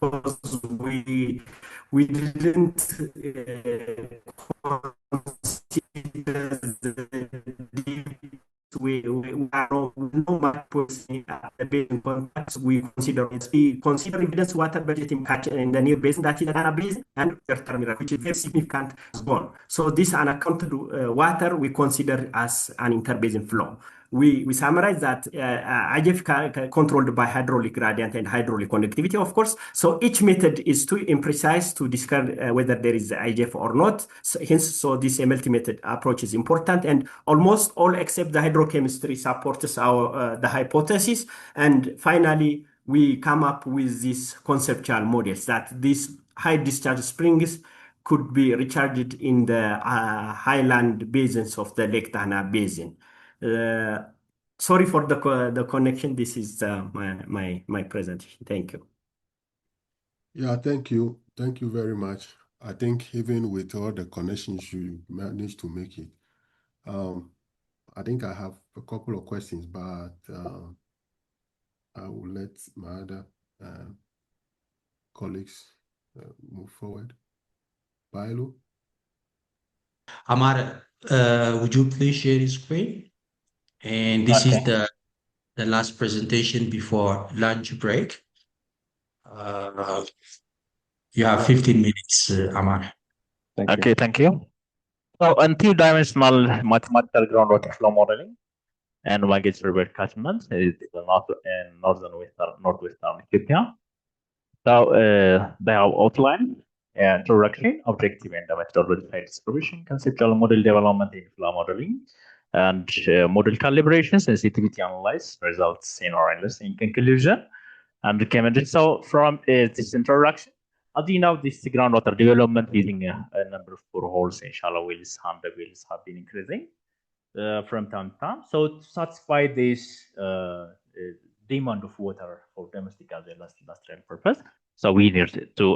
because we didn't consider we are no much we consider evidence water budgeting catch in the near basin, that is the Tana-Beles, and terminal, which is very significant zone. So this unaccounted water we consider as an inter-basin flow. We summarize that IGF controlled by hydraulic gradient and hydraulic conductivity, of course. So each method is too imprecise to discard whether there is IGF or not. So this multi-method approach is important, and almost all except the hydrochemistry supports our the hypothesis. And finally, we come up with these conceptual models that these high discharge springs could be recharged in the highland basins of the Lake Tana Basin. Sorry for the connection. This is my presentation. Thank you. Yeah, thank you. Thank you very much. I think even with all the connections, you managed to make it. I think I have a couple of questions, but I will let my other colleagues move forward. Bailo? Amare, would you please share your screen? And this is the last presentation before lunch break. You have 15 minutes, Amare. Thank you. So, in two-dimensional mathematical groundwater flow modeling and Megech Catchment is the northwestern Ethiopia. So, they have outlined introduction, objective, and the methodology distribution, conceptual model development in flow modeling, and model calibration, sensitivity analysis, results in or in conclusion, and recommended. So, from this introduction, as you know, this groundwater development using a number of boreholes and shallow wells and the wells have been increasing from time to time. So, to satisfy this demand of water for domestic as well as industrial purpose, so we need to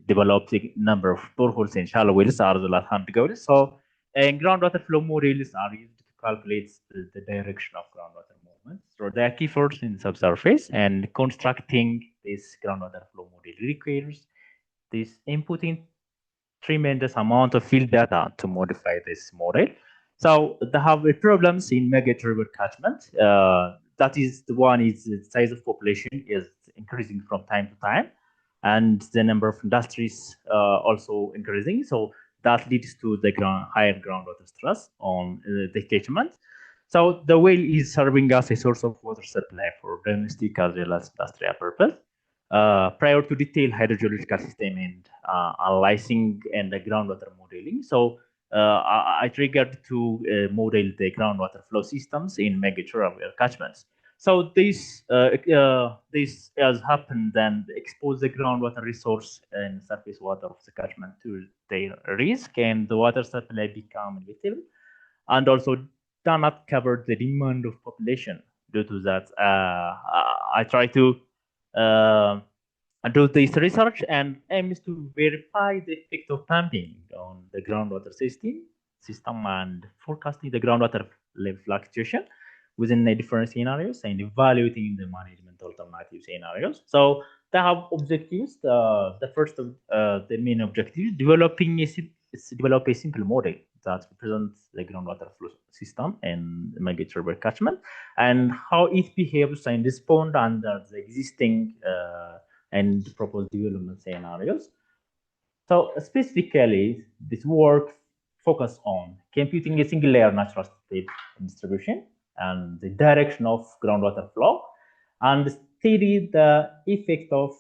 develop the number of boreholes and shallow wells as well as hand wells. So, groundwater flow models are used to calculate the direction of groundwater movement. So, the key force in subsurface, and constructing this groundwater flow model requires this inputting tremendous amount of field data to modify this model. So they have problems in Megech Catchment. That is the one is the size of population is increasing from time to time, and the number of industries also increasing. So that leads to the higher groundwater stress on the catchment. So the well is serving as a source of water supply for domestic as well as industrial purpose. Prior to detailed hydrogeological system and analyzing and the groundwater modeling. So I triggered to model the groundwater flow systems in Megech catchments. So this has happened and expose the groundwater resource and surface water of the catchment to their risk, and the water supply become inevitable, and also cannot cover the demand of population. Due to that, I try to do this research and aims to verify the effect of pumping on the groundwater system and forecasting the groundwater level fluctuation within the different scenarios and evaluating the management alternative scenarios. So they have objectives. The first of the main objective, develop a simple model that represents the groundwater flow system and Megech River catchment and how it behaves and responds under the existing and proposed development scenarios. So specifically, this work focus on computing a single layer natural state distribution and the direction of groundwater flow, and study the effect of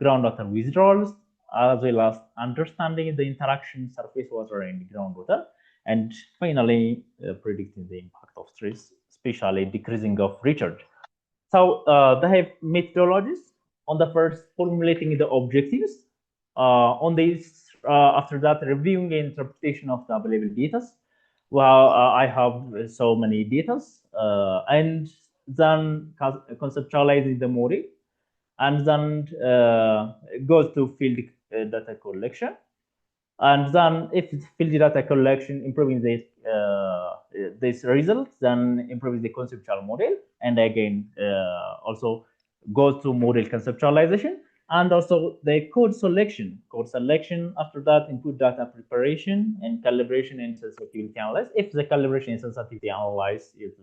groundwater withdrawals, as well as understanding the interaction surface water and groundwater, and finally predicting the impact of stress, especially decreasing of recharge. So they have methodologies. On the first, formulating the objectives. On this, after that, reviewing the interpretation of the available data. Well, I have so many data, and then conceptualizing the model, and then goes to field data collection. And then if field data collection improving this result, then improving the conceptual model, and again also goes to model conceptualization, and also the code selection. After that, input data preparation and calibration and sensitivity analysis. If the calibration and sensitivity analysis is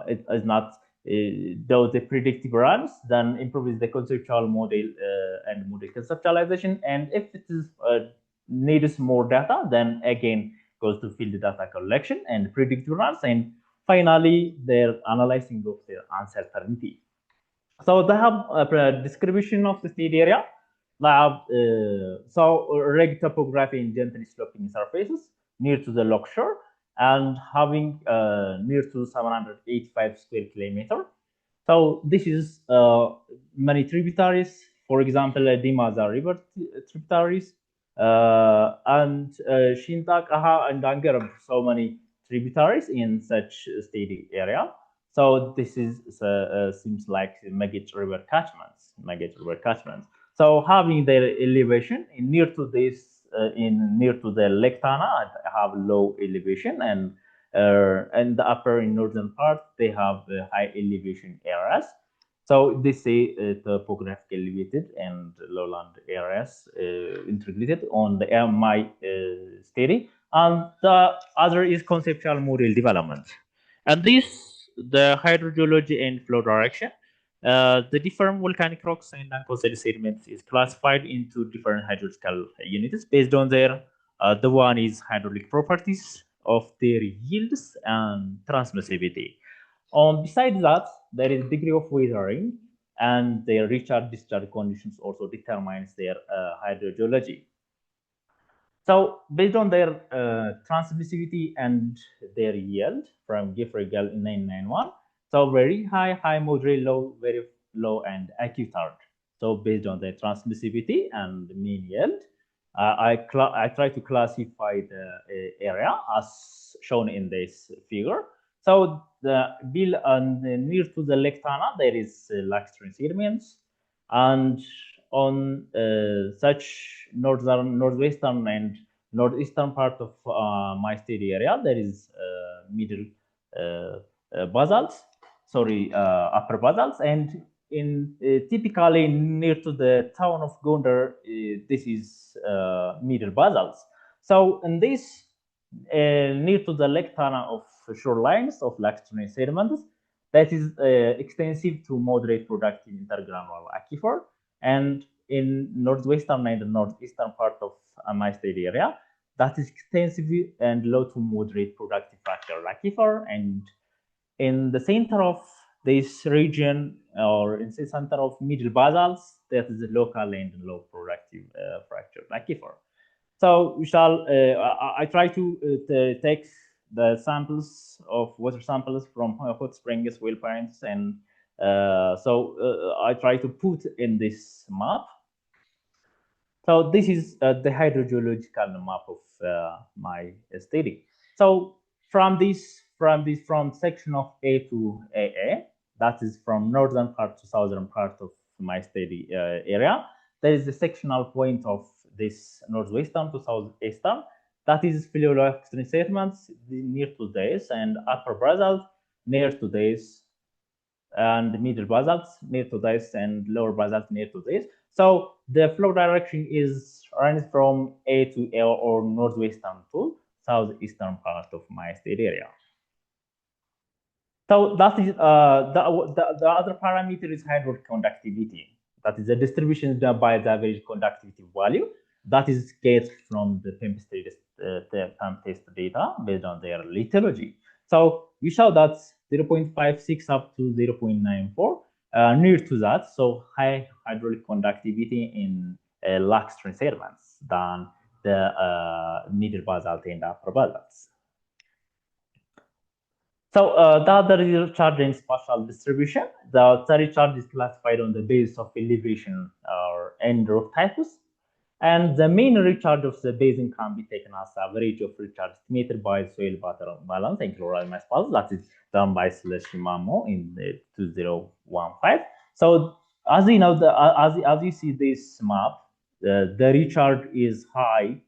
it is not though the predictive runs, then improves the conceptual model and model conceptualization. And if it is needs more data, then again goes to field data collection and predictive runs, and finally their analyzing of their uncertainty. So they have a distribution of the seed area. They have so reg topography in gently sloping surfaces near to the lock shore and having near to 785 square kilometer. So this is many tributaries. For example, Dimaza River tributaries and Shintak, Aha, and Dangarab. So many tributaries in such steady area. So this is seems like Megech River catchments. So having their elevation in near to this near to the Lake Tana, have low elevation, and the upper in northern part they have high elevation areas. So this is topographic elevated and lowland areas integrated on the MI study, and the other is conceptual model development. And this the hydrogeology and flow direction. The different volcanic rocks and unconsidered sediments is classified into different hydrological units based on their the one is hydraulic properties of their yields and transmissivity. Besides that, there is degree of weathering, and their recharge discharge conditions also determines their hydrogeology. So based on their transmissivity and their yield from Gifregal in 991, so very high, moderate, low, very low, and acute hard. So based on the transmissivity and the mean yield, I try to classify the area as shown in this figure. So the bill and near to the Lake Tana, there is lacustrine sediments, and on such northwestern and northeastern part of my study area, there is middle basalts, upper basalts, and in typically near to the town of Gondar, this is middle basalts. So in this near to the Lake Tana of shorelines of lacustrine sediments, that is extensive to moderate productive intergranular aquifer, and in northwestern and northeastern part of my study area, that is extensive and low to moderate productive fractal aquifer, and in the center of this region, or in the center of middle basalts, that is local and low productive fracture aquifer. So we shall, I try to take the samples of water samples from hot springs, well points, and I try to put in this map. So this is the hydrogeological map of my study. So from section of A to AA, that is from northern part to southern part of my study area, there is the sectional point of this northwestern to southeastern. That is phylloelectric sediments near to this, and upper basalt near to this, and middle basalts near to this, and lower basalt near to this. So the flow direction is runs from A to L, or northwestern to southeastern part of my study area. So that is the other parameter is hydraulic conductivity. That is the distribution by the average conductivity value. That is get from the PEM test data based on their lithology. So we show that 0.56 up to 0.94 near to that. So high hydraulic conductivity in lax sediments than the middle basalt and upper basalts. So the other is recharge and spatial distribution. The recharge is classified on the basis of elevation and rock types. And the main recharge of the basin can be taken as average of recharge estimated by soil water balance and chloride mass balance. That is done by /Mamo in 2015. So as you know, as you see this map, the recharge is high.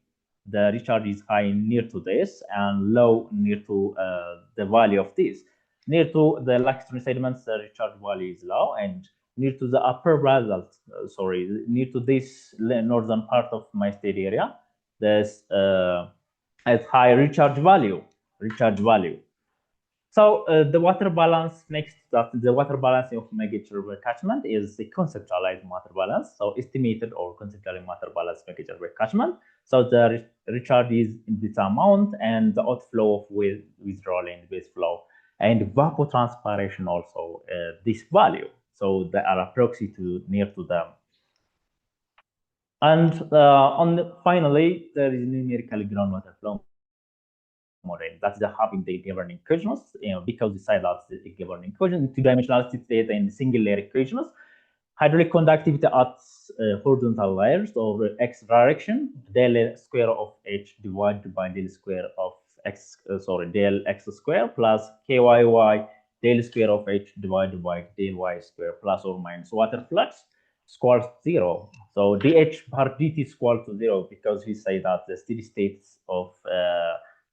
The recharge is high near to this and low near to the value of this. Near to the laxity sediments, the recharge value is low, and near to the upper basalt, near to this northern part of my study area, there's a high recharge value. So the water balance next, that the water balance of Megech Catchment is the conceptualized water balance. So estimated or conceptual water balance Megech Catchment. So the recharge is in this amount, and the outflow of withdrawal and base flow, and evapotranspiration also this value. So they are proxy to near to them. And finally, there is numerical groundwater flow model. That's the having the governing equations, because we say that the governing equation, two-dimensional state and single layer equations, hydraulic conductivity at horizontal layers or x direction, del square of h divided by del square of x, del x square plus kyy del square of h divided by del y square plus or minus water flux equals 0. So dh per dt is equal to 0, because we say that the steady states of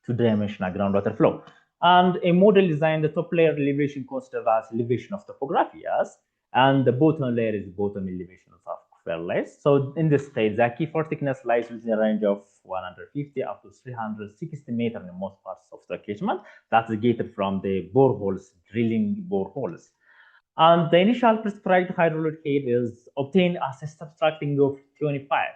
two-dimensional groundwater flow. And a model design, the top layer elevation considered as elevation of topography, yes, and the bottom layer is bottom elevation of fairless. So in this state, the aquifer thickness lies within a range of 150 up to 360 meters in most parts of the catchment. That's gated from the boreholes, drilling boreholes. And the initial prescribed hydraulic head is obtained as a subtracting of 25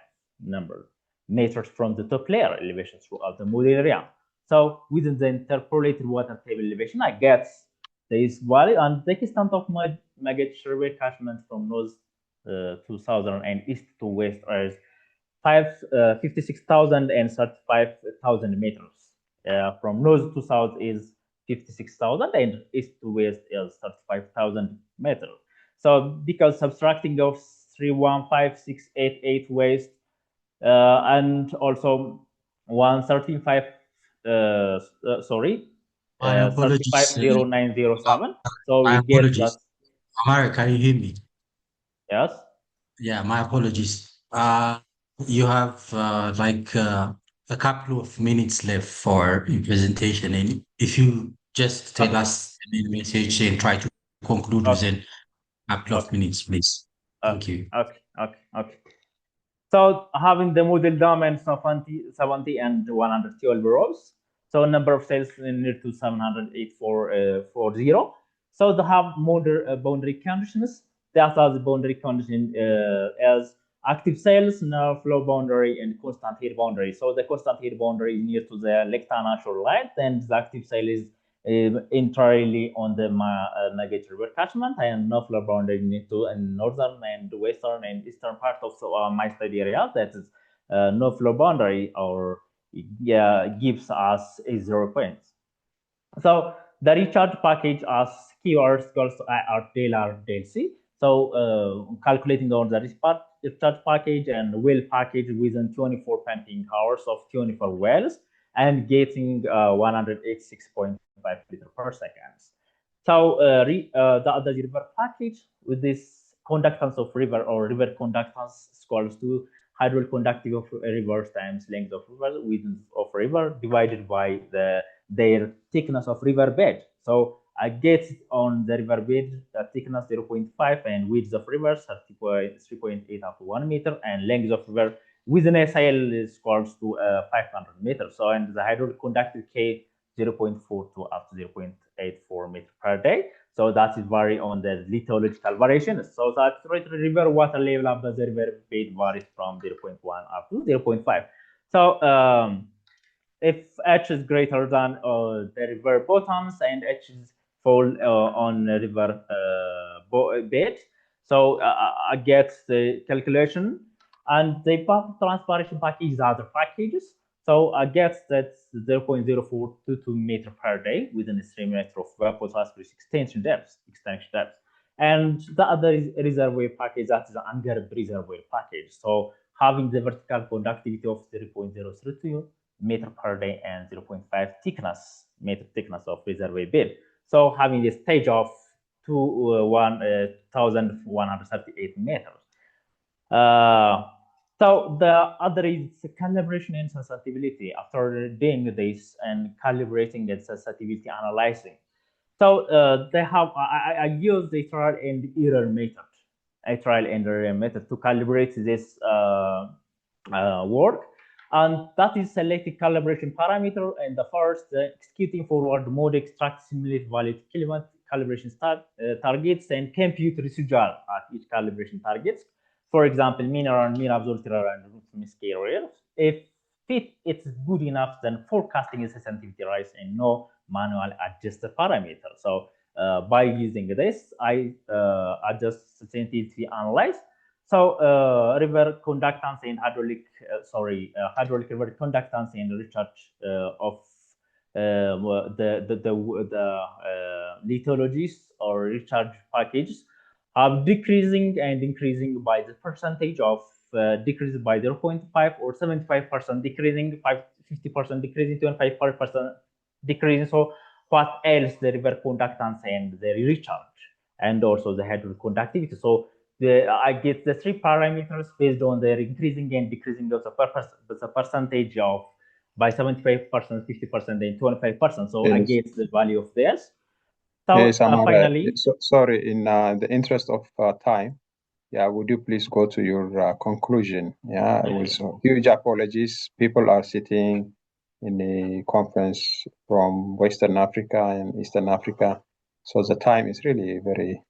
meters from the top layer elevation throughout the model area. So within the interpolated water table elevation, I get this value, and the extent of my Megech catchment from north to southern and east to west is 56,000 and 35,000 meters. From north to south is 56,000, and east to west is 35,000 meters. So because subtracting of 315,688 west and also 135. My apologies. 350,907. So my we get apologies. that. Amare, can you hear me? Yes. Yeah, my apologies. You have a couple of minutes left for your presentation, and if you just tell us the main message and try to conclude within a couple of minutes, please. Thank you. Okay. So having the model domain 70 and 112 rows. So number of cells near to 708,440. So they have model boundary conditions. That are the boundary condition as active cells, now flow boundary, and constant heat boundary. So the constant heat boundary is near to the Lake Tana shoreline, and the active cell is entirely on the Megech River catchment and no flow boundary into northern and western and eastern part of my study area. That is no flow boundary or gives us a 0 point. So the recharge package as keywords equals to IR del R del C. So calculating on the recharge package and well package within 24 pumping hours of 24 wells and getting 186.5 liters per second. So the river package with this conductance of river or river conductance equals to hydraulic conductivity of rivers times length of river, width of river divided by their thickness of river bed. So I get on the river bed thickness 0.5 and width of rivers 3.8 up to 1 meter and length of river within SIL is equals to 500 meters. So and the hydraulic conductivity K 0.4 to up to 0.84 meters per day. So that is vary on the lithological variations. So that river water level of the river bed varies from 0.1 up to 0.5. So if H is greater than the river bottoms and H is fall on river bed, so I get the calculation and the transpiration package is other packages. So I get that 0.0422 meter per day within a 3 meter of vapor phosphorus extension depth. And the other is reservoir package, that is an ungarb reservoir package. So having the vertical conductivity of 0.032 meter per day and 0.5 meter thickness of reservoir bed. So having a stage of 1,138 meters. So the other is calibration and sensitivity. After doing this and calibrating the sensitivity analyzing. So they have I use the trial and error method to calibrate this work. And that is selected calibration parameter and the first executing forward mode extract simulate valid calibration targets and compute residual at each calibration targets. For example, mean absolute error and root mean scale error. If it's good enough, then forecasting is a sensitivity rise and no manual adjust the parameter. So by using this, I adjust sensitivity analyze. So river conductance and hydraulic river conductance and recharge of the lithologies or recharge packages are decreasing and increasing by the percentage of decrease by 0.5 or 75% decreasing, 50% decreasing, 25% decreasing. So what else the river conductance and the recharge and also the hydraulic conductivity. So I get the 3 parameters based on their increasing and decreasing of the percentage of by 75%, 50%, and 25%. So I get the value of theirs. So yes, finally, sorry, in the interest of time, would you please go to your conclusion? With huge apologies. People are sitting in a conference from Western Africa and Eastern Africa, so the time is really very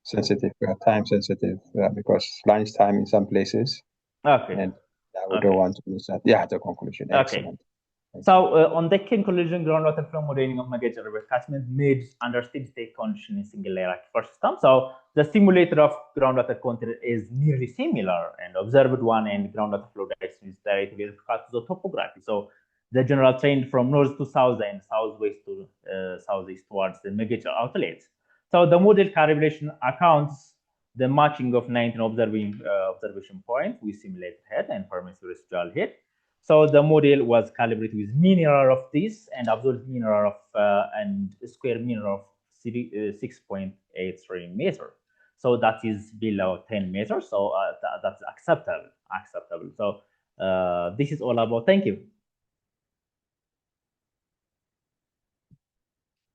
sensitive, time sensitive, because lunch time in some places. Okay. And we don't want to miss that. The conclusion. Excellent. So on the conclusion, groundwater flow modeling of Megech River catchment made under steady state condition in single layer aquifer system. So the simulator of groundwater content is nearly similar and observed one and groundwater flow direction is directly related to the topography. So the general trend from north to south and southwest to southeast towards the Megech outlets. So the model calibration accounts the matching of 19 observation points with simulated head and permissive residual head. So the model was calibrated with mean error of this and absolute mean error of and square mean error of 6.83 meters. So that is below 10 meters. So that's acceptable. So this is all about. Thank you.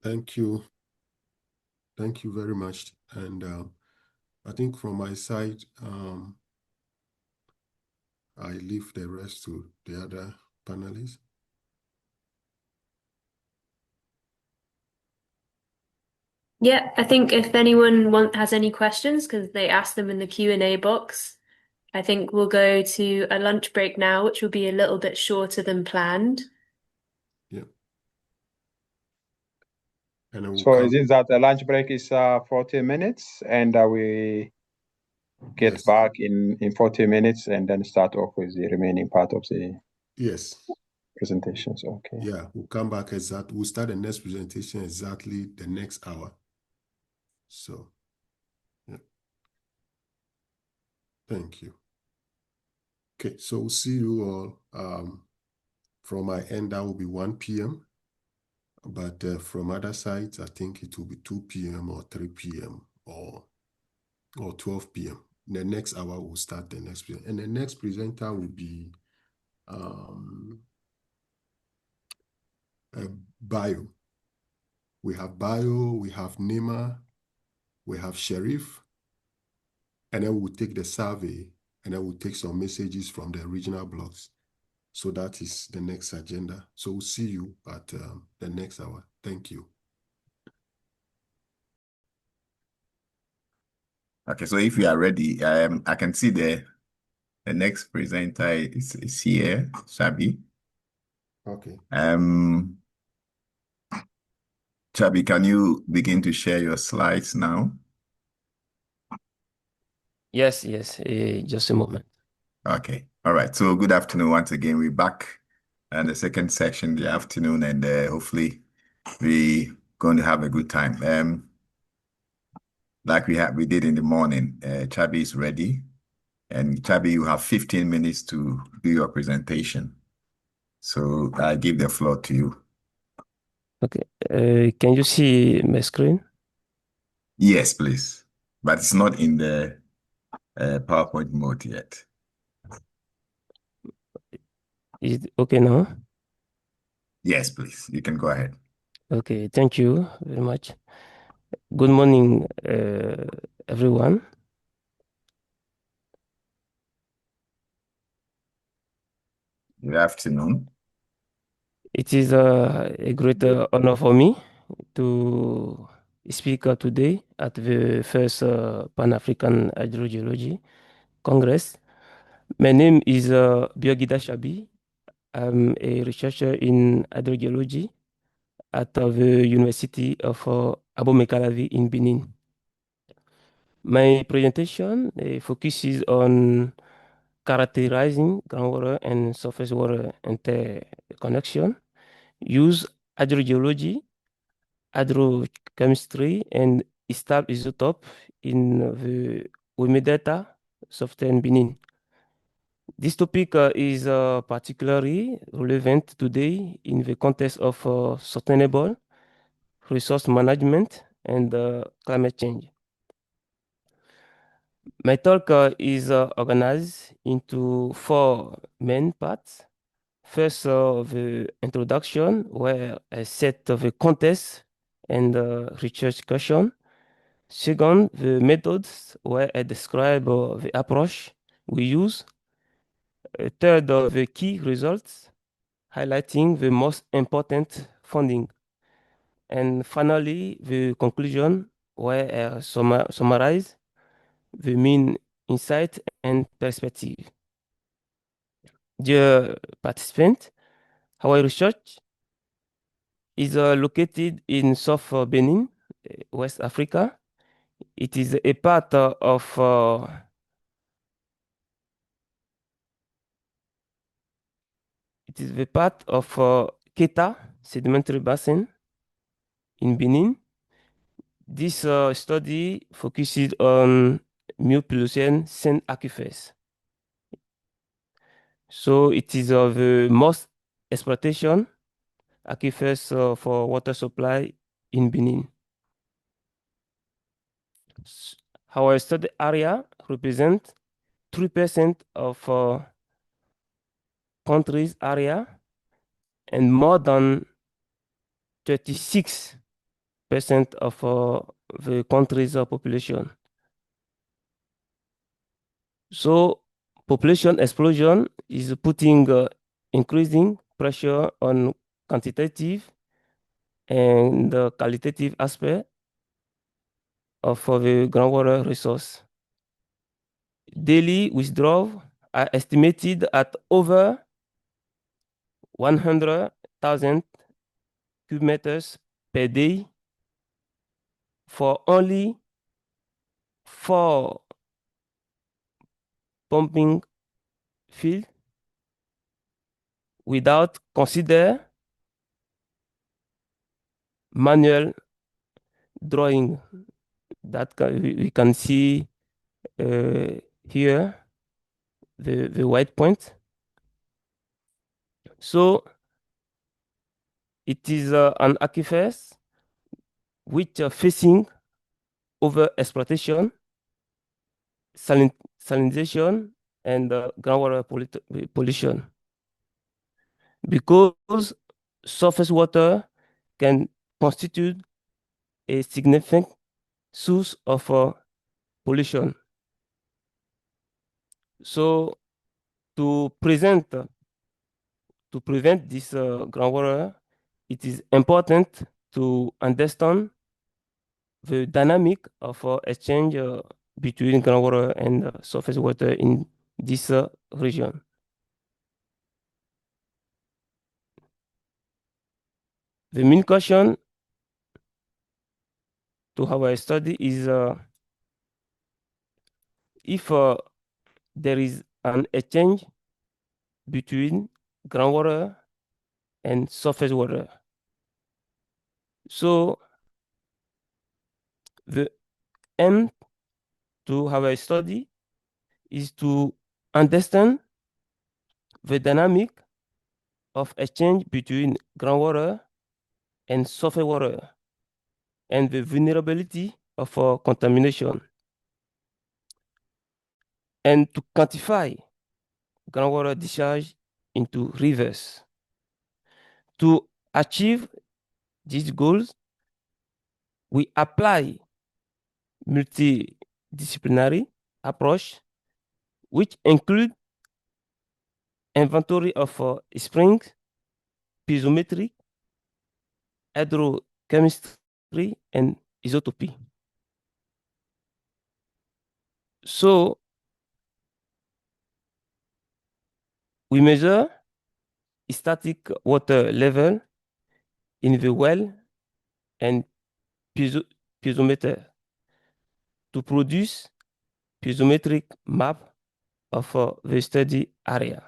Thank you. Thank you very much. And I think from my side, I leave the rest to the other panelists. Yeah, I think if anyone has any questions, because they asked them in the Q&A box, I think we'll go to a lunch break now, which will be a little bit shorter than planned. Yeah. And then we'll So come. is it that the lunch break is 40 minutes and we get Yes. back in 40 minutes and then start off with the remaining part of the Yes. presentations? Okay. Yeah, we'll come back exactly. We'll start the next presentation exactly the next hour. So, yeah. Thank you. Okay, so we'll see you all. From my end, that will be 1 p.m. But from other sides, I think it will be 2 p.m. or 3 p.m. or 12 p.m. The next hour will start the next presenter. And the next presenter will be Bio. We have Bio, we have Nima, we have Sheriff, and then we'll take the survey, and then we'll take some messages from the regional blogs. So that is the next agenda. So we'll see you at the next hour. Thank you. Okay, so if you are ready, I can see the next presenter is here, Chabi. Okay. Chabi, can you begin to share your slides now? Yes, just a moment. Okay, all right. So good afternoon once again. We're back in the second section, the afternoon, and hopefully we're going to have a good time. Like we did in the morning, Chabi is ready. And Chabi, you have 15 minutes to do your presentation. So I give the floor to you. Okay. Can you see my screen? Yes, please. But it's not in the PowerPoint mode yet. Is it okay now? Yes, please. You can go ahead. Okay, thank you very much. Good morning, everyone. Good afternoon. It is a great honor for me to speak today at the first Pan-African Hydrogeology Congress. My name is Guidah Chabi. I'm a researcher in hydrogeology at the University of Abomey-Calavi in Benin. My presentation focuses on characterizing groundwater and surface water interconnection, use hydrogeology, hydrochemistry, and establish isotope in the Ouémé Delta, southern Benin. This topic is particularly relevant today in the context of sustainable resource management and climate change. My talk is organized into 4 main parts. First, the introduction, where I set the context and research question. Second, the methods, where I describe the approach we use. Third, the key results, highlighting the most important finding. And finally, the conclusion, where I summarize the main insight and perspective. Dear participant, our research is located in South Benin, West Africa. It is a part of Keta sedimentary basin in Benin. This study focuses on Miocene sand aquifers. So it is the most exploitation aquifers for water supply in Benin. Our study area represents 3% of country's area and more than 36% of the country's population. So population explosion is putting increasing pressure on quantitative and the qualitative aspect of the groundwater resource. Daily withdrawals are estimated at over 100,000 cubic meters per day for only 4 pumping field without consider manual drawing that we can see here the white point. So it is an aquifers which are facing over exploitation, salinization, and groundwater pollution. Because surface water can constitute a significant source of pollution. So to prevent this groundwater, it is important to understand the dynamic of exchange between groundwater and surface water in this region. The main question to our study is if there is an exchange between groundwater and surface water. So the aim to our study is to understand the dynamic of exchange between groundwater and surface water and the vulnerability of contamination, and to quantify groundwater discharge into rivers. To achieve these goals, we apply multidisciplinary approach, which include inventory of springs, piezometry, hydrochemistry, and isotopy. So we measure static water level in the well and piezometer to produce piezometric map of the study area.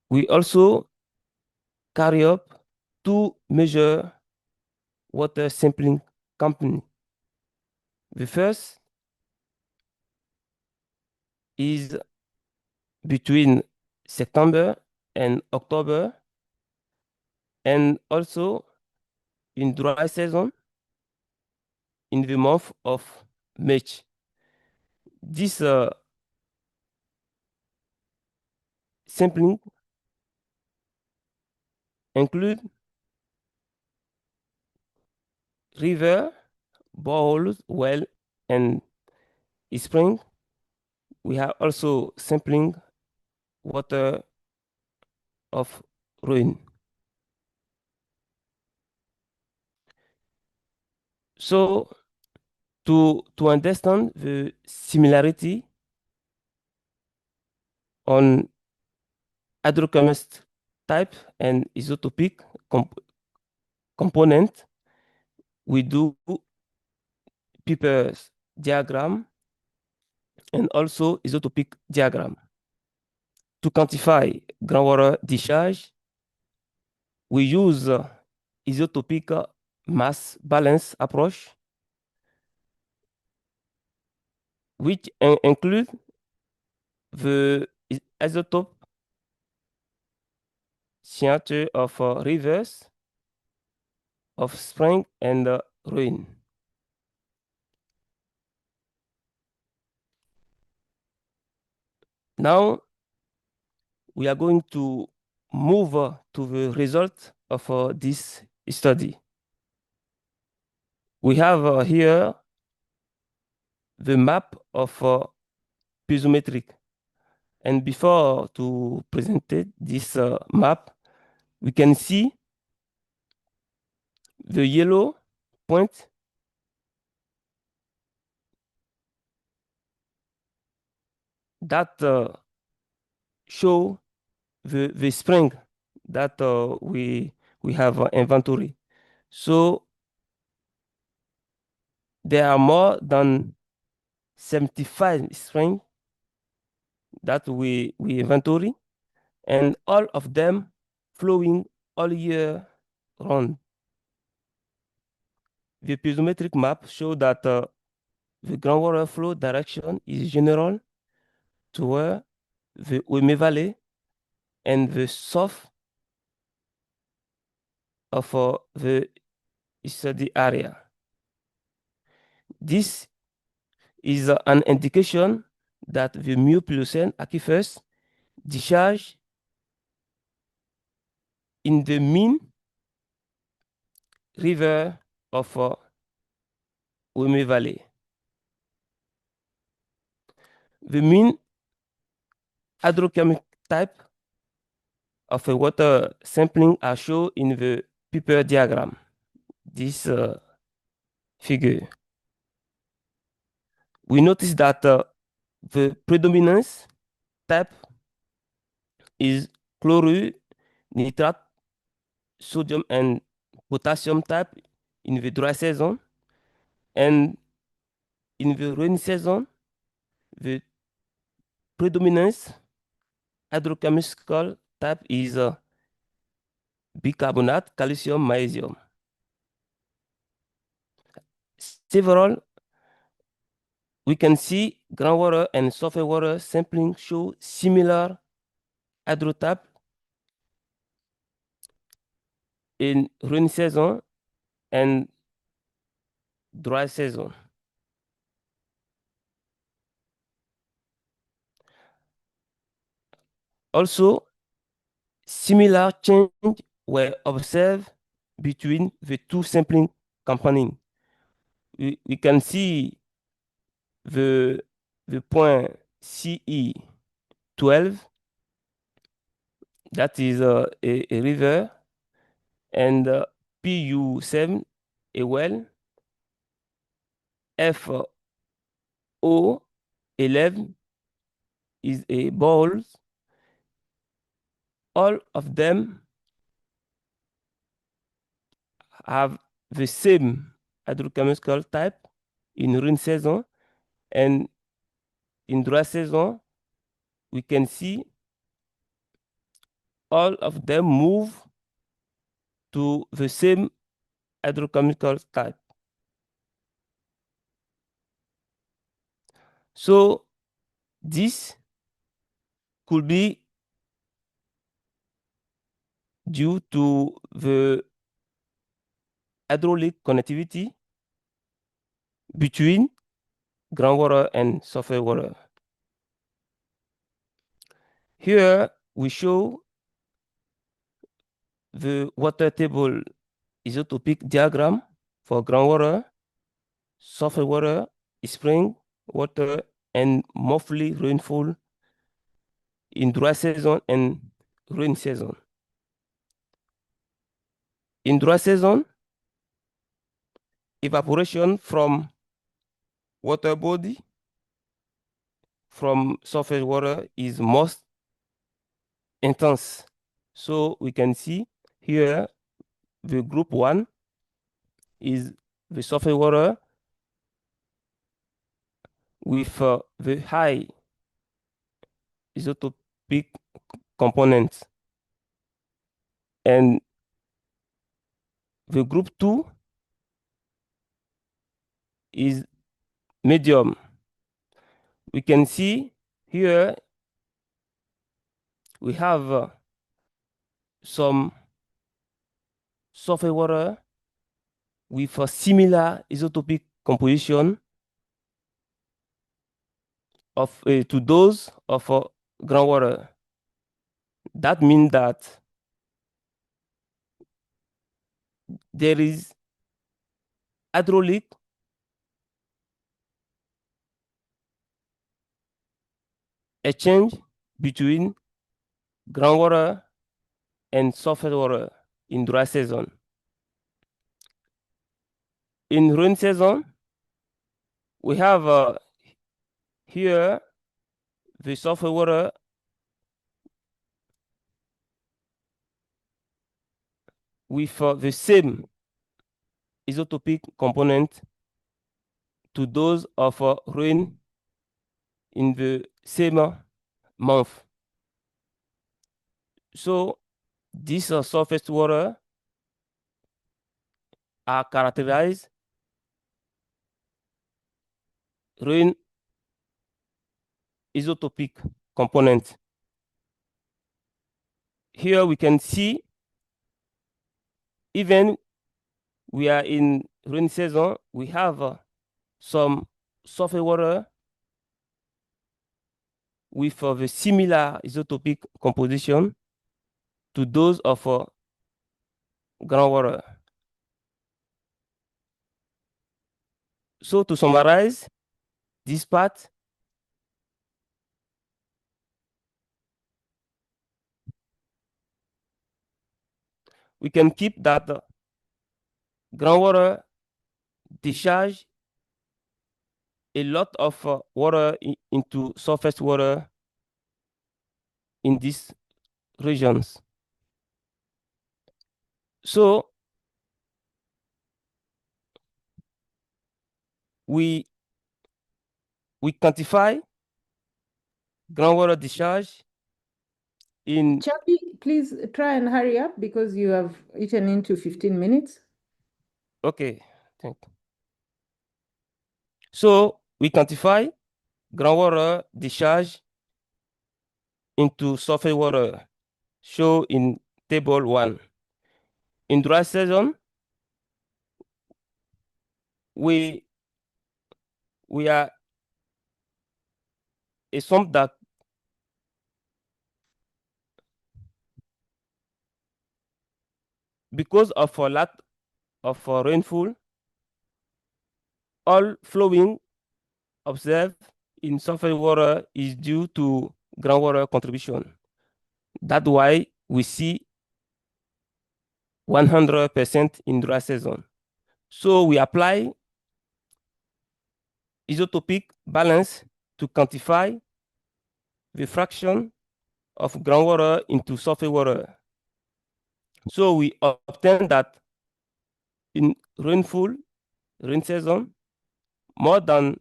We also carry up 2 major water sampling campaigns. The first is between September and October, and also in dry season in the month of March. This sampling include river, boreholes, well, and spring. We have also sampling water of ruin. So to understand the similarity on hydrochemist type and isotopic component, we do Pepper's diagram and also isotopic diagram. To quantify groundwater discharge, we use isotopic mass balance approach, which include the isotope signature of rivers, of spring, and ruin. Now we are going to move to the result of this study. We have here the map of piezometric. And before to present this map, we can see the yellow point that show the spring that we have inventory. So there are more than 75 strains that we inventory, and all of them flowing all year round. The piezometric map shows that the groundwater flow direction is general toward the Ouémé Valley and the south of the study area. This is an indication that the Pliocene aquifers discharge in the mean river of Ouémé Valley. The mean hydrochemical type of a water sampling are shown in the paper diagram, this figure. We notice that the predominance type is chloride, nitrate, sodium, and potassium type in the dry season, and in the rainy season, the predominance hydrochemical type is bicarbonate, calcium, magnesium. We can see groundwater and surface water sampling show similar hydrotype in rainy season and dry season. Also, similar change were observed between the two sampling components. We can see the point CE12, that is a river, and PU7, a well, FO11 is a bowl. All of them have the same hydrochemical type in rain season, and in dry season, we can see all of them move to the same hydrochemical type. So this could be due to the hydraulic connectivity between groundwater and surface water. Here we show the water table isotopic diagram for groundwater, surface water, spring water, and monthly rainfall in dry season and rain season. In dry season, evaporation from water body from surface water is most intense. So we can see here the group 1 is the surface water with the high isotopic components, and the group 2 is medium. We can see here we have some surface water with a similar isotopic composition of to those of groundwater. That means that there is hydraulic exchange between groundwater and surface water in dry season. In rain season, we have here the surface water with the same isotopic component to those of rain in the same month. So these surface water are characterized rain isotopic component. Here we can see even we are in rain season, we have some surface water with the similar isotopic composition to those of groundwater. So to summarize this part, we can keep that groundwater discharge a lot of water into surface water in these regions. So we quantify groundwater discharge in... Chabi, please try and hurry up because you have eaten into 15 minutes. Okay, thank you. So we quantify groundwater discharge into surface water, shown in table 1. In dry season, we are assumed that because of a lack of rainfall, all flowing observed in surface water is due to groundwater contribution. That's why we see 100% in dry season. So we apply isotopic balance to quantify the fraction of groundwater into surface water. So we obtain that in rain season, more than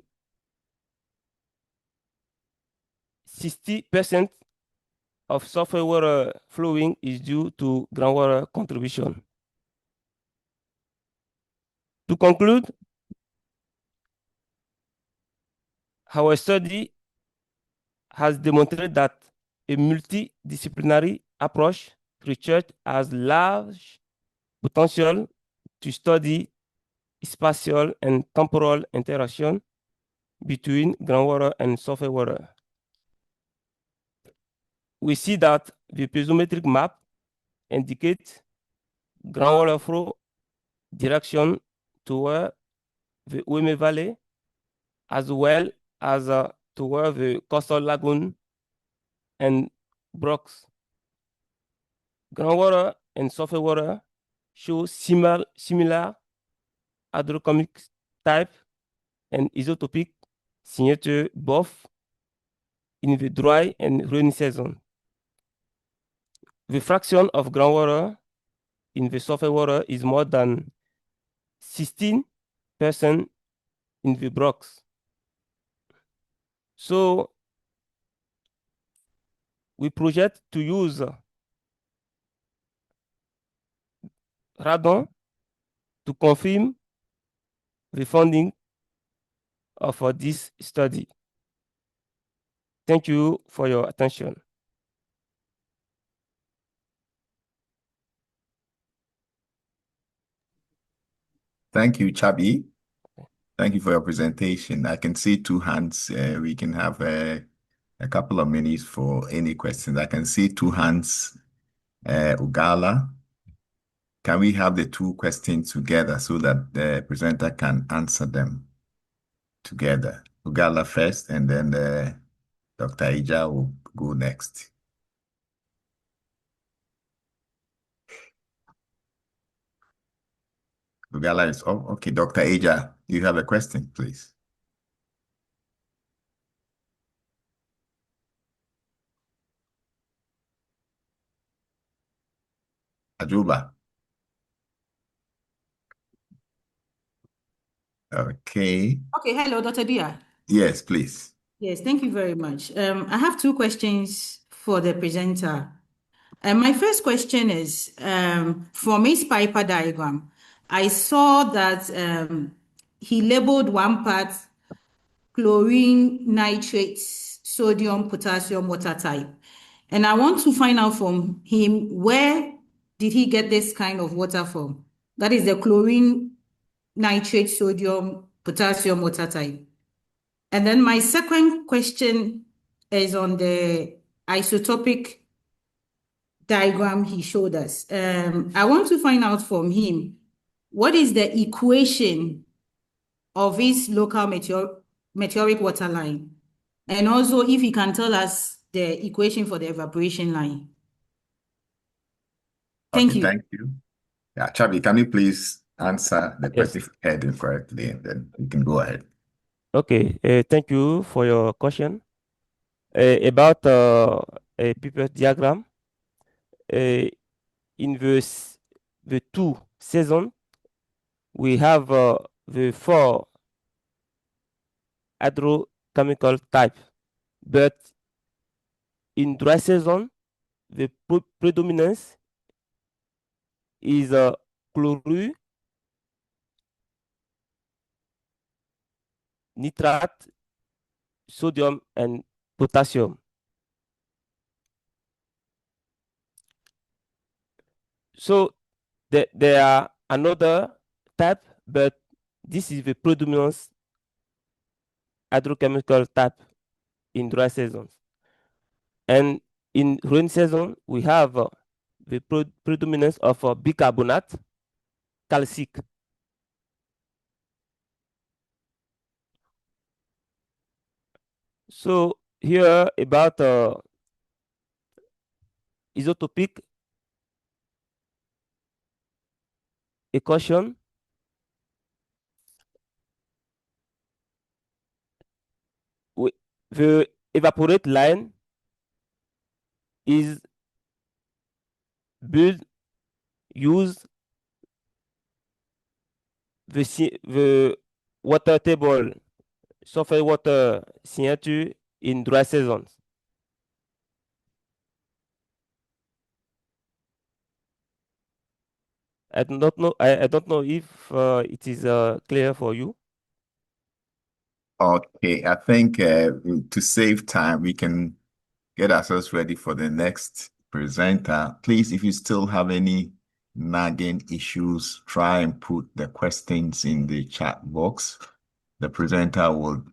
60% of surface water flowing is due to groundwater contribution. To conclude, our study has demonstrated that a multidisciplinary approach research has large potential to study spatial and temporal interaction between groundwater and surface water. We see that the piezometric map indicates groundwater flow direction toward the Ouémé Valley, as well as toward the coastal lagoon and brooks. Groundwater and surface water show similar hydrochemic type and isotopic signature both in the dry and rainy season. The fraction of groundwater in the surface water is more than 16% in the brooks. So we project to use radon to confirm the funding of this study. Thank you for your attention. Thank you, Chabi. Thank you for your presentation. I can see 2 hands. We can have a couple of minutes for any questions. I can see 2 hands. Ugala, can we have the 2 questions together so that the presenter can answer them together? Ugala first, and then Dr. Ija will go next. Ugala is off. Okay, Dr. Ija, do you have a question, please? Ajuba. Okay. Okay, hello, Dr. Dia. Yes, please. Yes, thank you very much. I have two questions for the presenter. My first question is, from his Piper diagram, I saw that he labeled one part chlorine, nitrates, sodium, potassium, water type. And I want to find out from him, where did he get this kind of water from? That is the chlorine, nitrate, sodium, potassium, water type. And then my second question is on the isotopic diagram he showed us. I want to find out from him, what is the equation of his local meteoric water line? And also if he can tell us the equation for the evaporation line. Thank Okay, you. thank you. Yeah, Chabi, can you please answer the question heading correctly, and then you can go ahead. Okay, thank you for your question. About a paper diagram, in the two seasons, we have the four hydrochemical type, but in dry season, the predominance is chlorine, nitrate, sodium, and potassium. So there are another type, but this is the predominance hydrochemical type in dry seasons. And in rain season, we have the predominance of bicarbonate, calcic. So here about isotopic equation. The evaporate line is use the water table surface water signature in dry seasons. I don't know. I don't know if it is clear for you. Okay, I think to save time, we can get ourselves ready for the next presenter. Please, if you still have any nagging issues, try and put the questions in the chat box. The presenter will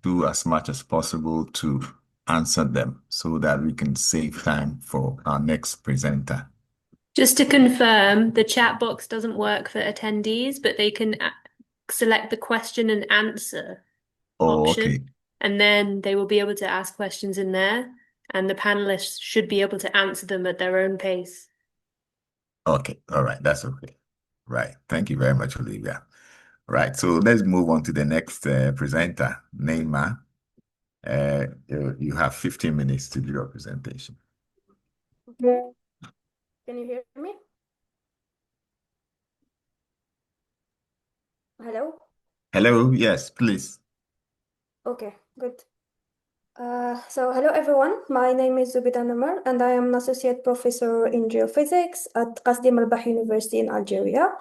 do as much as possible to answer them so that we can save time for our next presenter. Just to confirm, the chat box doesn't work for attendees, but they can select the question and answer option, okay. and then they will be able to ask questions in there, and the panelists should be able to answer them at their own pace. Okay, all right, that's okay. Right, thank you very much, Olivia. Right, so let's move on to the next presenter, Neymar. You have 15 minutes to do your presentation. Okay. Can you hear me? Hello? Hello, yes, please. Okay, good. So hello everyone, my name is Zubida Namar and I am an associate professor in geophysics at Qasdi Malbah University in Algeria.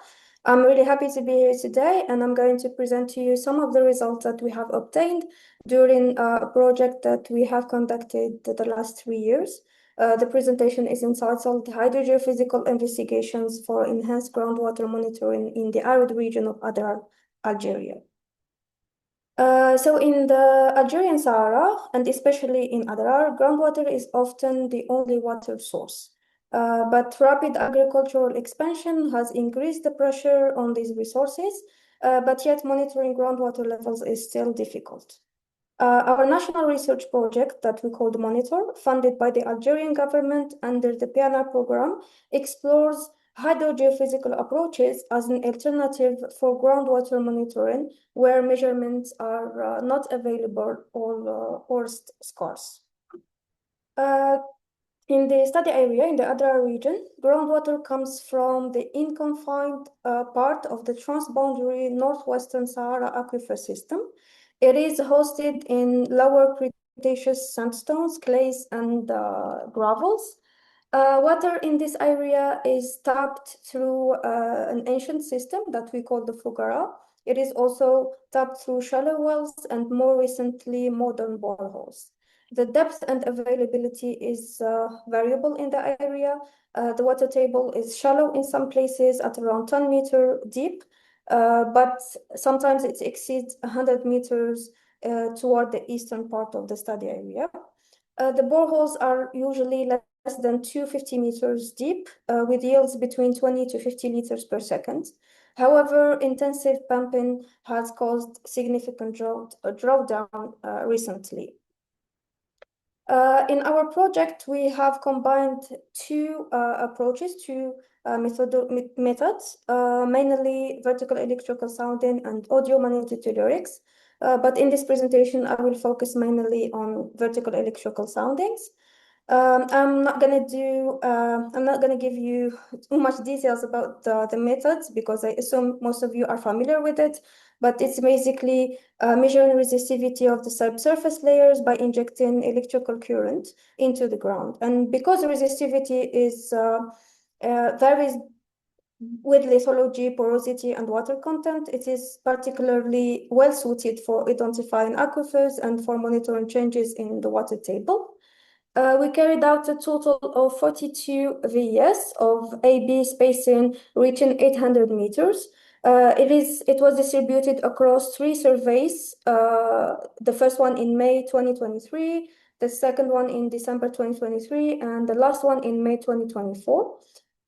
I'm really happy to be here today and I'm going to present to you some of the results that we have obtained during a project that we have conducted the last 3 years. The presentation is entitled Hydrogeophysical Investigations for Enhanced Groundwater Monitoring in the Arid Region of Adrar, Algeria. So in the Algerian Sahara, and especially in Adrar, groundwater is often the only water source. But rapid agricultural expansion has increased the pressure on these resources, but yet monitoring groundwater levels is still difficult. Our national research project that we called Monitor, funded by the Algerian government under the PNR program, explores hydrogeophysical approaches as an alternative for groundwater monitoring, where measurements are not available or scarce. In the study area, in the Adra region, groundwater comes from the unconfined part of the transboundary northwestern Sahara aquifer system. It is hosted in lower Cretaceous sandstones, clays, and gravels. Water in this area is tapped through an ancient system that we call the Fugara. It is also tapped through shallow wells and more recently modern boreholes. The depth and availability is variable in the area. The water table is shallow in some places at around 10 meters deep, but sometimes it exceeds 100 meters toward the eastern part of the study area. The boreholes are usually less than 250 meters deep, with yields between 20 to 50 liters per second. However, intensive pumping has caused significant drawdown recently. In our project, we have combined two approaches, two methods, mainly vertical electrical sounding and audio magnetotellurics. But in this presentation, I will focus mainly on vertical electrical soundings. I'm not gonna give you too much details about the methods because I assume most of you are familiar with it, but it's basically measuring resistivity of the subsurface layers by injecting electrical current into the ground. And because resistivity is varies with lithology, porosity, and water content, it is particularly well suited for identifying aquifers and for monitoring changes in the water table. We carried out a total of 42 VES of AB spacing reaching 800 meters. It was distributed across 3 surveys, the first one in May 2023, the second one in December 2023, and the last one in May 2024.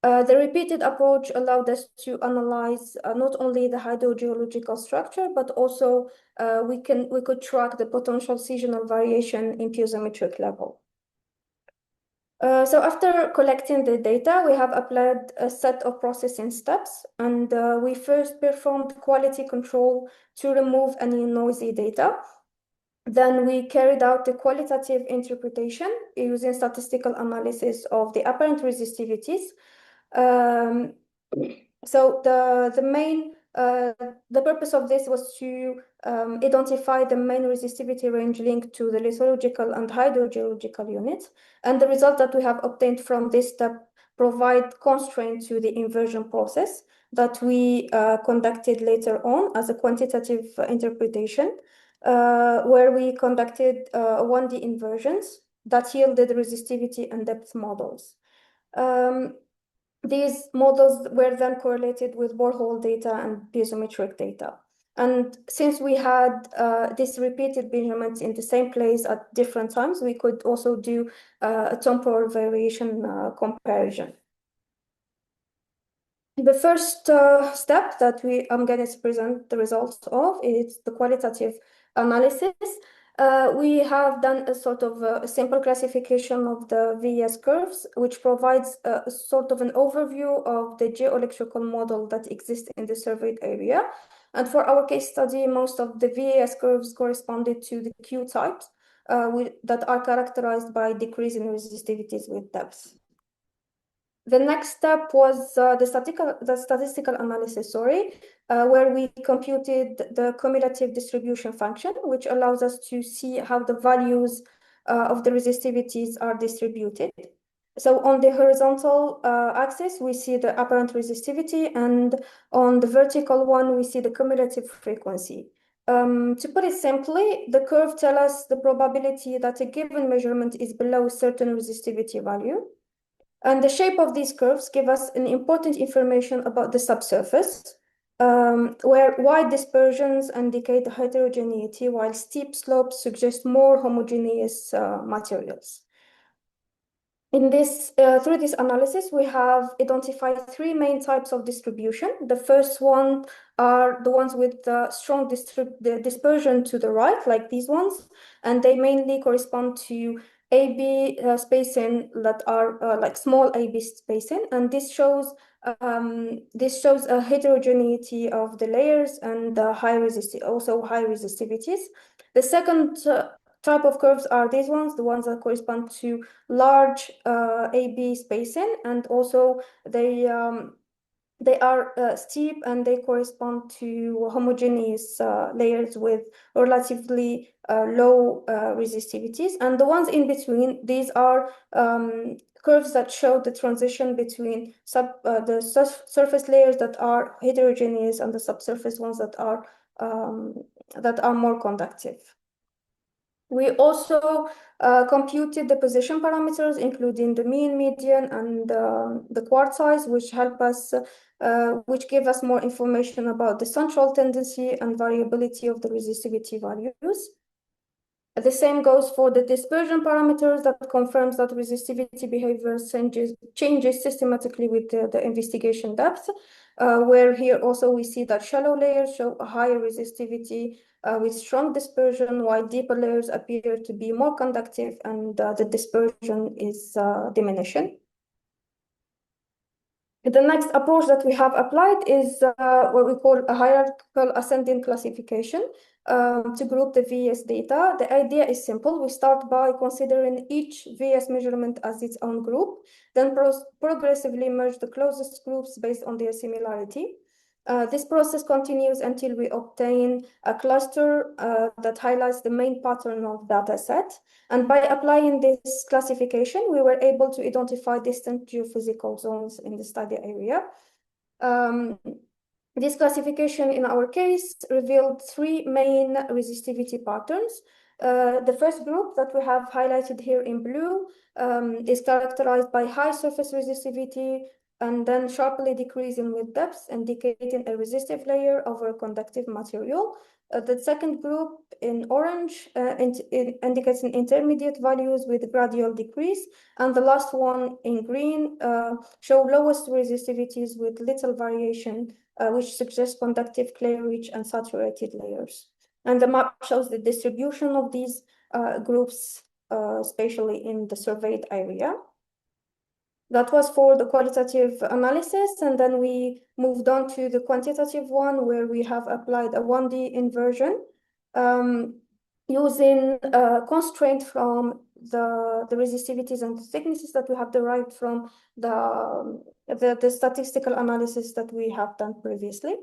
The repeated approach allowed us to analyze not only the hydrogeological structure, but also we could track the potential seasonal variation in piezometric level. So after collecting the data, we have applied a set of processing steps, and we first performed quality control to remove any noisy data. Then we carried out the qualitative interpretation using statistical analysis of the apparent resistivities. So the purpose of this was to identify the main resistivity range linked to the lithological and hydrogeological units. And the result that we have obtained from this step provide constraint to the inversion process that we conducted later on as a quantitative interpretation, where we conducted 1D inversions that yielded resistivity and depth models. These models were then correlated with borehole data and piezometric data. And since we had these repeated measurements in the same place at different times, we could also do a temporal variation comparison. The first step that I'm going to present the results of is the qualitative analysis. We have done a sort of a simple classification of the VES curves, which provides a sort of an overview of the geoelectrical model that exists in the surveyed area. And for our case study, most of the VES curves corresponded to the Q types that are characterized by decreasing resistivities with depth. The next step was the statistical analysis, where we computed the cumulative distribution function, which allows us to see how the values of the resistivities are distributed. So on the horizontal axis, we see the apparent resistivity, and on the vertical one, we see the cumulative frequency. To put it simply, the curve tells us the probability that a given measurement is below a certain resistivity value. And the shape of these curves give us an important information about the subsurface, where wide dispersions indicate heterogeneity, while steep slopes suggest more homogeneous materials. In this, through this analysis, we have identified 3 main types of distribution. The first one are the ones with strong dispersion to the right, like these ones, and they mainly correspond to AB spacing that are like small AB spacing, and this shows a heterogeneity of the layers and also high resistivities. The second type of curves are these ones, the ones that correspond to large AB spacing, and also they are steep and they correspond to homogeneous layers with relatively low resistivities. And the ones in between, these are curves that show the transition between the surface layers that are heterogeneous and the subsurface ones that are more conductive. We also computed the position parameters, including the mean, median, and the quartz size, which help us, which give us more information about the central tendency and variability of the resistivity values. The same goes for the dispersion parameters that confirms that resistivity behavior changes systematically with the investigation depth, where here also we see that shallow layers show a higher resistivity with strong dispersion, while deeper layers appear to be more conductive and the dispersion is diminishing. The next approach that we have applied is what we call a hierarchical ascending classification to group the VS data. The idea is simple. We start by considering each VS measurement as its own group, then progressively merge the closest groups based on their similarity. This process continues until we obtain a cluster that highlights the main pattern of data set. And by applying this classification, we were able to identify distant geophysical zones in the study area. This classification, in our case, revealed three main resistivity patterns. The first group that we have highlighted here in blue is characterized by high surface resistivity and then sharply decreasing with depth, indicating a resistive layer over a conductive material. The second group in orange indicates an intermediate values with gradual decrease, and the last one in green show lowest resistivities with little variation, which suggests conductive, clay-rich, and saturated layers. And the map shows the distribution of these groups spatially in the surveyed area. That was for the qualitative analysis, and then we moved on to the quantitative one, where we have applied a 1D inversion using constraint from the resistivities and the thicknesses that we have derived from the statistical analysis that we have done previously.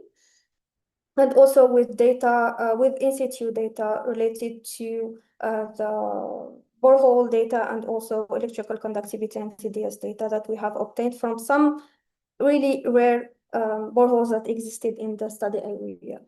And also with data, with in-situ data related to the borehole data and also electrical conductivity and TDS data that we have obtained from some really rare boreholes that existed in the study area.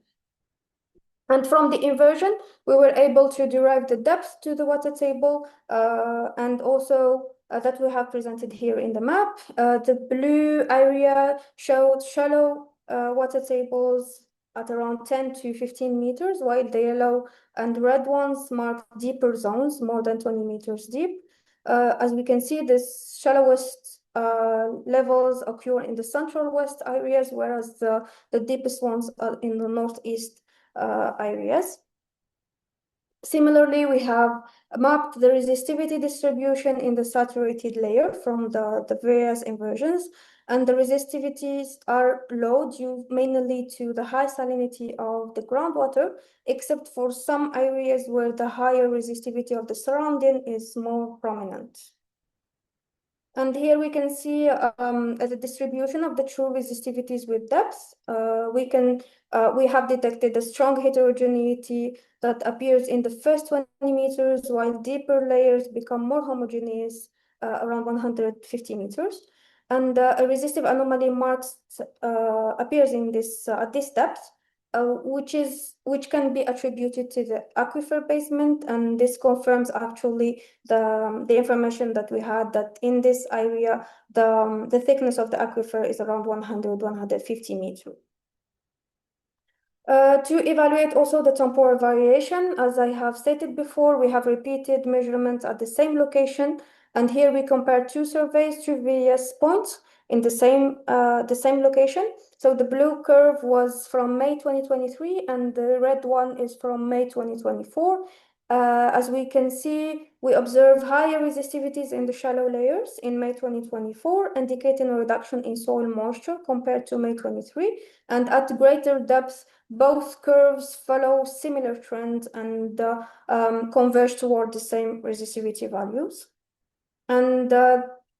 And from the inversion, we were able to derive the depth to the water table and also that we have presented here in the map. The blue area showed shallow water tables at around 10 to 15 meters, while the yellow and red ones mark deeper zones, more than 20 meters deep. As we can see, the shallowest levels occur in the central west areas, whereas the deepest ones are in the northeast areas. Similarly, we have mapped the resistivity distribution in the saturated layer from the various inversions, and the resistivities are low due mainly to the high salinity of the groundwater, except for some areas where the higher resistivity of the surrounding is more prominent. And here we can see the distribution of the true resistivities with depth. We have detected a strong heterogeneity that appears in the first 20 meters, while deeper layers become more homogeneous around 150 meters. And a resistive anomaly appears in at this depth, which can be attributed to the aquifer basement, and this confirms actually the information that we had that in this area the thickness of the aquifer is around 100-150 meters. To evaluate also the temporal variation, as I have stated before, we have repeated measurements at the same location, and here we compare two surveys, two VS points in the same location. So the blue curve was from May 2023, and the red one is from May 2024. As we can see, we observe higher resistivities in the shallow layers in May 2024, indicating a reduction in soil moisture compared to May 23. And at greater depth, both curves follow similar trends and converge toward the same resistivity values. And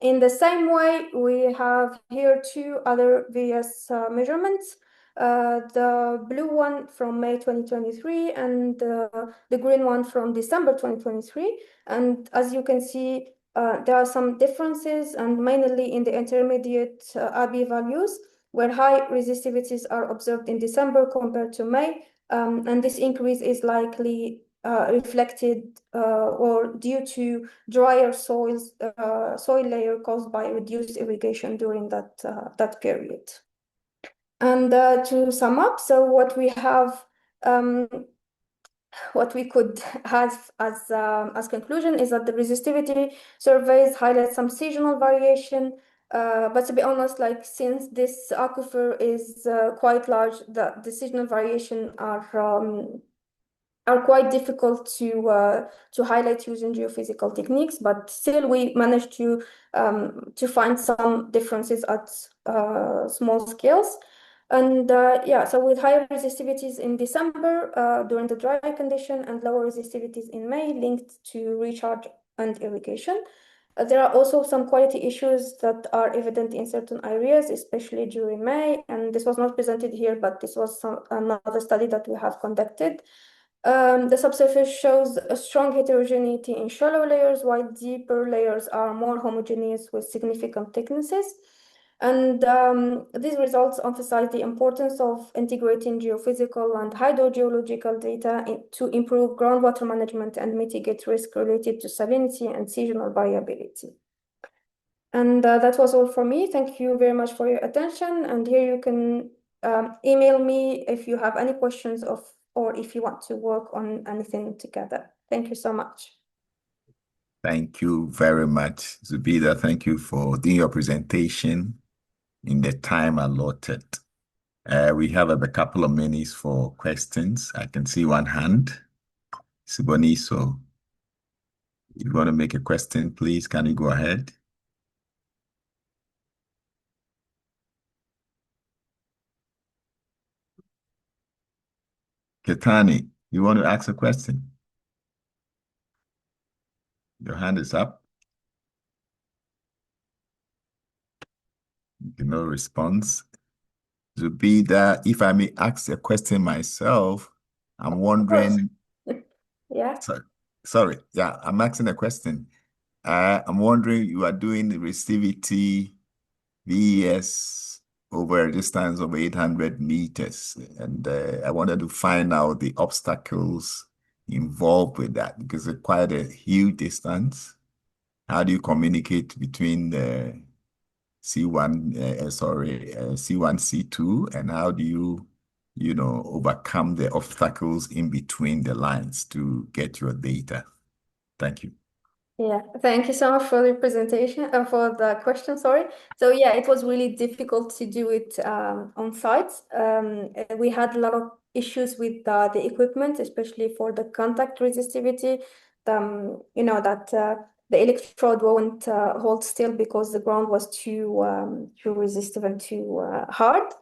in the same way, we have here two other VS measurements. The blue one from May 2023 and the green one from December 2023. And as you can see, there are some differences, and mainly in the intermediate AB values, where high resistivities are observed in December compared to May. And this increase is likely reflected or due to drier soil layer caused by reduced irrigation during that period. And to sum up, so what we have, what we could have as conclusion is that the resistivity surveys highlight some seasonal variation. But to be honest, like since this aquifer is quite large, the seasonal variation are quite difficult to highlight using geophysical techniques, but still we managed to find some differences at small scales. And yeah, so with higher resistivities in December during the dry condition and lower resistivities in May linked to recharge and irrigation. There are also some quality issues that are evident in certain areas, especially during May. And this was not presented here, but this was another study that we have conducted. The subsurface shows a strong heterogeneity in shallow layers, while deeper layers are more homogeneous with significant thicknesses. And these results emphasize the importance of integrating geophysical and hydrogeological data to improve groundwater management and mitigate risk related to salinity and seasonal variability. And that was all for me. Thank you very much for your attention. And here you can email me if you have any questions or if you want to work on anything together. Thank you so much. Thank you very much, Zubida. Thank you for doing your presentation in the time allotted. We have a couple of minutes for questions. I can see one hand. Siboni, so if you want to make a question, please, can you go ahead? Ketani, you want to ask a question? Your hand is up. No response. Zubida, if I may ask a question myself, I'm wondering. Yeah. Sorry. Yeah, I'm asking a question. I'm wondering, you are doing the resistivity VES over a distance of 800 meters. And I wanted to find out the obstacles involved with that because it's quite a huge distance. How do you communicate between the C1, C1, C2, and how do you overcome the obstacles in between the lines to get your data? Thank you. Yeah, thank you so much for the presentation, for the question, sorry. So yeah, it was really difficult to do it on site. We had a lot of issues with the equipment, especially for the contact resistivity. The electrode won't hold still because the ground was too resistive and too hard.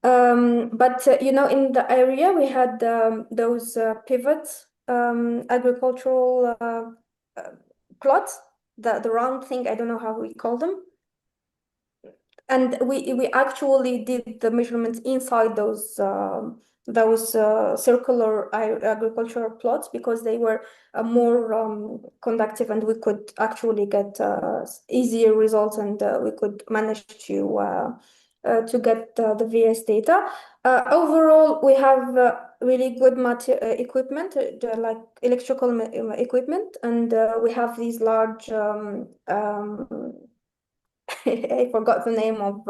But in the area we had those pivot agricultural plots, the round thing, I don't know how we call them. And we actually did the measurements inside those circular agricultural plots because they were more conductive, and we could actually get easier results, and we could manage to get the VS data. Overall, we have really good equipment, like electrical equipment, and we have these large, I forgot the name of,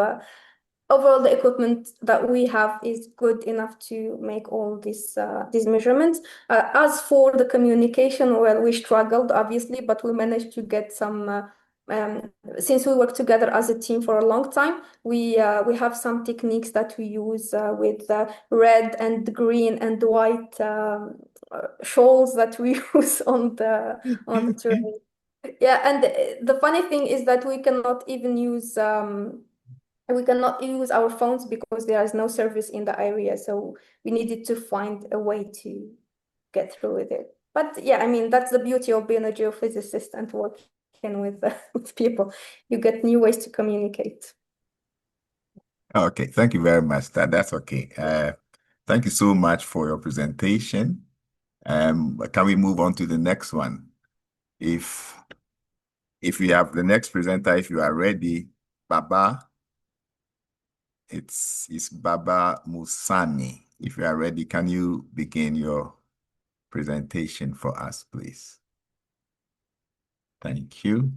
overall the equipment that we have is good enough to make all these measurements. As for the communication, well, we struggled obviously, but we managed to get some, since we work together as a team for a long time, we have some techniques that we use with red and green and white shoals that we use on the terrain. Yeah, and the funny thing is that we cannot even use our phones because there is no service in the area. So we needed to find a way to get through with it. But yeah, I mean, that's the beauty of being a geophysicist and working with people. You get new ways to communicate. Okay, thank you very much. That's okay. Thank you so much for your presentation. Can we move on to the next one? If we have the next presenter, if you are ready, Baba, it's Baba Musami. If you are ready, can you begin your presentation for us, please? Thank you.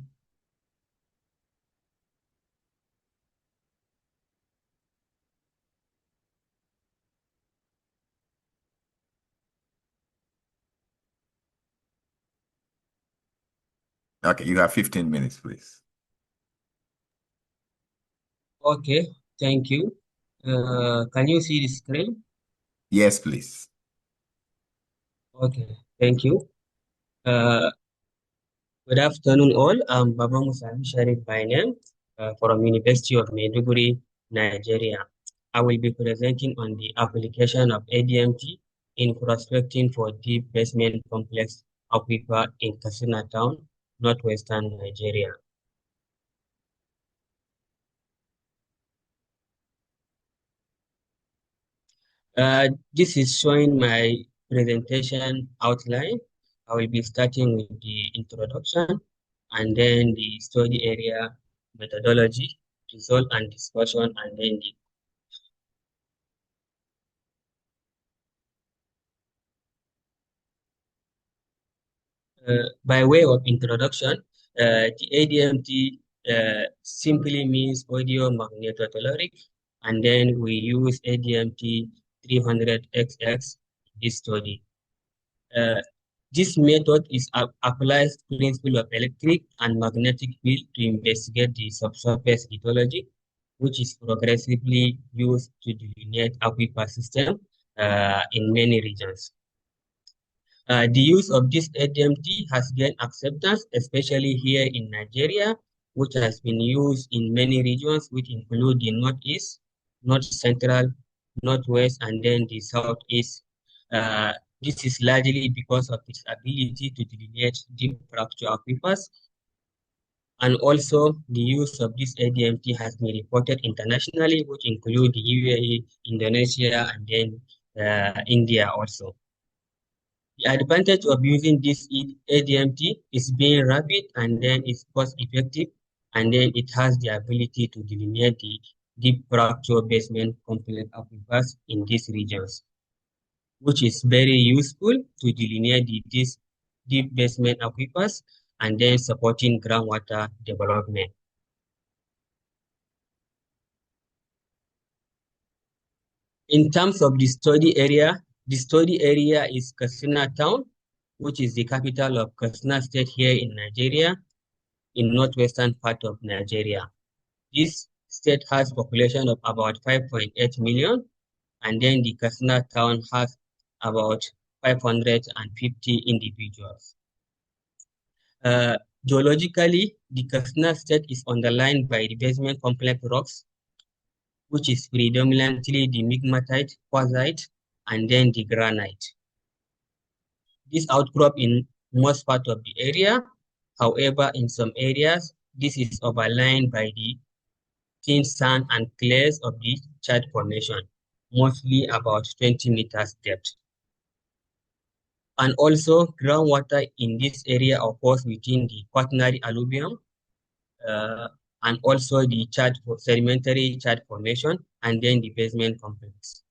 Okay, you have 15 minutes, please. Okay, thank you. Can you see the screen? Yes, please. Okay, thank you. Good afternoon, all. I'm Baba Musami Sheriff by name from University of Maiduguri, Nigeria. I will be presenting on the application of ADMT in prospecting for deep basement complex aquifer in Katsina Town, northwestern Nigeria. This is showing my presentation outline. I will be starting with the introduction and then the study area, methodology, result and discussion, and then by way of introduction, the ADMT simply means audio magnetotelluric, and then we use ADMT 300XX in this study. This method is applies principle of electric and magnetic field to investigate the subsurface hydrology, which is progressively used to delineate aquifer system in many regions. The use of this ADMT has gained acceptance, especially here in Nigeria, which has been used in many regions, which include the Northeast, North Central, Northwest, and then the Southeast. This is largely because of its ability to delineate deep fracture aquifers. And also, the use of this ADMT has been reported internationally, which include the UAE, Indonesia, and then India also. The advantage of using this ADMT is being rapid and then it's cost effective, and then it has the ability to delineate the deep fracture basement complex aquifers in these regions, which is very useful to delineate these deep basement aquifers and then supporting groundwater development. In terms of the study area is Katsina Town, which is the capital of Katsina State here in Nigeria, in northwestern part of Nigeria. This state has population of about 5.8 million, and then the Katsina Town has about 550 individuals. Geologically, the Katsina State is underlined by the basement complex rocks, which is predominantly the migmatite, quartzite, and then the granite. This outcrop in most part of the area. However, in some areas, this is overlain by the thin sand and clays of the Chad Formation, mostly about 20 meters depth. And also, groundwater in this area occurs within the quaternary alluvium, and also the sedimentary Chad Formation, and then the basement complex.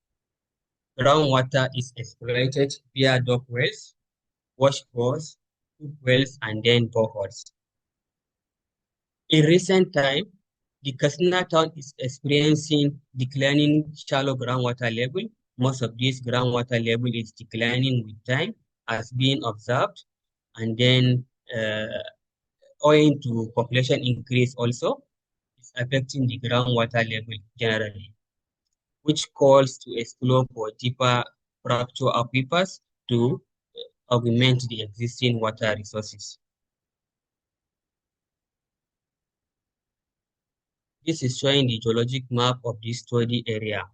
Groundwater is exploited via dock wells, wash bores, hook wells, and then boreholes. In recent time, the Katsina Town is experiencing declining shallow groundwater level. Most of this groundwater level is declining with time, as being observed, and then owing to population increase also, it's affecting the groundwater level generally, which calls to explore for deeper fracture aquifers to augment the existing water resources. This is showing the geologic map of this study area.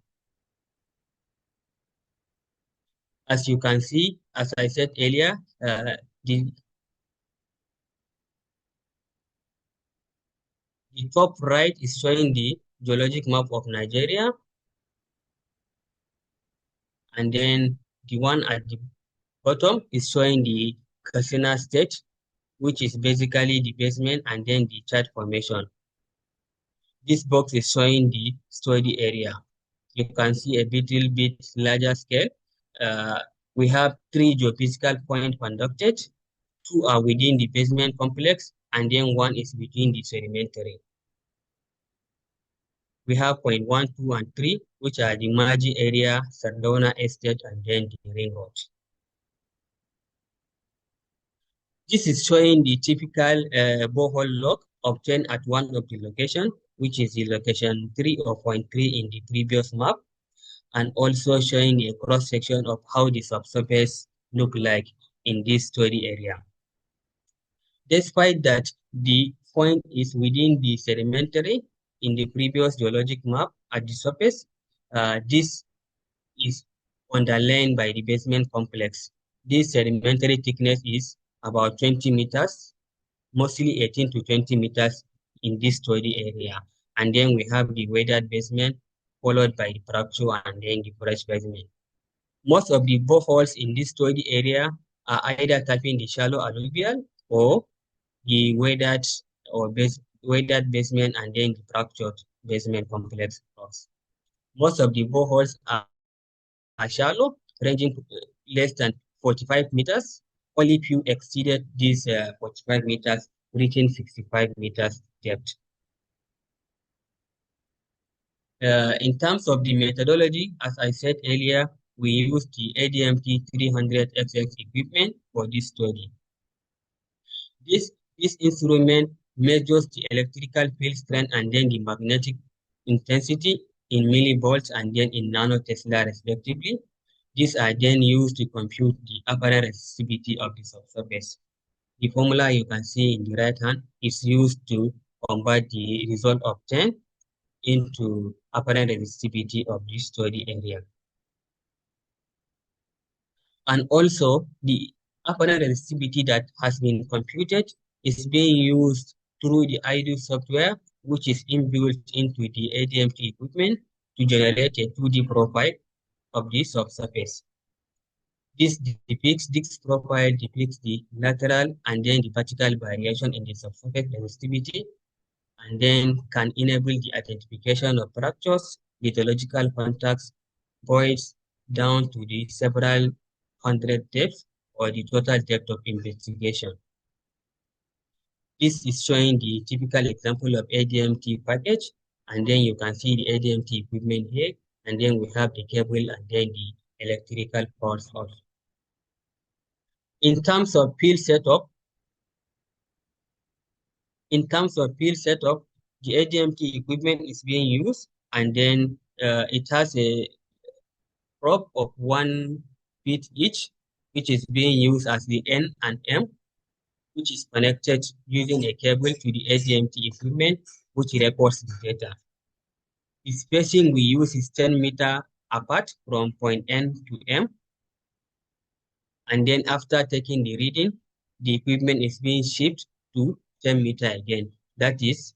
As you can see, as I said earlier, the top right is showing the geologic map of Nigeria, and then the one at the bottom is showing the Katsina state, which is basically the basement and then the chart formation. This box is showing the study area. You can see a little bit larger scale. We have 3 geophysical points conducted. 2 are within the basement complex, and then 1 is between the sedimentary. We have point 1, 2, and 3, which are the Maji area, Sardauna Estate, and then the ring road. This is showing the typical borehole log obtained at one of the location, which is the location 3 or point 3 in the previous map, and also showing a cross-section of how the subsurface look like in this study area. Despite that the point is within the sedimentary in the previous geologic map at the surface, this is underlain by the basement complex. This sedimentary thickness is about 20 meters, mostly 18 to 20 meters in this study area. And then we have the weathered basement, followed by the fracture and then the fresh basement. Most of the boreholes in this study area are either tapping the shallow alluvial or the weathered basement and then the fractured basement complex rocks. Most of the boreholes are shallow, ranging less than 45 meters. Only few exceeded these 45 meters, reaching 65 meters depth. In terms of the methodology, as I said earlier, we use the ADMT 300XX equipment for this study. This instrument measures the electrical field strength and then the magnetic intensity in millivolts and then in nanotesla respectively. These are then used to compute the apparent resistivity of the subsurface. The formula you can see in the right hand is used to convert the result obtained into apparent resistivity of this study area. And also the apparent resistivity that has been computed is being used through the IDO software, which is inbuilt into the ADMT equipment to generate a 2D profile of the subsurface. This profile depicts the lateral and then the vertical variation in the subsurface resistivity, and then can enable the identification of fractures, lithological contacts, voids down to the several hundred depths or the total depth of investigation. This is showing the typical example of ADMT package, and then you can see the ADMT equipment here, and then we have the cable and then the electrical ports also. In terms of field setup, the ADMT equipment is being used, and then it has a probe of 1 feet each, which is being used as the N and M, which is connected using a cable to the ADMT equipment, which records the data. The spacing we use is 10 meters apart from point N to M. And then after taking the reading, the equipment is being shifted to 10 meters again. That is,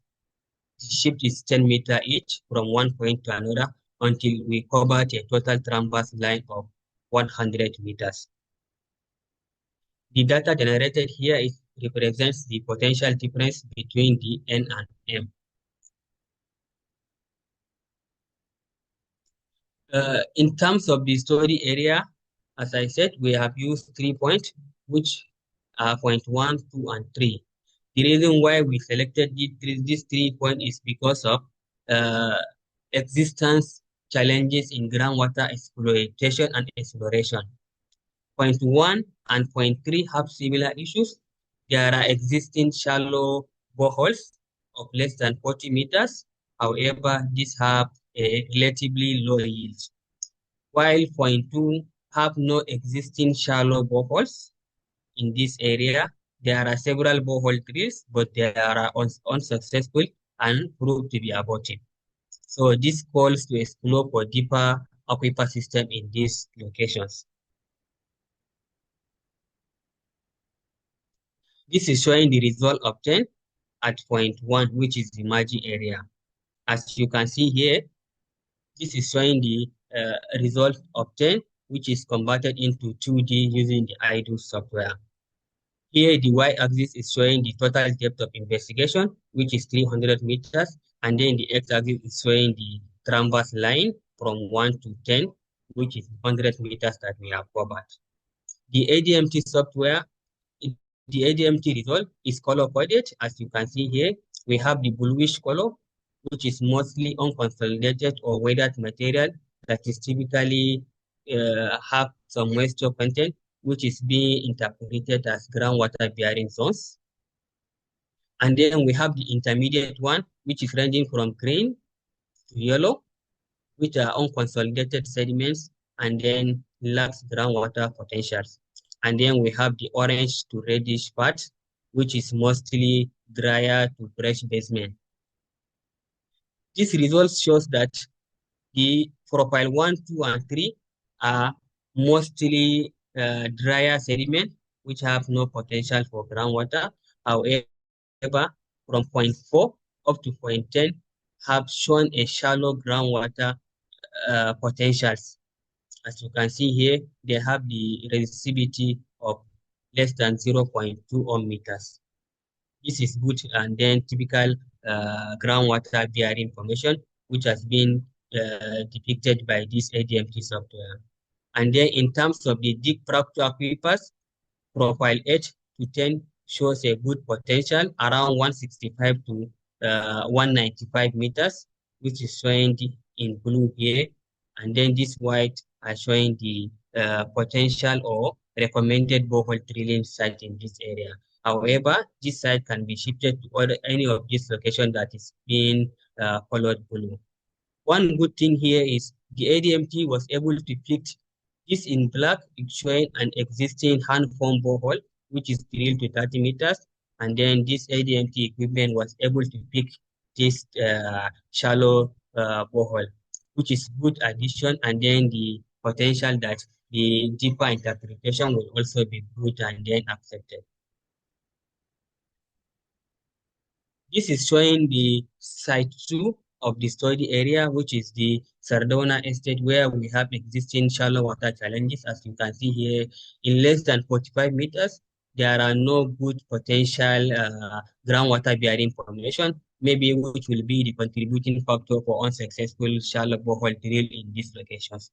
the shift is 10 meters each from one point to another until we cover a total transverse line of 100 meters. The data generated here represents the potential difference between the N and M. In terms of the study area, as I said, we have used 3 points, which are point 1, 2, and 3. The reason why we selected these 3 points is because of existence challenges in groundwater exploitation and exploration. Point 1 and point 3 have similar issues. There are existing shallow boreholes of less than 40 meters. However, these have a relatively low yield. While point 2 have no existing shallow boreholes in this area. There are several borehole drills, but they are unsuccessful and proved to be abortive. So this calls to explore for deeper aquifer system in these locations. This is showing the result obtained at point 1, which is the margin area. As you can see here, this is showing the result obtained, which is converted into 2D using the IDO software. Here, the y-axis is showing the total depth of investigation, which is 300 meters, and then the x-axis is showing the transverse line from 1 to 10, which is 100 meters that we have covered. The ADMT software, the ADMT result is color-coded. As you can see here, we have the bluish color, which is mostly unconsolidated or weathered material that is typically have some moisture content, which is being interpreted as groundwater bearing zones. And then we have the intermediate one, which is ranging from green to yellow, which are unconsolidated sediments and then lacks groundwater potentials. And then we have the orange to reddish part, which is mostly drier to fresh basement. This result shows that the profile 1, 2, and 3 are mostly drier sediment, which have no potential for groundwater. However, from point 4 up to point 10 have shown a shallow groundwater potentials. As you can see here, they have the resistivity of less than 0.2 ohm meters. This is good and then typical groundwater bearing formation, which has been depicted by this ADMT software. And then in terms of the deep fracture aquifers, profile 8 to 10 shows a good potential around 165 to 195 meters, which is showing in blue here. And then this white are showing the potential or recommended borehole drilling site in this area. However, this site can be shifted to any of these locations that is being colored blue. One good thing here is the ADMT was able to pick this in black, showing an existing hand-formed borehole, which is drilled to 30 meters. And then this ADMT equipment was able to pick this shallow borehole, which is good addition. And then the potential that the deeper interpretation will also be good and then accepted. This is showing the site 2 of the study area, which is the Sardona estate, where we have existing shallow water challenges. As you can see here, in less than 45 meters, there are no good potential groundwater bearing formation, maybe which will be the contributing factor for unsuccessful shallow borehole drill in these locations.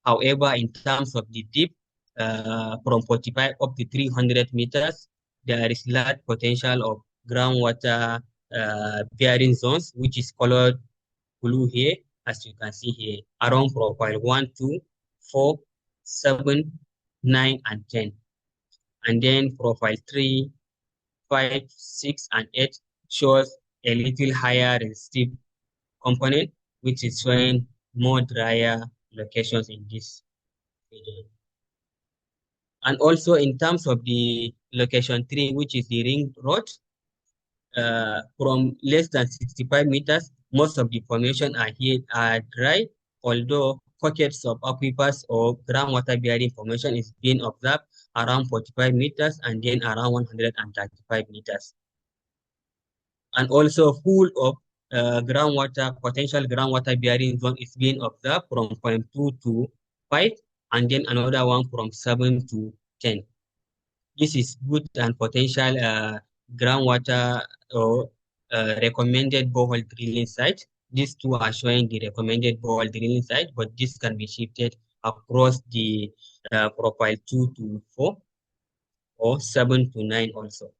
However, in terms of the deep, from 45 up to 300 meters, there is large potential of groundwater bearing zones, which is colored blue here, as you can see here, around profile 1, 2, 4, 7, 9, and 10. And then profile 3, 5, 6, and 8 shows a little higher resistive component, which is showing more drier locations in this region. And also in terms of the location 3, which is the ring road, from less than 65 meters, most of the formation are dry, although pockets of aquifers or groundwater bearing formation is being observed around 45 meters and then around 135 meters. And also full of potential groundwater bearing zone is being observed from point 2 to 5, and then another one from 7 to 10. This is good and potential groundwater or recommended borehole drilling site. These two are showing the recommended borehole drilling site, but this can be shifted across the profile 2 to 4 or 7 to 9 also.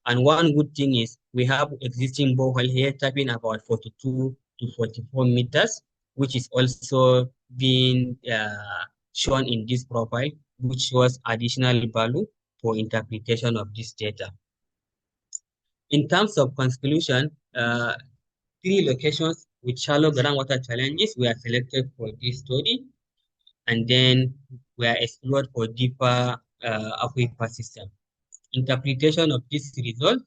And one good thing is we have existing borehole here tapping about 42 to 44 meters, which is also being shown in this profile, which shows additional value for interpretation of this data. In terms of conclusion, 3 locations with shallow groundwater challenges were selected for this study, and then were explored for deeper aquifer system. Interpretation of this result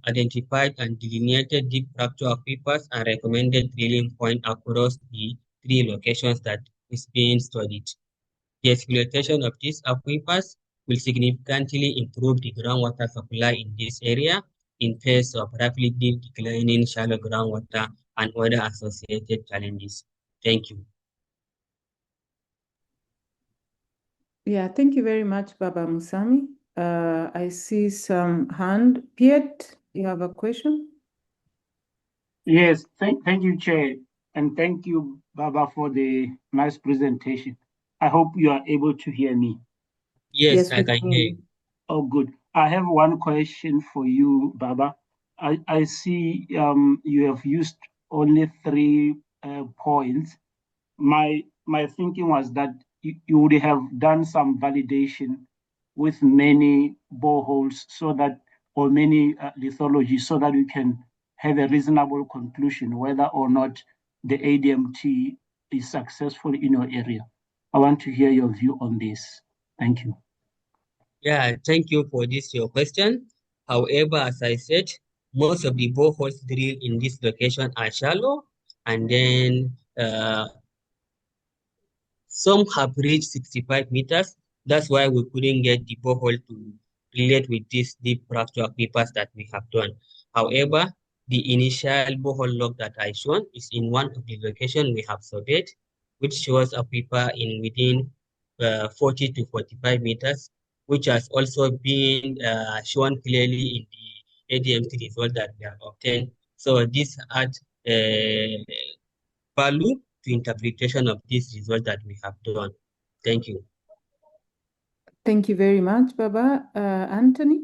identified and delineated deep fracture aquifers and recommended drilling point across the 3 locations that is being studied. The exploitation of these aquifers will significantly improve the groundwater supply in this area in face of rapidly declining shallow groundwater and other associated challenges. Thank you. Yeah, thank you very much, Baba Musami. I see some hand. Piet, you have a question? Yes, thank you, Chair, and thank you, Baba, for the nice presentation. I hope you are able to hear me. Yes, I can hear you. Oh, good. I have one question for you, Baba. I see you have used only 3 points. My thinking was that you would have done some validation with many boreholes or many lithologies so that you can have a reasonable conclusion whether or not the ADMT is successful in your area. I want to hear your view on this. Thank you. Yeah, thank you for your question. However, as I said, most of the boreholes drilled in this location are shallow, and then some have reached 65 meters. That's why we couldn't get the borehole to relate with these deep fracture aquifers that we have done. However, the initial borehole log that I shown is in one of the locations we have surveyed, which shows aquifer in within 40 to 45 meters, which has also been shown clearly in the ADMT result that we have obtained. So this adds value to interpretation of this result that we have done. Thank you. Thank you very much, Baba. Anthony?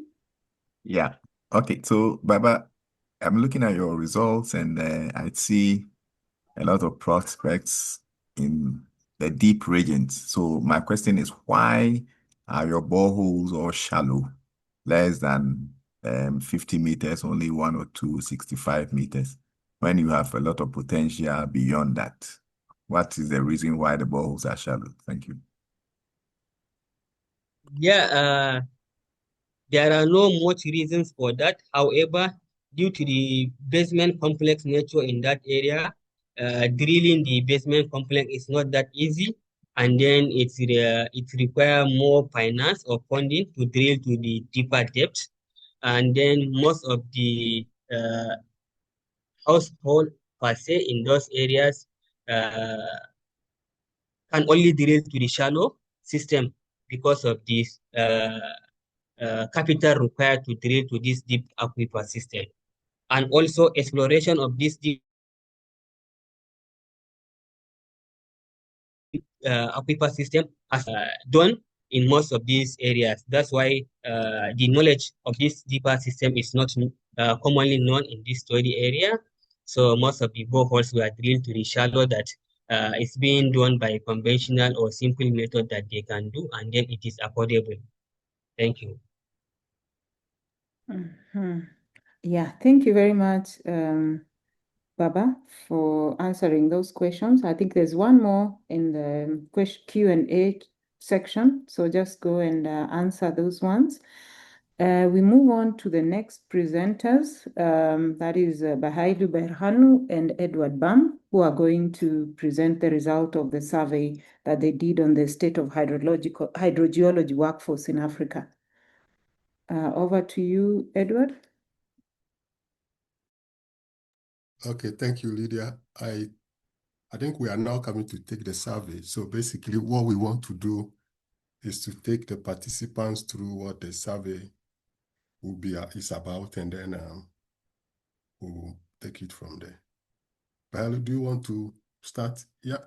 Yeah. Okay. So, Baba, I'm looking at your results and I see a lot of prospects in the deep regions. So my question is, why are your boreholes all shallow, less than 50 meters, only 1 or 2, 65 meters, when you have a lot of potential beyond that? What is the reason why the boreholes are shallow? Thank you. Yeah, there are no much reasons for that. However, due to the basement complex nature in that area, drilling the basement complex is not that easy, and then it requires more finance or funding to drill to the deeper depths, and then most of the household per se in those areas can only drill to the shallow system because of this capital required to drill to this deep aquifer system. And also exploration of this deep aquifer system as done in most of these areas. That's why the knowledge of this deeper system is not commonly known in this study area. So most of the boreholes were drilled to the shallow that is being done by conventional or simple method that they can do, and then it is affordable. Thank you. Yeah, thank you very much, Baba, for answering those questions. I think there's one more in the Q&A section, so just go and answer those ones. We move on to the next presenters, that is Bahaidu Berhanu and Edward Bam, who are going to present the result of the survey that they did on the state of hydrogeology workforce in Africa. Over to you, Edward. Okay, thank you, Lydia. I think we are now coming to take the survey. So basically what we want to do is to take the participants through what the survey is about, and then we'll take it from there. Bahalo, do you want to start? Yeah.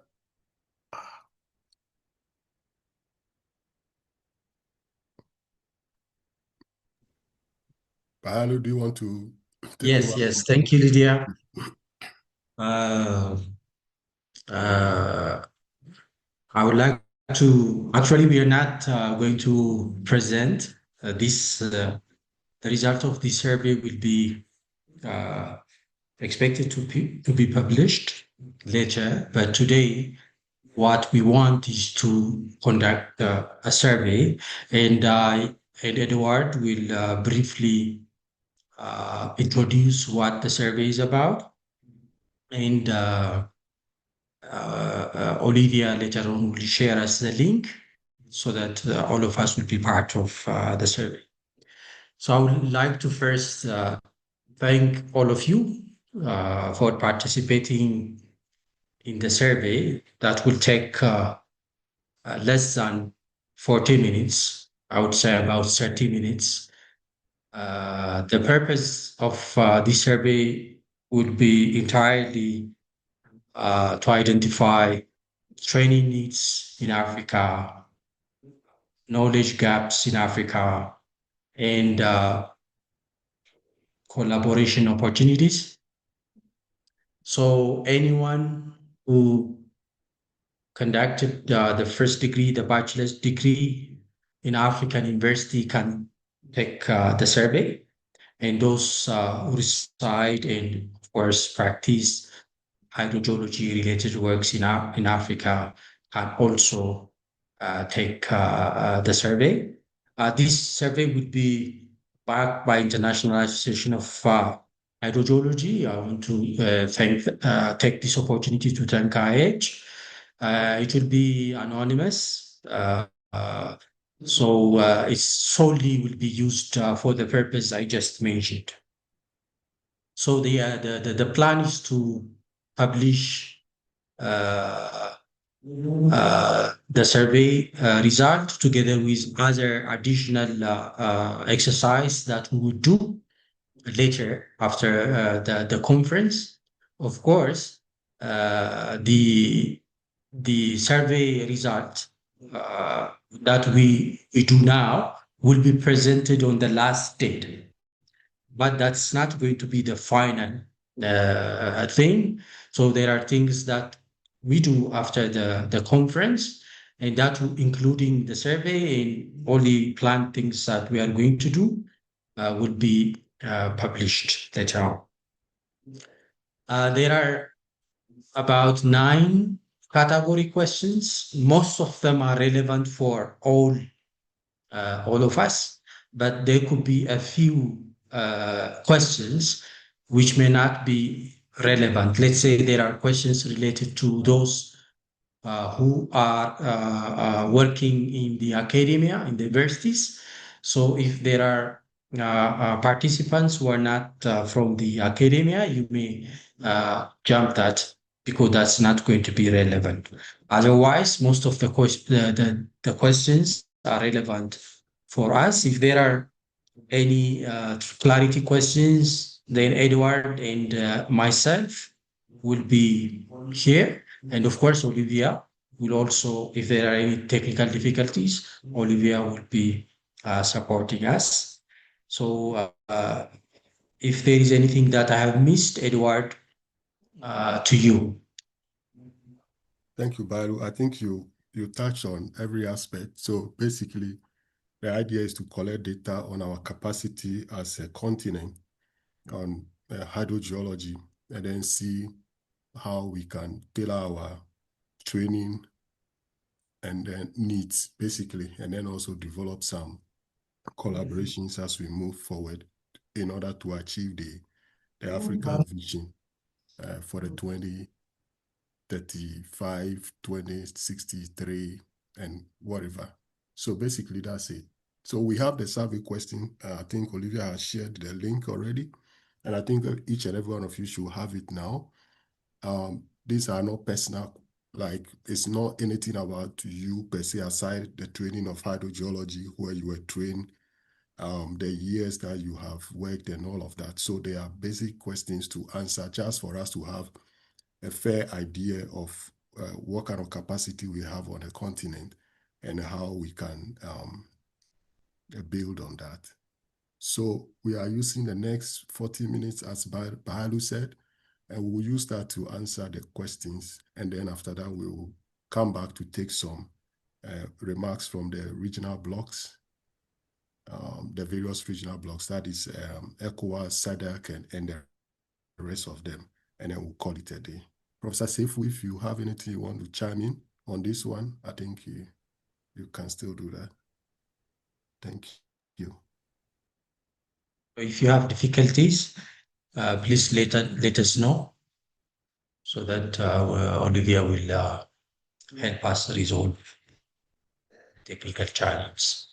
Bahalo, do you want to take Yes, over? yes. Thank you, Lydia. I would like to, actually, we are not going to present the result of this survey will be expected to be published later, but today what we want is to conduct a survey, and and Edward will briefly introduce what the survey is about. And Olivia later on will share us the link so that all of us will be part of the survey. So I would like to first thank all of you for participating in the survey that will take less than 40 minutes, I would say about 30 minutes. The purpose of this survey would be entirely to identify training needs in Africa, knowledge gaps in Africa, and collaboration opportunities. So anyone who conducted the first degree, the bachelor's degree in African university can take the survey, and those who reside and of course practice hydrogeology related works in Africa can also take the survey. This survey would be backed by International Association of Hydrogeology. I want to take this opportunity to thank IH. It will be anonymous, so it solely will be used for the purpose I just mentioned. So the plan is to publish the survey result together with other additional exercise that we would do later after the conference. Of course, the survey result that we do now will be presented on the last date, but that's not going to be the final thing. So there are things that we do after the conference, and that including the survey and all the planned things that we are going to do will be published later on. There are about 9 category questions. Most of them are relevant for all of us, but there could be a few questions which may not be relevant. Let's say there are questions related to those who are working in the academia, in the universities. So if there are participants who are not from the academia, you may jump that because that's not going to be relevant. Otherwise, most of the questions are relevant for us. If there are any clarity questions, then Edward and myself will be here. And of course, Olivia will also, if there are any technical difficulties, Olivia will be supporting us. So if there is anything that I have missed, Edward, to you. Thank you, Balu. I think you touched on every aspect. So basically, the idea is to collect data on our capacity as a continent on hydrogeology, and then see how we can tailor our training and then needs, basically, and then also develop some collaborations as we move forward in order to achieve the Africa vision for the 2035, 2063, and whatever. So basically, that's it. So we have the survey question. I think Olivia has shared the link already, and I think that each and every one of you should have it now. These are not personal, like it's not anything about you per se, aside the training of hydrogeology, where you were trained, the years that you have worked and all of that. So they are basic questions to answer just for us to have a fair idea of what kind of capacity we have on a continent and how we can build on that. So we are using the next 40 minutes, as Bahalu said, and we'll use that to answer the questions. And then after that, we will come back to take some remarks from the regional blocks, the various regional blocks, that is ECOWAS, SADC, and the rest of them. And then we'll call it a day. Professor Seifu, if you have anything you want to chime in on this one, I think you can still do that. Thank you. you. If you have difficulties, please let us know so that Olivia will help us resolve technical challenges.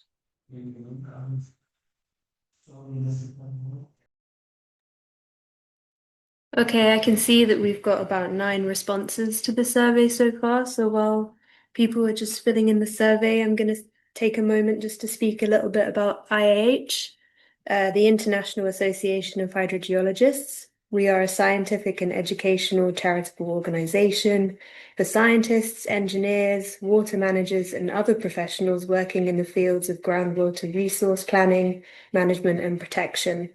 Okay, I can see that we've got about 9 responses to the survey so far. So while people are just filling in the survey, I'm going to take a moment just to speak a little bit about IAH, the International Association of Hydrogeologists. We are a scientific and educational charitable organization for scientists, engineers, water managers, and other professionals working in the fields of groundwater resource planning, management, and protection.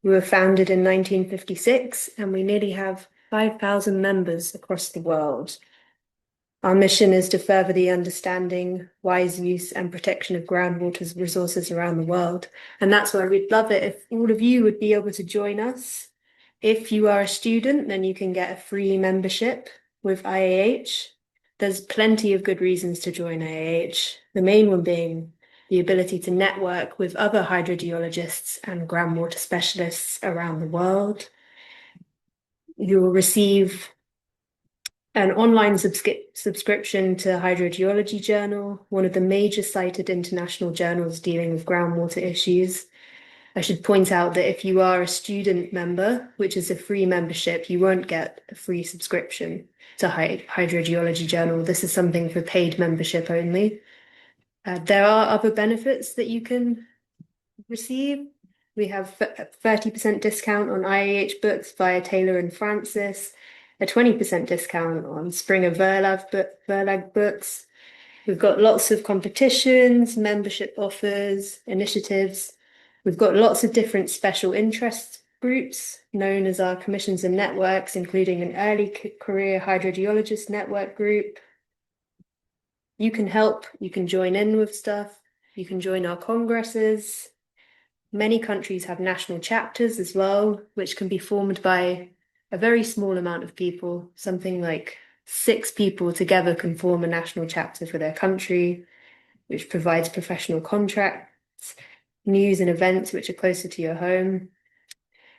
We were founded in 1956, and we nearly have 5,000 members across the world. Our mission is to further the understanding, wise use, and protection of groundwater resources around the world. And that's why we'd love it if all of you would be able to join us. If you are a student, then you can get a free membership with IAH. There's plenty of good reasons to join IAH, the main one being the ability to network with other hydrogeologists and groundwater specialists around the world. You will receive an online subscription to Hydrogeology Journal, one of the major cited international journals dealing with groundwater issues. I should point out that if you are a student member, which is a free membership, you won't get a free subscription to Hydrogeology Journal. This is something for paid membership only. There are other benefits that you can receive. We have a 30% discount on IAH books via Taylor and Francis, a 20% discount on Springer Verlag books. We've got lots of competitions, membership offers, initiatives. We've got lots of different special interest groups known as our commissions and networks, including an early career hydrogeologist network group. You can help, you can join in with stuff, you can join our congresses. Many countries have national chapters as well, which can be formed by a very small amount of people. Something like 6 people together can form a national chapter for their country, which provides professional contracts, news and events which are closer to your home.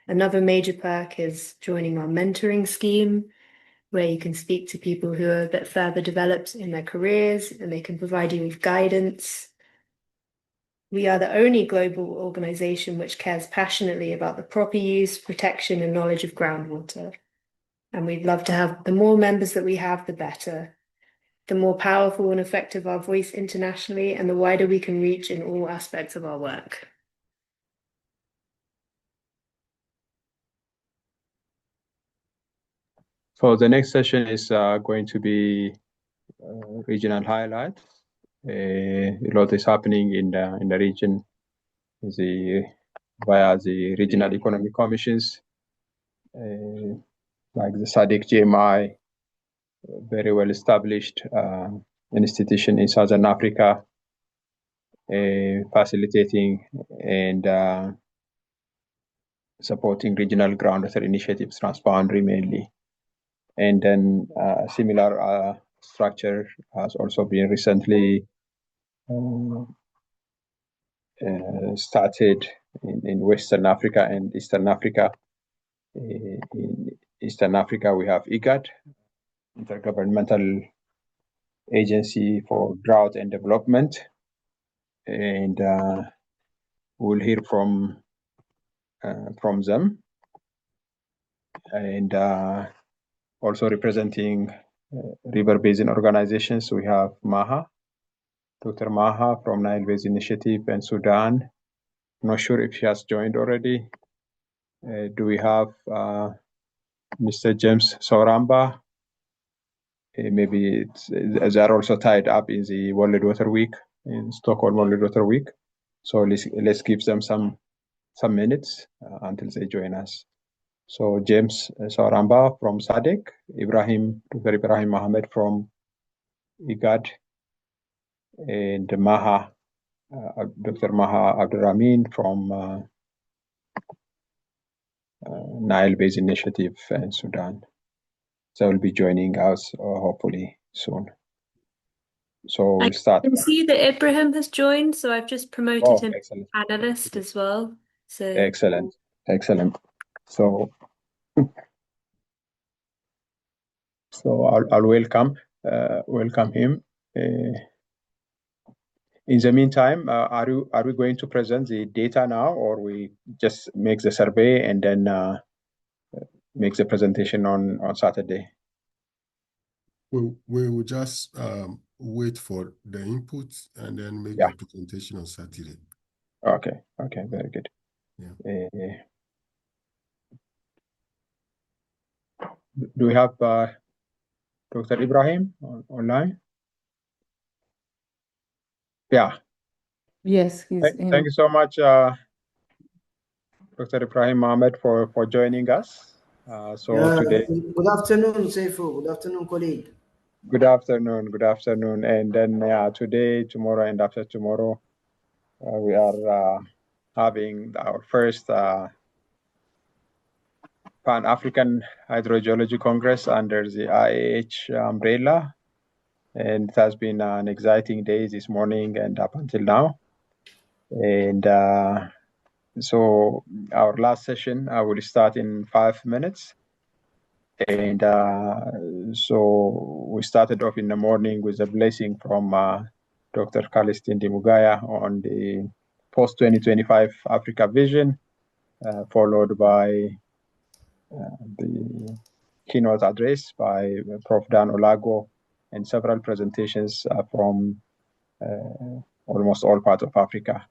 Another major perk is joining our mentoring scheme, where you can speak to people who are a bit further developed in their careers and they can provide you with guidance. We are the only global organization which cares passionately about the proper use, protection, and knowledge of groundwater. And we'd love to have the more members that we have, the better. The more powerful and effective our voice internationally, and the wider we can reach in all aspects of our work. So the next session is going to be regional highlights. A lot is happening in the region via the regional economic commissions, like the SADC GMI, very well established institution in Southern Africa, facilitating and supporting regional groundwater initiatives transboundary mainly. And then similar structure has also been recently started in Western Africa and Eastern Africa. In Eastern Africa, we have IGAD, Intergovernmental Agency for Drought and Development. And we'll hear from them. And also representing river basin organizations, we have Maha, Dr. Maha from Nile Basin Initiative in Sudan. I'm not sure if she has joined already. Do we have Mr. James Sauramba? Maybe they are also tied up in the World Water Week, in Stockholm World Water Week. So let's give them some minutes until they join us. So James Sauramba from SADC, Dr. Ibrahim Mohammed from IGAD, and Maha, Dr. Maha Abdurrahman from Nile Basin Initiative in Sudan. So will be joining us hopefully soon. So I we'll start. can see that Ibrahim has joined, so I've just promoted him Excellent. to panelist as well. So Excellent. So I'll welcome him. In the meantime, are we going to present the data now, or we just make the survey and then make the presentation on Saturday? We will just wait for the input and then make the presentation on Saturday. Okay, very good. Yeah. Do we have Dr. Ibrahim online? Yeah. Yes, he's in. Thank you so much, Dr. Ibrahim Mohammed, for joining us. Today. Good afternoon, Seifu. Good afternoon, colleague. Good afternoon. And then today, tomorrow, and after tomorrow, we are having our first Pan-African Hydrogeology Congress under the IAH umbrella. And it has been an exciting day this morning and up until now. And so our last session will start in 5 minutes. And so we started off in the morning with a blessing from Dr. Callist Tindimugaya on the post-2025 Africa vision, followed by the keynote address by Prof. Dan Olago, and several presentations from almost all parts of Africa.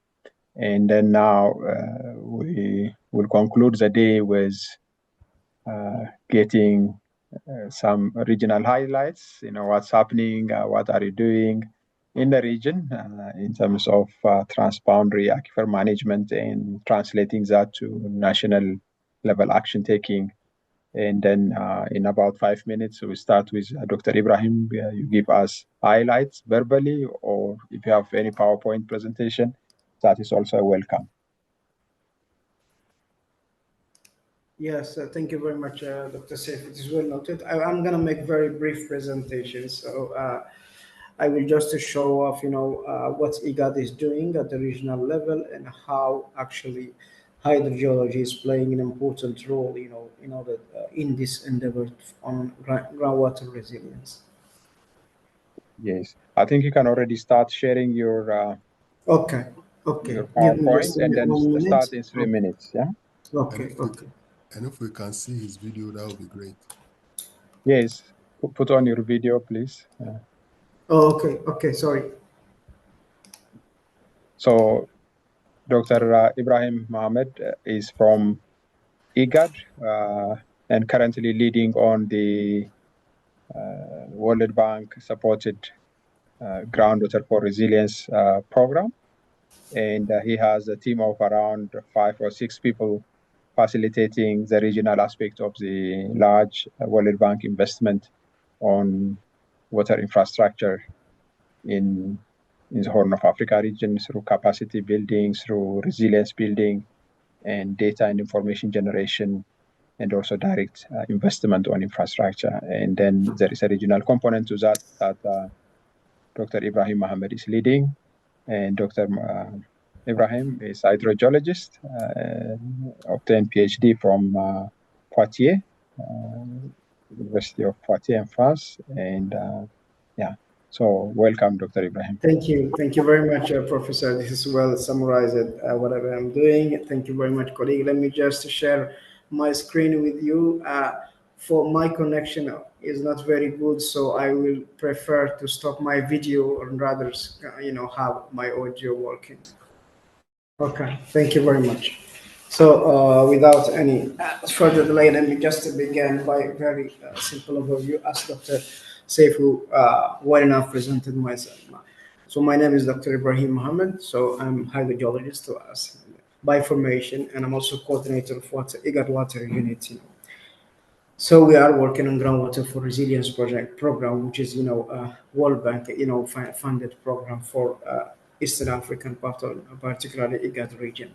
And then now we will conclude the day with getting some regional highlights, what's happening, what are you doing in the region in terms of transboundary aquifer management and translating that to national level action taking. And then in about 5 minutes, we start with Dr. Ibrahim. You give us highlights verbally, or if you have any PowerPoint presentation, that is also welcome. Yes, thank you very much, Dr. Seif. It is well noted. I'm going to make very brief presentations. So I will just show off, what IGAD is doing at the regional level and how actually hydrogeology is playing an important role, in order in this endeavor on groundwater resilience. Yes, I think you can already start sharing your okay. Your PowerPoint, and then start in 3 minutes. Yeah. Okay. And if we can see his video, that would be great. Yes, put on your video, please. Oh, okay. Sorry. So, Dr. Ibrahim Mohammed is from IGAD and currently leading on the World Bank supported Groundwater for Resilience program. And he has a team of around 5 or 6 people facilitating the regional aspect of the large World Bank investment on water infrastructure in the Horn of Africa region through capacity building, through resilience building, and data and information generation, and also direct investment on infrastructure. And then there is a regional component to that Dr. Ibrahim Mohammed is leading. And Dr. Ibrahim is a hydrogeologist, obtained PhD from Poitiers, University of Poitiers in France. And so welcome, Dr. Ibrahim. Thank you very much, Professor. This is well summarized whatever I'm doing. Thank you very much, colleague. Let me just share my screen with you. For my connection is not very good, so I will prefer to stop my video or rather, have my audio working. Okay, thank you very much. So without any further delay, let me just begin by a very simple overview as Dr. Seifu well enough presented myself. So my name is Dr. Ibrahim Mohammed. So I'm hydrogeologist by formation, and I'm also coordinator for IGAD Water Unit. So we are working on Groundwater for Resilience program, which is a World Bank funded program for Eastern African part, particularly IGAD region.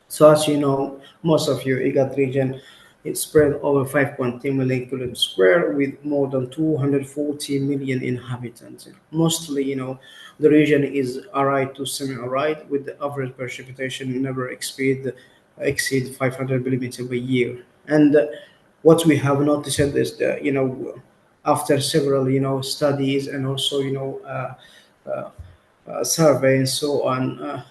So as you know, most of you, IGAD region It's spread over 5.2 million kilometers square with more than 240 million inhabitants. Mostly, the region is arid to semi-arid, with the average precipitation never exceed 500 millimeters per year. And what we have noticed is that, after several, studies and also, survey and so on,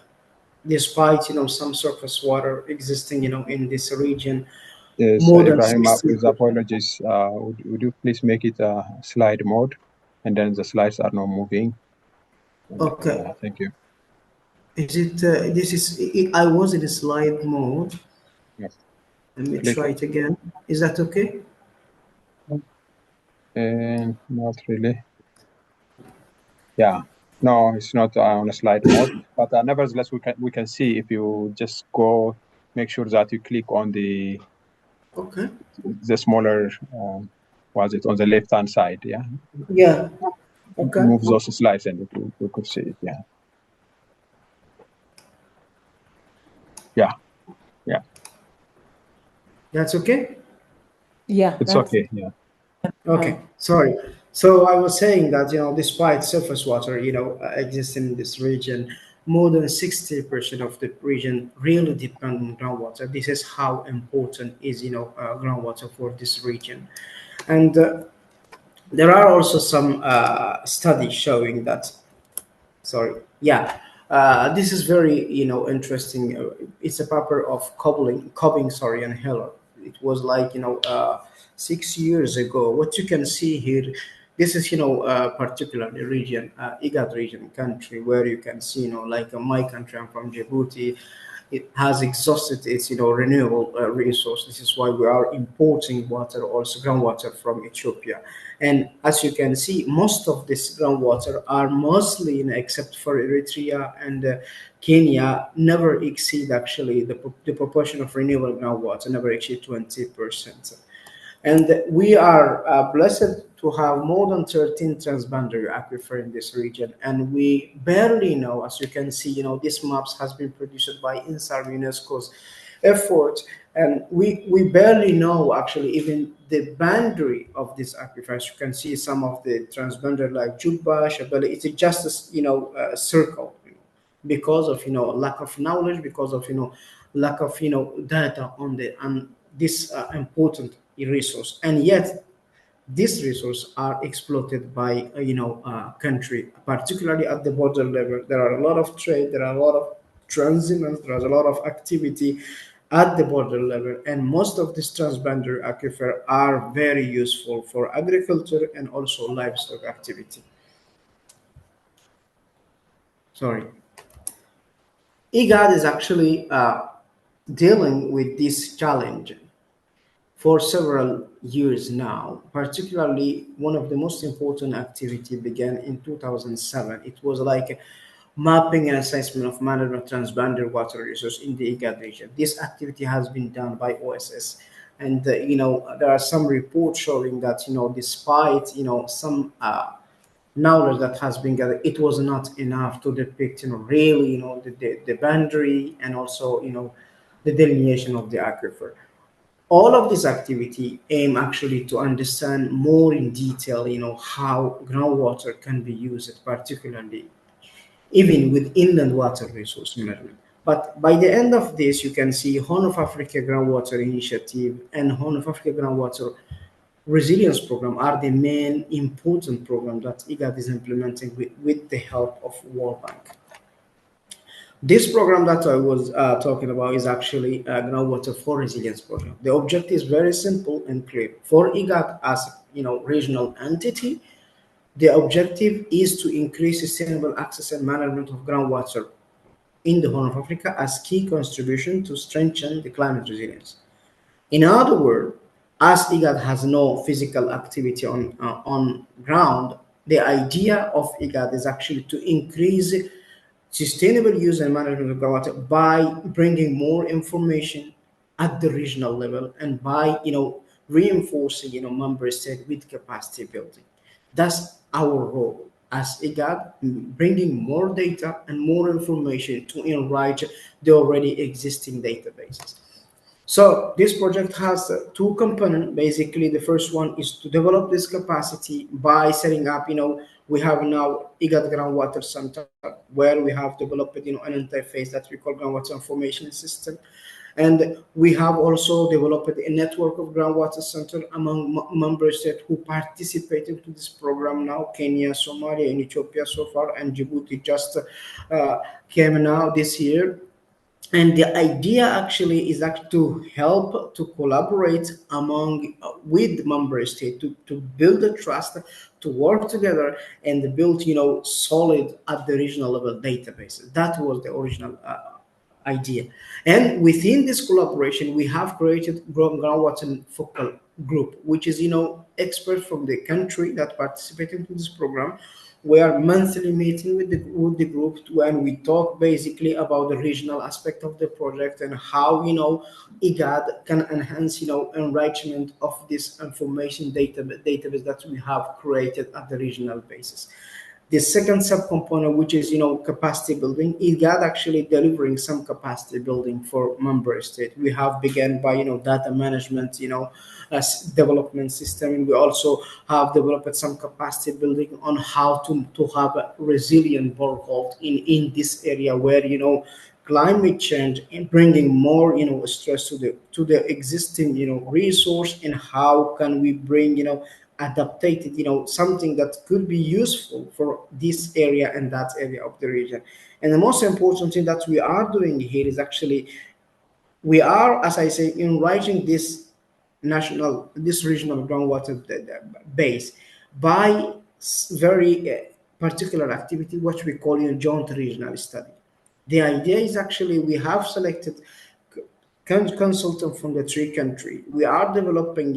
despite, some surface water existing, in this region, Yes, more than Ibrahim, 60. with apologies, would you please make it a slide mode, and then the slides are not moving? Okay. Thank you. Is it, this is, I was in a slide mode. Yes. Let me Click. try it again. Is that okay? Not really. Yeah, no, it's not on a slide mode, but nevertheless, we can see if you just go, make sure that you click on the smaller, was it on the left hand side? Yeah. Yeah. Okay. Move those slides and you could see it. Yeah. Yeah. Yeah. That's okay? Yeah. It's okay. Yeah. Okay, sorry. So I was saying that, despite surface water, existing in this region, more than 60% of the region really depend on groundwater. This is how important is, groundwater for this region. And there are also some studies showing that, this is very, interesting. It's a paper of Cobbing, and Heller. It was like, 6 years ago. What you can see here, this is, particularly region, IGAD region country, where you can see, like my country, I'm from Djibouti, it has exhausted its, renewable resource. This is why we are importing water, also groundwater from Ethiopia. And as you can see, most of this groundwater are mostly, except for Eritrea and Kenya, never exceed actually the proportion of renewable groundwater, never exceed 20%. And we are blessed to have more than 13 transboundary aquifer in this region. And we barely know, as you can see, this maps has been produced by INSAR UNESCO's effort. And we barely know actually even the boundary of this aquifer. As you can see, some of the transboundary like Juba, Shabelle, it's just a circle, because of lack of knowledge, because of lack of data on this important resource. And yet these resources are exploited by country, particularly at the border level. There are a lot of trade, there are a lot of transhumance, there is a lot of activity at the border level, and most of these transboundary aquifer are very useful for agriculture and also livestock activity. Sorry. IGAD is actually dealing with this challenge for several years now. Particularly, one of the most important activity began in 2007. It was like mapping and assessment of management transboundary water resources in the IGAD region. This activity has been done by OSS. And, there are some reports showing that, despite, some knowledge that has been gathered, it was not enough to depict, really, the boundary and also, the delineation of the aquifer. All of this activity aim actually to understand more in detail, how groundwater can be used, particularly even with inland water resource management. But by the end of this, you can see Horn of Africa Groundwater Initiative and Horn of Africa Groundwater Resilience Program are the main important program that IGAD is implementing with the help of World Bank. This program that I was talking about is actually a Groundwater for Resilience program. The objective is very simple and clear. For IGAD as regional entity, the objective is to increase sustainable access and management of groundwater in the Horn of Africa as key contribution to strengthen the climate resilience. In other words, as IGAD has no physical activity on ground, the idea of IGAD is actually to increase sustainable use and management of groundwater by bringing more information at the regional level and by reinforcing member state with capacity building. That's our role as IGAD, bringing more data and more information to enrich the already existing databases. So this project has two components. Basically, the first one is to develop this capacity by setting up, we have now IGAD Groundwater Center, where we have developed, an interface that we call Groundwater Information System. And we have also developed a network of groundwater centers among member states who participate into this program now. Kenya, Somalia, and Ethiopia so far, and Djibouti just came now this year. And the idea actually is to help to collaborate with member states to build a trust, to work together and build, solid at the regional level databases. That was the original idea. And within this collaboration, we have created groundwater focal group, which is, experts from the country that participate into this program. We are monthly meeting with the group when we talk basically about the regional aspect of the project and how, IGAD can enhance, enrichment of this information database that we have created at the regional basis. The second subcomponent, which is, capacity building, IGAD actually delivering some capacity building for member state. We have begun by, data management, development system. And we also have developed some capacity building on how to have a resilient borehole in this area where, climate change and bringing more, stress to the existing, resource, and how can we bring, adapted, something that could be useful for this area and that area of the region. And the most important thing that we are doing here is actually, we are, as I say, enriching this regional groundwater base by very particular activity, what we call joint regional study. The idea is actually we have selected consultant from the three countries. We are developing,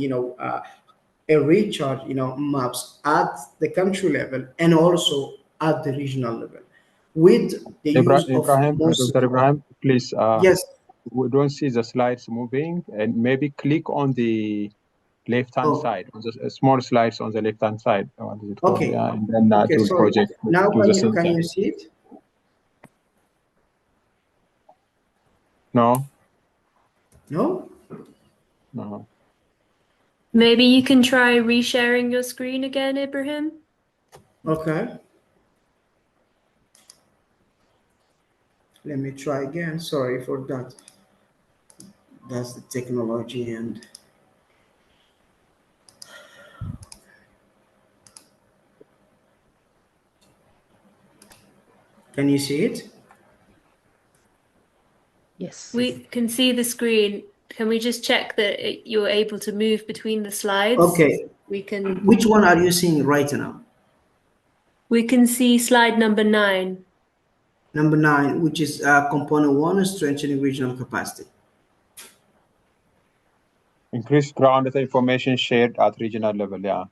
a recharge, maps at the country level and also at the regional level with the use Ibrahim, of most. Dr. Ibrahim, please. Yes. We don't see the slides moving, and maybe click on the left-hand side, on the small slides on the left-hand side. Okay. Yeah, and then Okay, to sorry. project Now to the center. can you see it? No. No. No. Maybe you can try resharing your screen again, Ibrahim. Okay. Let me try again. Sorry for that. That's the technology and can you see it? Yes. We can see the screen. Can we just check that you're able to move between the slides? Okay. We can. Which one are you seeing right now? We can see slide number 9. Number 9, which is component 1, strengthening regional capacity. Increased groundwater information shared at regional level. Yeah.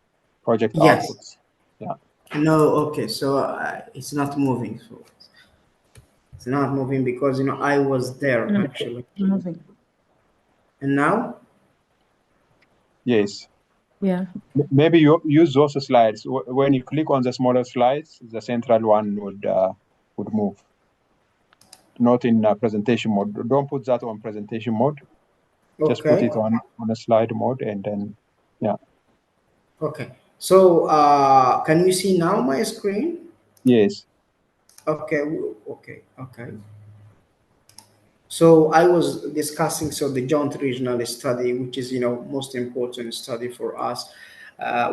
Project Yes. outputs. Yeah. No. Okay. So it's not moving. So it's not moving because I was there actually. Moving. And now? Yes. Yeah. Maybe you use those slides. When you click on the smaller slides, the central one would move. Not in presentation mode. Don't put that on presentation mode. Okay. Just put it on a slide mode, and then, yeah. Okay. So can you see now my screen? Yes. Okay. Okay. So I was discussing the joint regional study, which is most important study for us,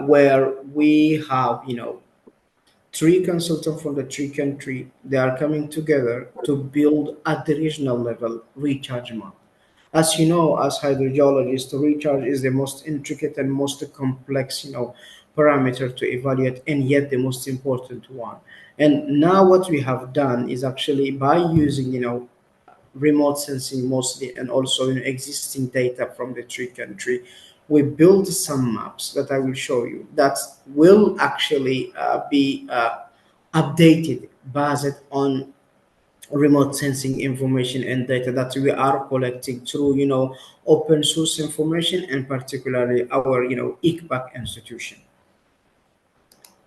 where we have 3 consultants from the 3 countries. They are coming together to build at the regional level recharge map. As you know, as hydrogeologists, recharge is the most intricate and most complex parameter to evaluate, and yet the most important one. And now what we have done is actually by using remote sensing mostly, and also existing data from the 3 countries, we built some maps that I will show you that will actually be updated based on remote sensing information and data that we are collecting through open source information, and particularly our ICPAC institution.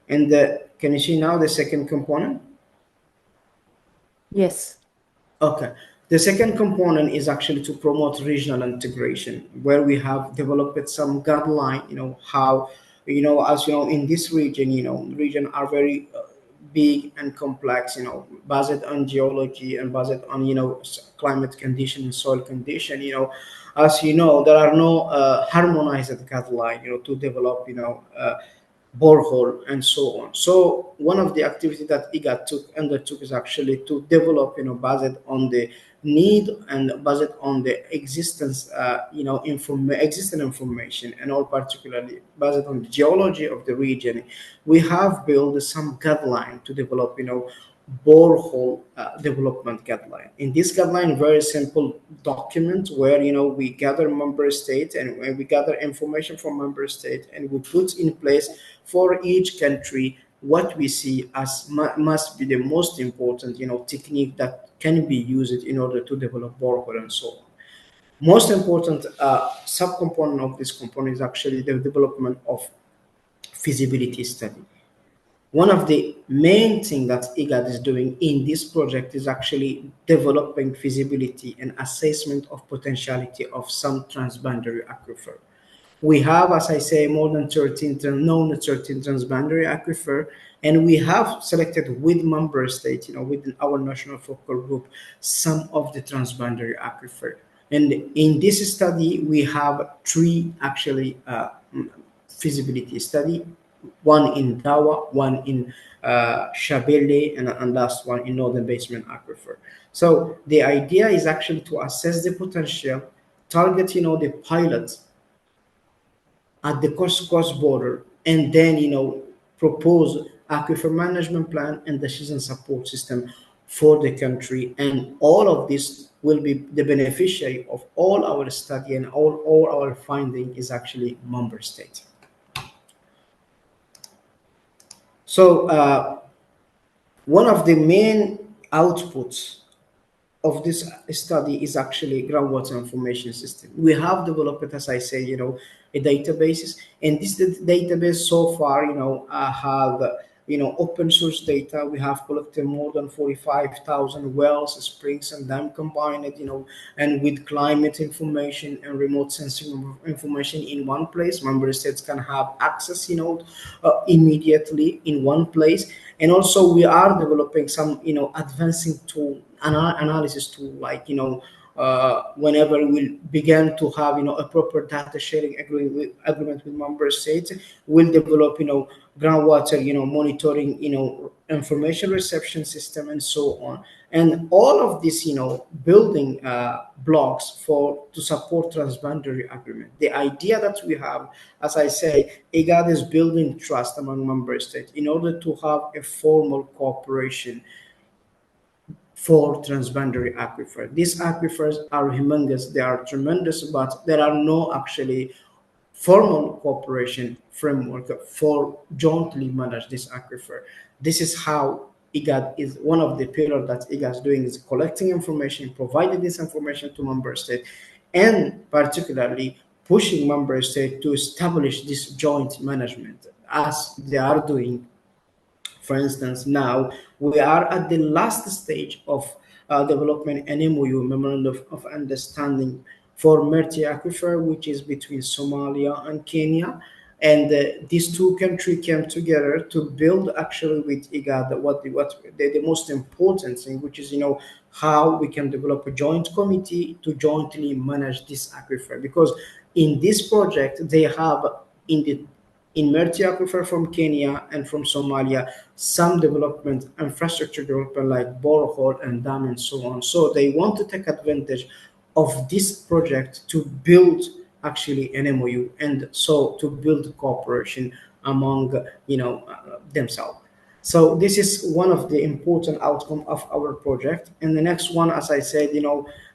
And can you see now the second component? Yes. Okay. The second component is actually to promote regional integration, where we have developed some guideline, how, as you know, in this region, region are very big and complex, based on geology and based on, climate condition and soil condition, as you know, there are no harmonized guideline, to develop, borehole and so on. So one of the activities that IGAD undertook is actually to develop, based on the need and based on the existence, existing information, and all particularly based on the geology of the region, we have built some guideline to develop, borehole development guideline. In this guideline, very simple document where we gather member states and we gather information from member states, and we put in place for each country what we see as must be the most important technique that can be used in order to develop borehole and so on. Most important subcomponent of this component is actually the development of feasibility study. One of the main things that IGAD is doing in this project is actually developing feasibility and assessment of potentiality of some transboundary aquifer. We have, as I say, more than 13 transboundary aquifer, and we have selected with member states, within our national focal group, some of the transboundary aquifer. And in this study, we have three actually feasibility study. One in Dawa, one in Shabelle, and last one in Northern Basement Aquifer. So the idea is actually to assess the potential, target, the pilots at the coast border, and then, propose aquifer management plan and decision support system for the country. And all of this will be the beneficiary of all our study and all our finding is actually member states. So one of the main outputs of this study is actually groundwater information system. We have developed, as I say, a database, and this database so far, have open source data. We have collected more than 45,000 wells, springs, and dam combined, and with climate information and remote sensing information in one place. Member states can have access, immediately in one place. And also we are developing some, advancing tool, analysis tool, like, whenever we begin to have, a proper data sharing agreement with member states, we'll develop, groundwater, monitoring, information reception system, and so on. And all of this, building blocks to support transboundary agreement. The idea that we have, as I say, IGAD is building trust among member states in order to have a formal cooperation for transboundary aquifer. These aquifers are humongous, they are tremendous, but there are no actually formal cooperation framework for jointly manage this aquifer. This is how IGAD is one of the pillars that IGAD is doing, is collecting information, providing this information to member states, and particularly pushing member states to establish this joint management as they are doing. For instance, now we are at the last stage of development an MOU, Memorandum of Understanding, for Merti Aquifer, which is between Somalia and Kenya. And these two countries came together to build actually with IGAD the most important thing, which is, how we can develop a joint committee to jointly manage this aquifer. Because in this project, they have in Merti Aquifer from Kenya and from Somalia, some development, infrastructure development like borehole and dam and so on. So they want to take advantage of this project to build actually an MOU, and so to build cooperation among, themselves. So this is one of the important outcomes of our project. And the next one, as I said,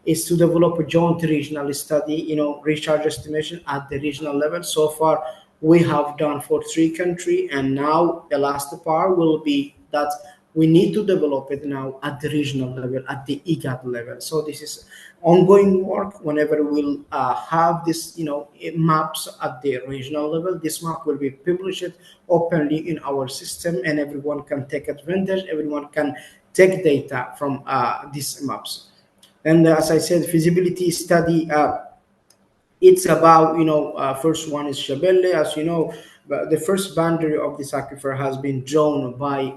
is to develop a joint regional study, recharge estimation at the regional level. So far, we have done for 3 countries, and now the last part will be that we need to develop it now at the regional level, at the IGAD level. So this is ongoing work. Whenever we'll have this, maps at the regional level, this map will be published openly in our system, and everyone can take advantage. Everyone can take data from these maps. And as I said, feasibility study, it's about, first one is Sewale. As you know, the first boundary of this aquifer has been drawn by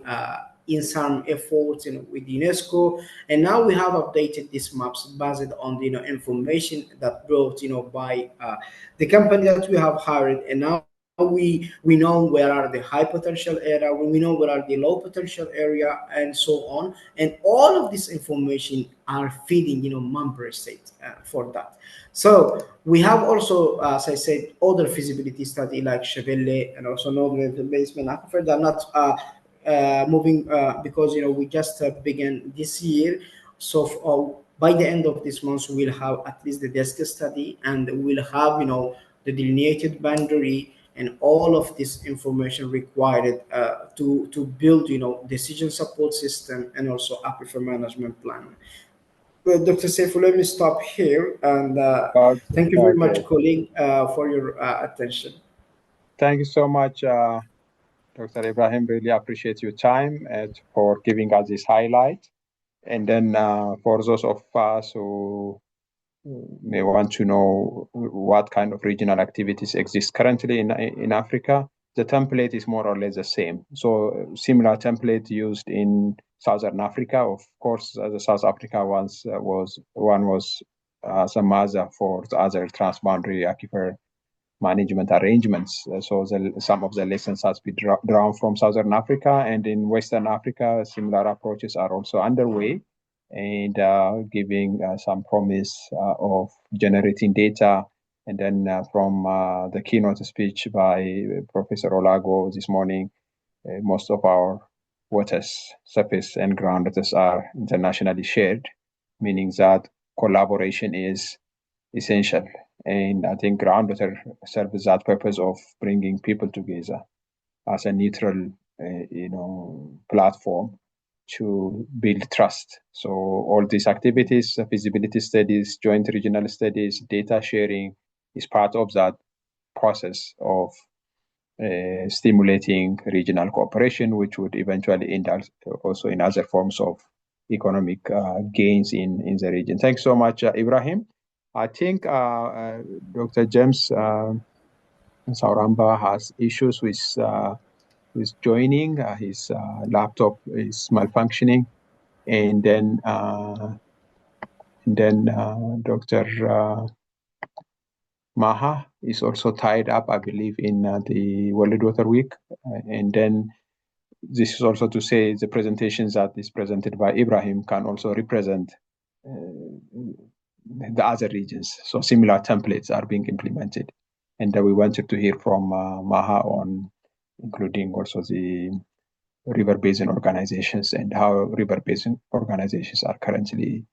in some efforts with UNESCO, and now we have updated these maps based on the information that brought by the company that we have hired, and now we know where are the high potential area, we know where are the low potential area, and so on, and all of this information are feeding member states for that. So we have also, as I said, other feasibility study like Sewale and also Northern Basement Aquifer. They're not moving because we just began this year. So by the end of this month, we'll have at least the desk study, and we'll have the delineated boundary and all of this information required to build decision support system and also aquifer management plan. Well, Dr. Seifu, let me stop here, and thank you very much, colleague, for your attention. Thank you so much, Dr. Ibrahim. Really appreciate your time for giving us this highlight. And then for those of us who may want to know what kind of regional activities exist currently in Africa, the template is more or less the same. So similar template used in Southern Africa. Of course, the South Africa was Samaza for the other transboundary aquifer management arrangements. So some of the lessons has been drawn from Southern Africa, and in Western Africa, similar approaches are also underway, and giving some promise of generating data. And then from the keynote speech by Professor Olago this morning, most of our waters, surface and groundwaters are internationally shared, meaning that collaboration is essential. And I think groundwater serves that purpose of bringing people together as a neutral, platform to build trust. So all these activities, feasibility studies, joint regional studies, data sharing is part of that process of stimulating regional cooperation, which would eventually end also in other forms of economic gains in the region. Thanks so much, Ibrahim. I think Dr. James Sauramba has issues with joining. His laptop is malfunctioning, and then Dr. Maha is also tied up, I believe, in the World Water Week. And then this is also to say the presentations that is presented by Ibrahim can also represent the other regions. So similar templates are being implemented. And we wanted to hear from Maha on including also the river basin organizations and how river basin organizations are currently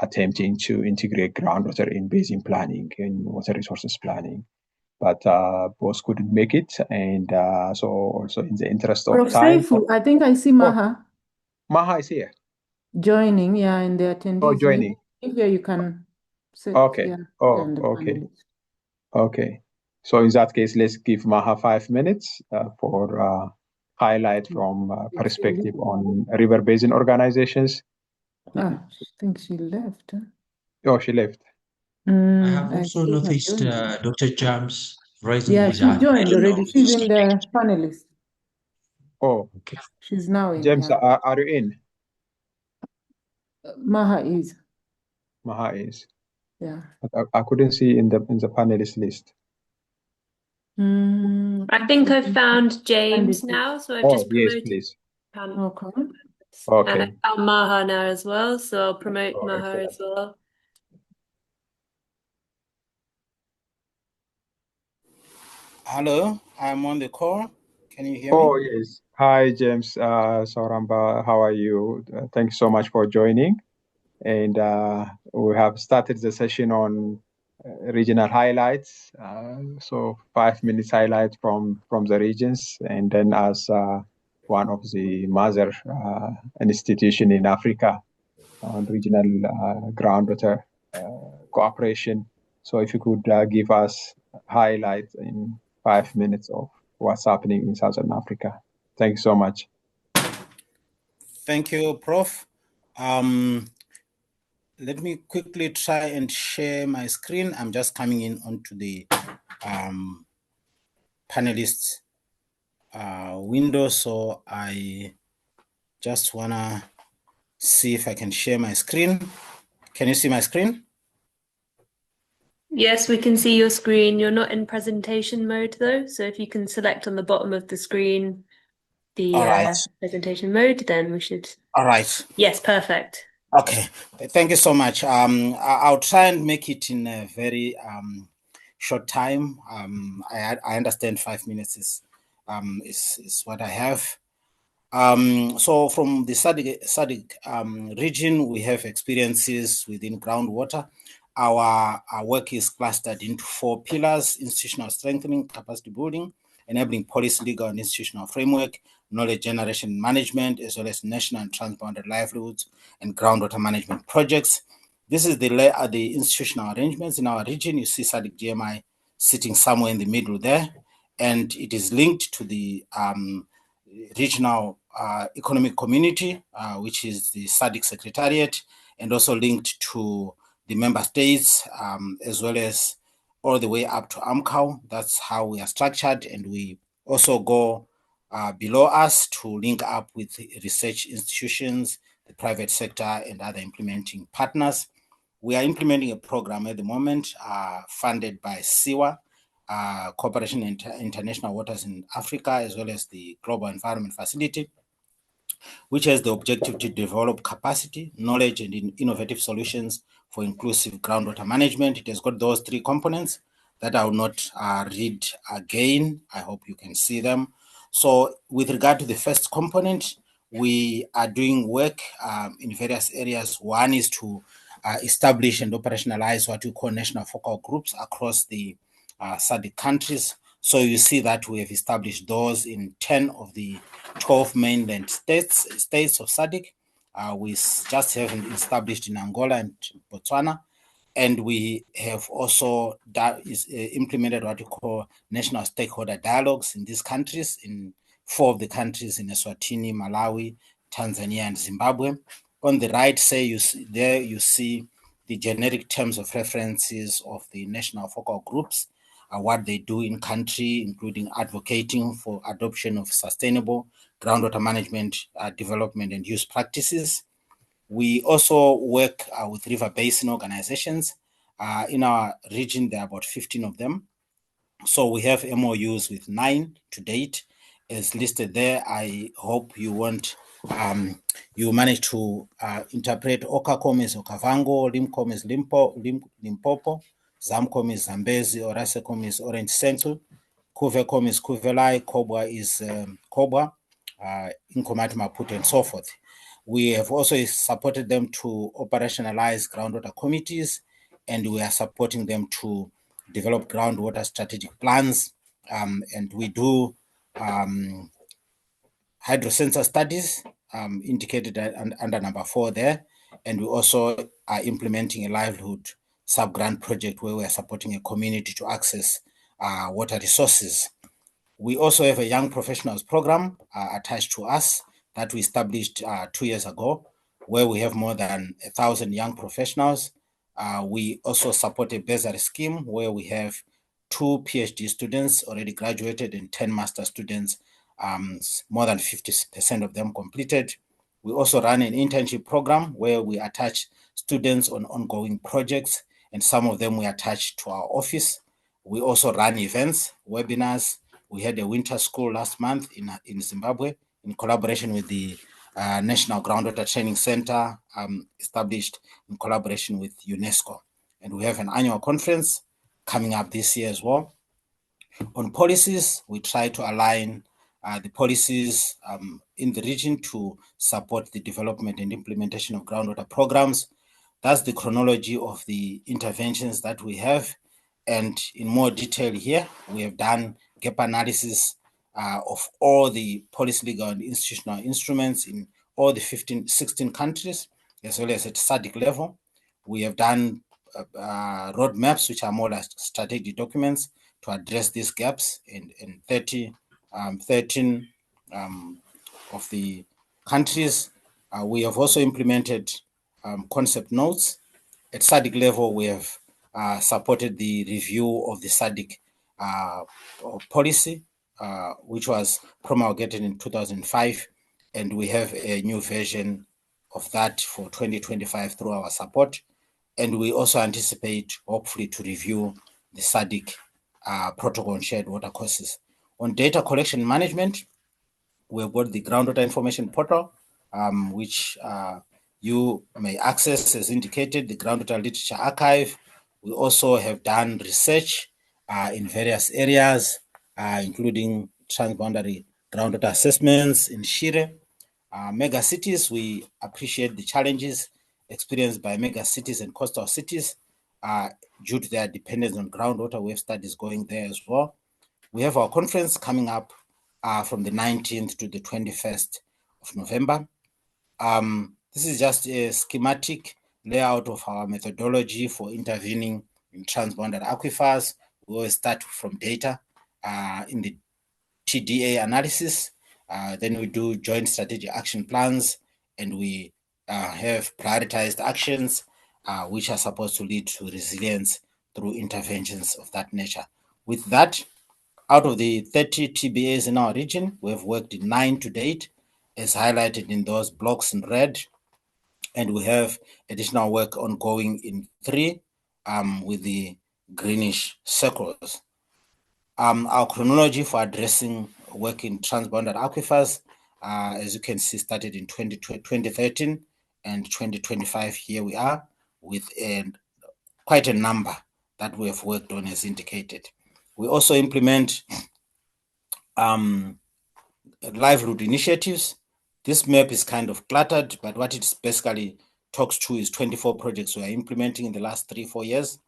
attempting to integrate groundwater in basin planning and water resources planning. But both couldn't make it. And so also in the interest of time. Seifu, I think I see Maha. Maha is here. Joining, yeah, in the attendees. Oh, joining. Maybe you can sit. Okay. Yeah, okay. Okay. So in that case, let's give Maha 5 minutes for highlight from perspective on river basin organizations. I think she left. Oh, she left. I have also noticed Dr. James raising his she's hand. joined already. She's in the panelist. Oh, okay. She's now in. James, are you in? Maha is. Maha is. Yeah. But I couldn't see in the panelist list. I think I've found James now, so I've just promoted. Yes, please. Okay. Okay. And I found Maha now as well, so I'll promote Maha as well. Hello, I'm on the call. Can you hear me? Oh, yes. Hi, James Sauramba. How are you? Thanks so much for joining. And we have started the session on regional highlights. So 5 minutes highlight from the regions. And then as one of the mother institution in Africa on regional groundwater cooperation. So if you could give us highlight in 5 minutes of what's happening in Southern Africa. Thank you so much. Thank you, Prof. let me quickly try and share my screen. I'm just coming in onto the panelists window, so I just wanna see if I can share my screen. Can you see my screen? Yes, we can see your screen. You're not in presentation mode though, so if you can select on the bottom of the screen the presentation mode, then we should. All right. Yes, perfect. Okay, thank you so much. I'll try and make it in a very short time. I understand 5 minutes is what I have. So from the SADC region, we have experiences within groundwater. Our work is clustered into 4 pillars: institutional strengthening, capacity building, enabling policy, legal, and institutional framework, knowledge generation and management, as well as national and transboundary livelihoods and groundwater management projects. This is the institutional arrangements in our region. You see SADC GMI sitting somewhere in the middle there, and it is linked to the regional economic community, which is the SADC Secretariat, and also linked to the member states, as well as all the way up to AMCAO. That's how we are structured, and we also go below us to link up with research institutions, the private sector, and other implementing partners. We are implementing a program at the moment funded by SIWA, Cooperation in International Waters in Africa, as well as the Global Environment Facility, which has the objective to develop capacity, knowledge, and innovative solutions for inclusive groundwater management. It has got those 3 components that I will not read again. I hope you can see them. So with regard to the first component, we are doing work in various areas. One is to establish and operationalize what we call national focal groups across the SADC countries. So you see that we have established those in 10 of the 12 mainland states of SADC. We just have established in Angola and Botswana. And we have also implemented what we call national stakeholder dialogues in these countries, in 4 of the countries, in Eswatini, Malawi, Tanzania, and Zimbabwe. On the right, you see the generic terms of references of the national focal groups, what they do in country, including advocating for adoption of sustainable groundwater management, development, and use practices. We also work with river basin organizations. In our region, there are about 15 of them. So we have MOUs with 9 to date, as listed there. I hope you won't, you manage to interpret Okacom as Okavango, Limcom as Limpopo, Zamcom is Zambezi, Orasecom is Orange Central, Kuvecom is Kuvelai, Kobwa is Kobwa, Inkomati Maputo, and so forth. We have also supported them to operationalize groundwater committees, and we are supporting them to develop groundwater strategic plans, and we do hydrosensor studies indicated under number 4 there, and we also are implementing a livelihood sub-grant project where we are supporting a community to access water resources. We also have a young professionals program attached to us that we established 2 years ago, where we have more than 1,000 young professionals. We also support a bursary scheme where we have 2 PhD students already graduated and 10 master students, more than 50% of them completed. We also run an internship program where we attach students on ongoing projects, and some of them we attach to our office. We also run events, webinars. We had a winter school last month in Zimbabwe in collaboration with the National Groundwater Training Center, established in collaboration with UNESCO. And we have an annual conference coming up this year as well. On policies, we try to align the policies in the region to support the development and implementation of groundwater programs. That's the chronology of the interventions that we have. And in more detail here, we have done gap analysis of all the policy, legal, and institutional instruments in all the 16 countries, as well as at SADC level. We have done roadmaps, which are more like strategic documents to address these gaps in 13 of the countries. We have also implemented concept notes at SADC level, we have supported the review of the SADC policy, which was promulgated in 2005, and we have a new version of that for 2025 through our support. And we also anticipate, hopefully, to review the SADC protocol on shared water courses. On data collection management, we've got the groundwater information portal, which you may access as indicated, the groundwater literature archive. We also have done research in various areas, including transboundary groundwater assessments in Shire. Mega cities, we appreciate the challenges experienced by mega cities and coastal cities due to their dependence on groundwater. We have studies going there as well. We have our conference coming up from the 19th to the 21st of November. This is just a schematic layout of our methodology for intervening in transboundary aquifers. We always start from data in the TDA analysis. Then we do joint strategic action plans, and we have prioritized actions which are supposed to lead to resilience through interventions of that nature. With that, out of the 30 TBAs in our region, we have worked in 9 to date, as highlighted in those blocks in red, and we have additional work ongoing in 3 with the greenish circles. Our chronology for addressing work in transboundary aquifers, as you can see, started in 2013 and 2025. Here we are with quite a number that we have worked on as indicated. We also implement livelihood initiatives. This map is kind of cluttered, but what it basically talks to is 24 projects we are implementing in the last 3-4 years.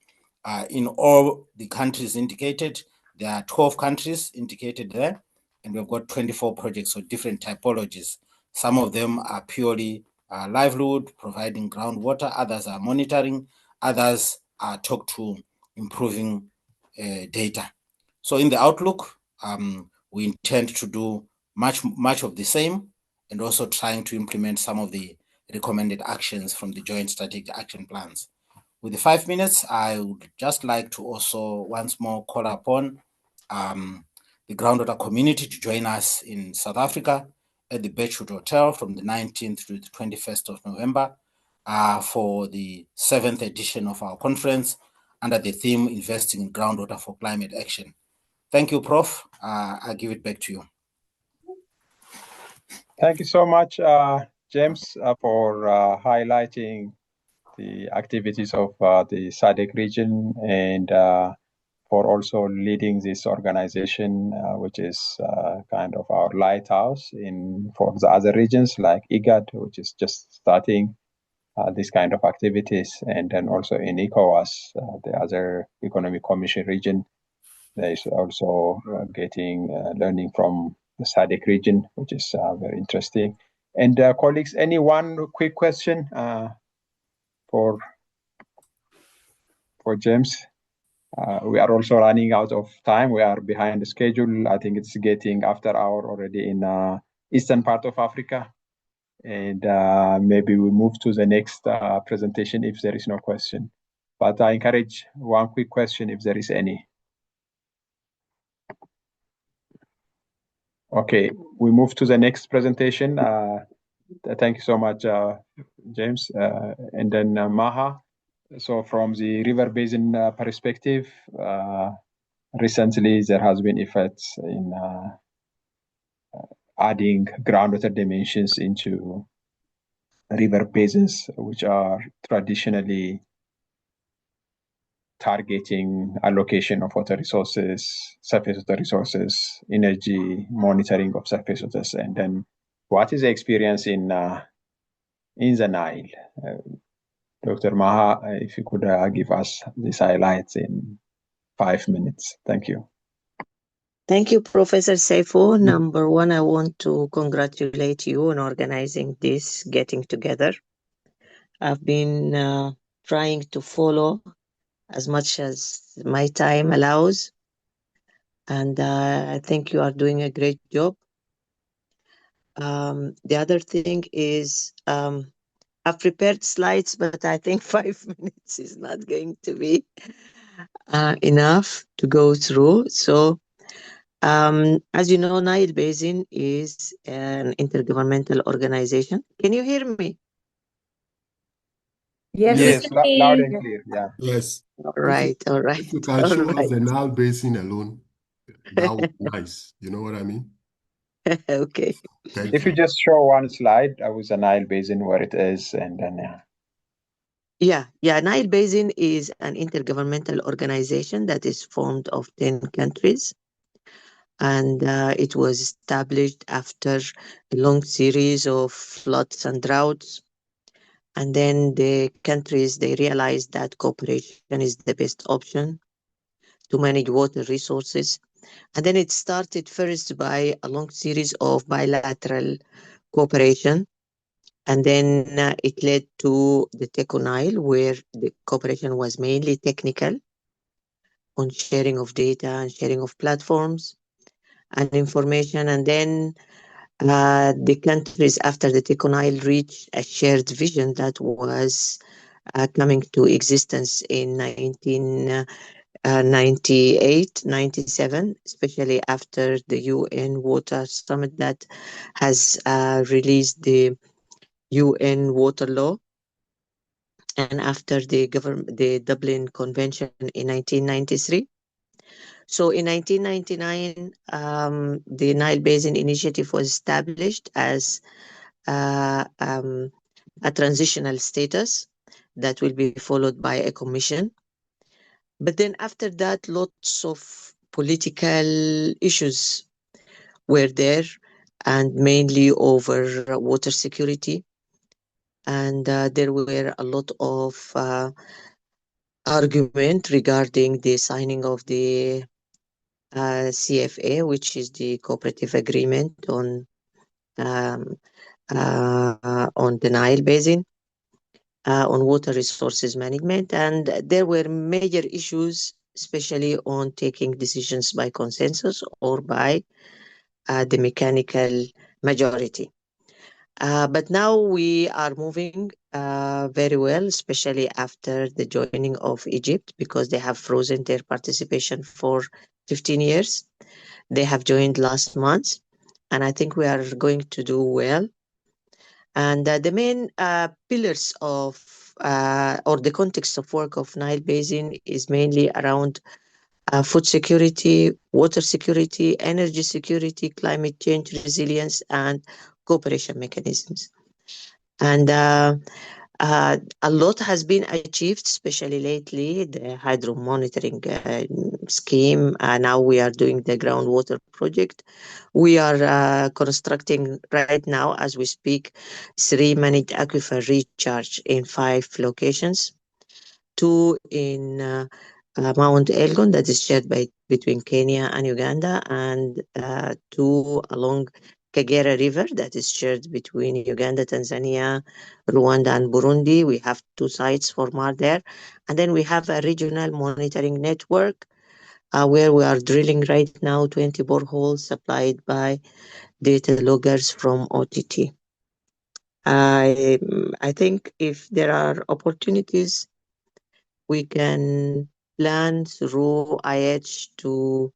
In all the countries indicated, there are 12 countries indicated there, and we've got 24 projects of different typologies. Some of them are purely livelihood, providing groundwater, others are monitoring, others are talk to improving data. So in the outlook, we intend to do much of the same, and also trying to implement some of the recommended actions from the joint strategic action plans. With the 5 minutes, I would just like to also once more call upon the groundwater community to join us in South Africa at the Birchwood Hotel from the 19th to the 21st of November for the 7th edition of our conference under the theme Investing in Groundwater for Climate Action. Thank you, Prof. I'll give it back to you. Thank you so much, James, for highlighting the activities of the SADC region, and for also leading this organization, which is kind of our lighthouse for the other regions like IGAD, which is just starting this kind of activities, and then also in ECOWAS, the other Economic Commission region. There is also learning from the SADC region, which is very interesting. And colleagues, any one quick question for James? We are also running out of time. We are behind the schedule. I think it's getting after hour already in eastern part of Africa. And maybe we move to the next presentation if there is no question. But I encourage one quick question if there is any. Okay, we move to the next presentation. Thank you so much, James. And then Maha. So from the river basin perspective, recently there has been efforts in adding groundwater dimensions into river basins, which are traditionally targeting allocation of water resources, surface water resources, energy monitoring of surface waters. And then what is the experience in the Nile? Dr. Maha, if you could give us these highlights in 5 minutes. Thank you. Thank you, Professor Seifu. Number one, I want to congratulate you on organizing this getting together. I've been trying to follow as much as my time allows, and I think you are doing a great job. The other thing is, I've prepared slides, but I think 5 minutes is not going to be enough to go through. So, as you know, Nile Basin is an intergovernmental organization. Can you hear me? Yes, loud and clear. Yeah. Yes. All right. All right. If you can All show us right. the Nile Basin alone, that would be nice. You know what I mean? Okay. Thank If you just show one slide with the Nile Basin where it is, and then Yeah. Nile Basin is an intergovernmental organization that is formed of 10 countries. And it was established after a long series of floods and droughts. And then the countries, they realized that cooperation is the best option to manage water resources. And then it started first by a long series of bilateral cooperation. And then it led to the Teco-Nile, where the cooperation was mainly technical on sharing of data and sharing of platforms and information. And then the countries after the Teco-Nile reached a shared vision that was coming to existence in 1998, 97, especially after the UN Water Summit that has released the UN Water Law, and after the Dublin Convention in 1993. So in 1999, the Nile Basin Initiative was established as a transitional status that will be followed by a commission. But then after that, lots of political issues were there, and mainly over water security. And there were a lot of argument regarding the signing of the CFA, which is the cooperative agreement on the Nile Basin, on water resources management. And there were major issues, especially on taking decisions by consensus or by the mechanical majority. But now we are moving very well, especially after the joining of Egypt, because they have frozen their participation for 15 years. They have joined last month, and I think we are going to do well. And the main pillars of or the context of work of Nile Basin is mainly around food security, water security, energy security, climate change resilience, and cooperation mechanisms. And a lot has been achieved, especially lately, the hydro monitoring scheme. Now we are doing the groundwater project. We are constructing right now, as we speak, 3 managed aquifer recharge in 5 locations. 2 in Mount Elgon, that is shared between Kenya and Uganda, and 2 along Kagera River, that is shared between Uganda, Tanzania, Rwanda, and Burundi. We have 2 sites for MAR there. And then we have a regional monitoring network where we are drilling right now 20 boreholes supplied by data loggers from OTT. I think if there are opportunities, we can plan through IH to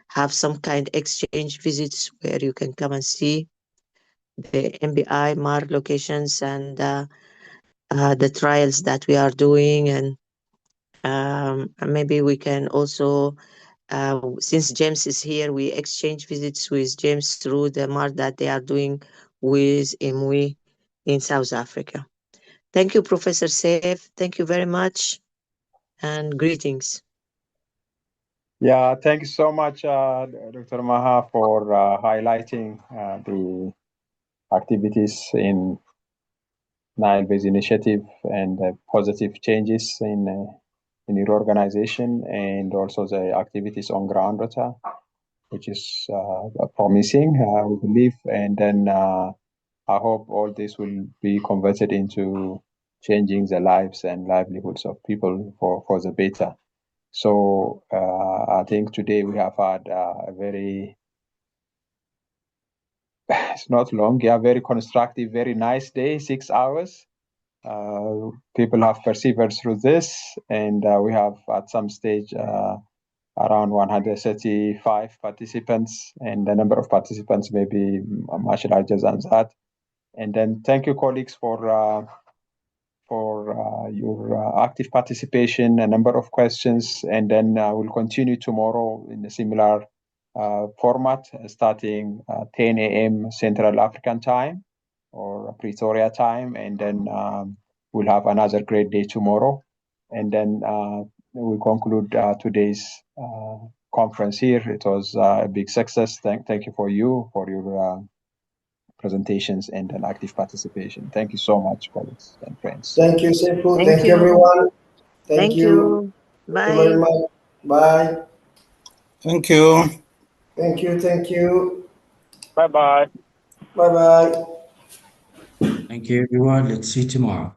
have some kind of exchange visits where you can come and see the MBI MAR locations and the trials that we are doing. And maybe we can also, since James is here, we exchange visits with James through the MAR that they are doing with MWI in South Africa. Thank you, Professor Seif. Thank you very much, and greetings. Yeah, thank you so much, Dr. Maha, for highlighting the activities in Nile Basin Initiative and positive changes in your organization, and also the activities on groundwater, which is promising, we believe. And then I hope all this will be converted into changing the lives and livelihoods of people for the better. So I think today we have had a very, it's not long, yeah, very constructive, very nice day, 6 hours. people have persevered through this, and we have at some stage around 135 participants, and the number of participants may be much larger than that. And then thank you, colleagues, for your active participation, a number of questions, and then we'll continue tomorrow in a similar format, starting 10 a.m. Central African time or Pretoria time, and then we'll have another great day tomorrow. And then we'll conclude today's conference here. It was a big success. Thank you for your presentations and an active participation. Thank you so much, colleagues and friends. Thank you, Seifu. Thank you, everyone. Thank you. Bye. Thank you very much. Bye. Thank you. Thank you. Thank you. Bye-bye. Bye-bye. Thank you, everyone. Let's see you tomorrow.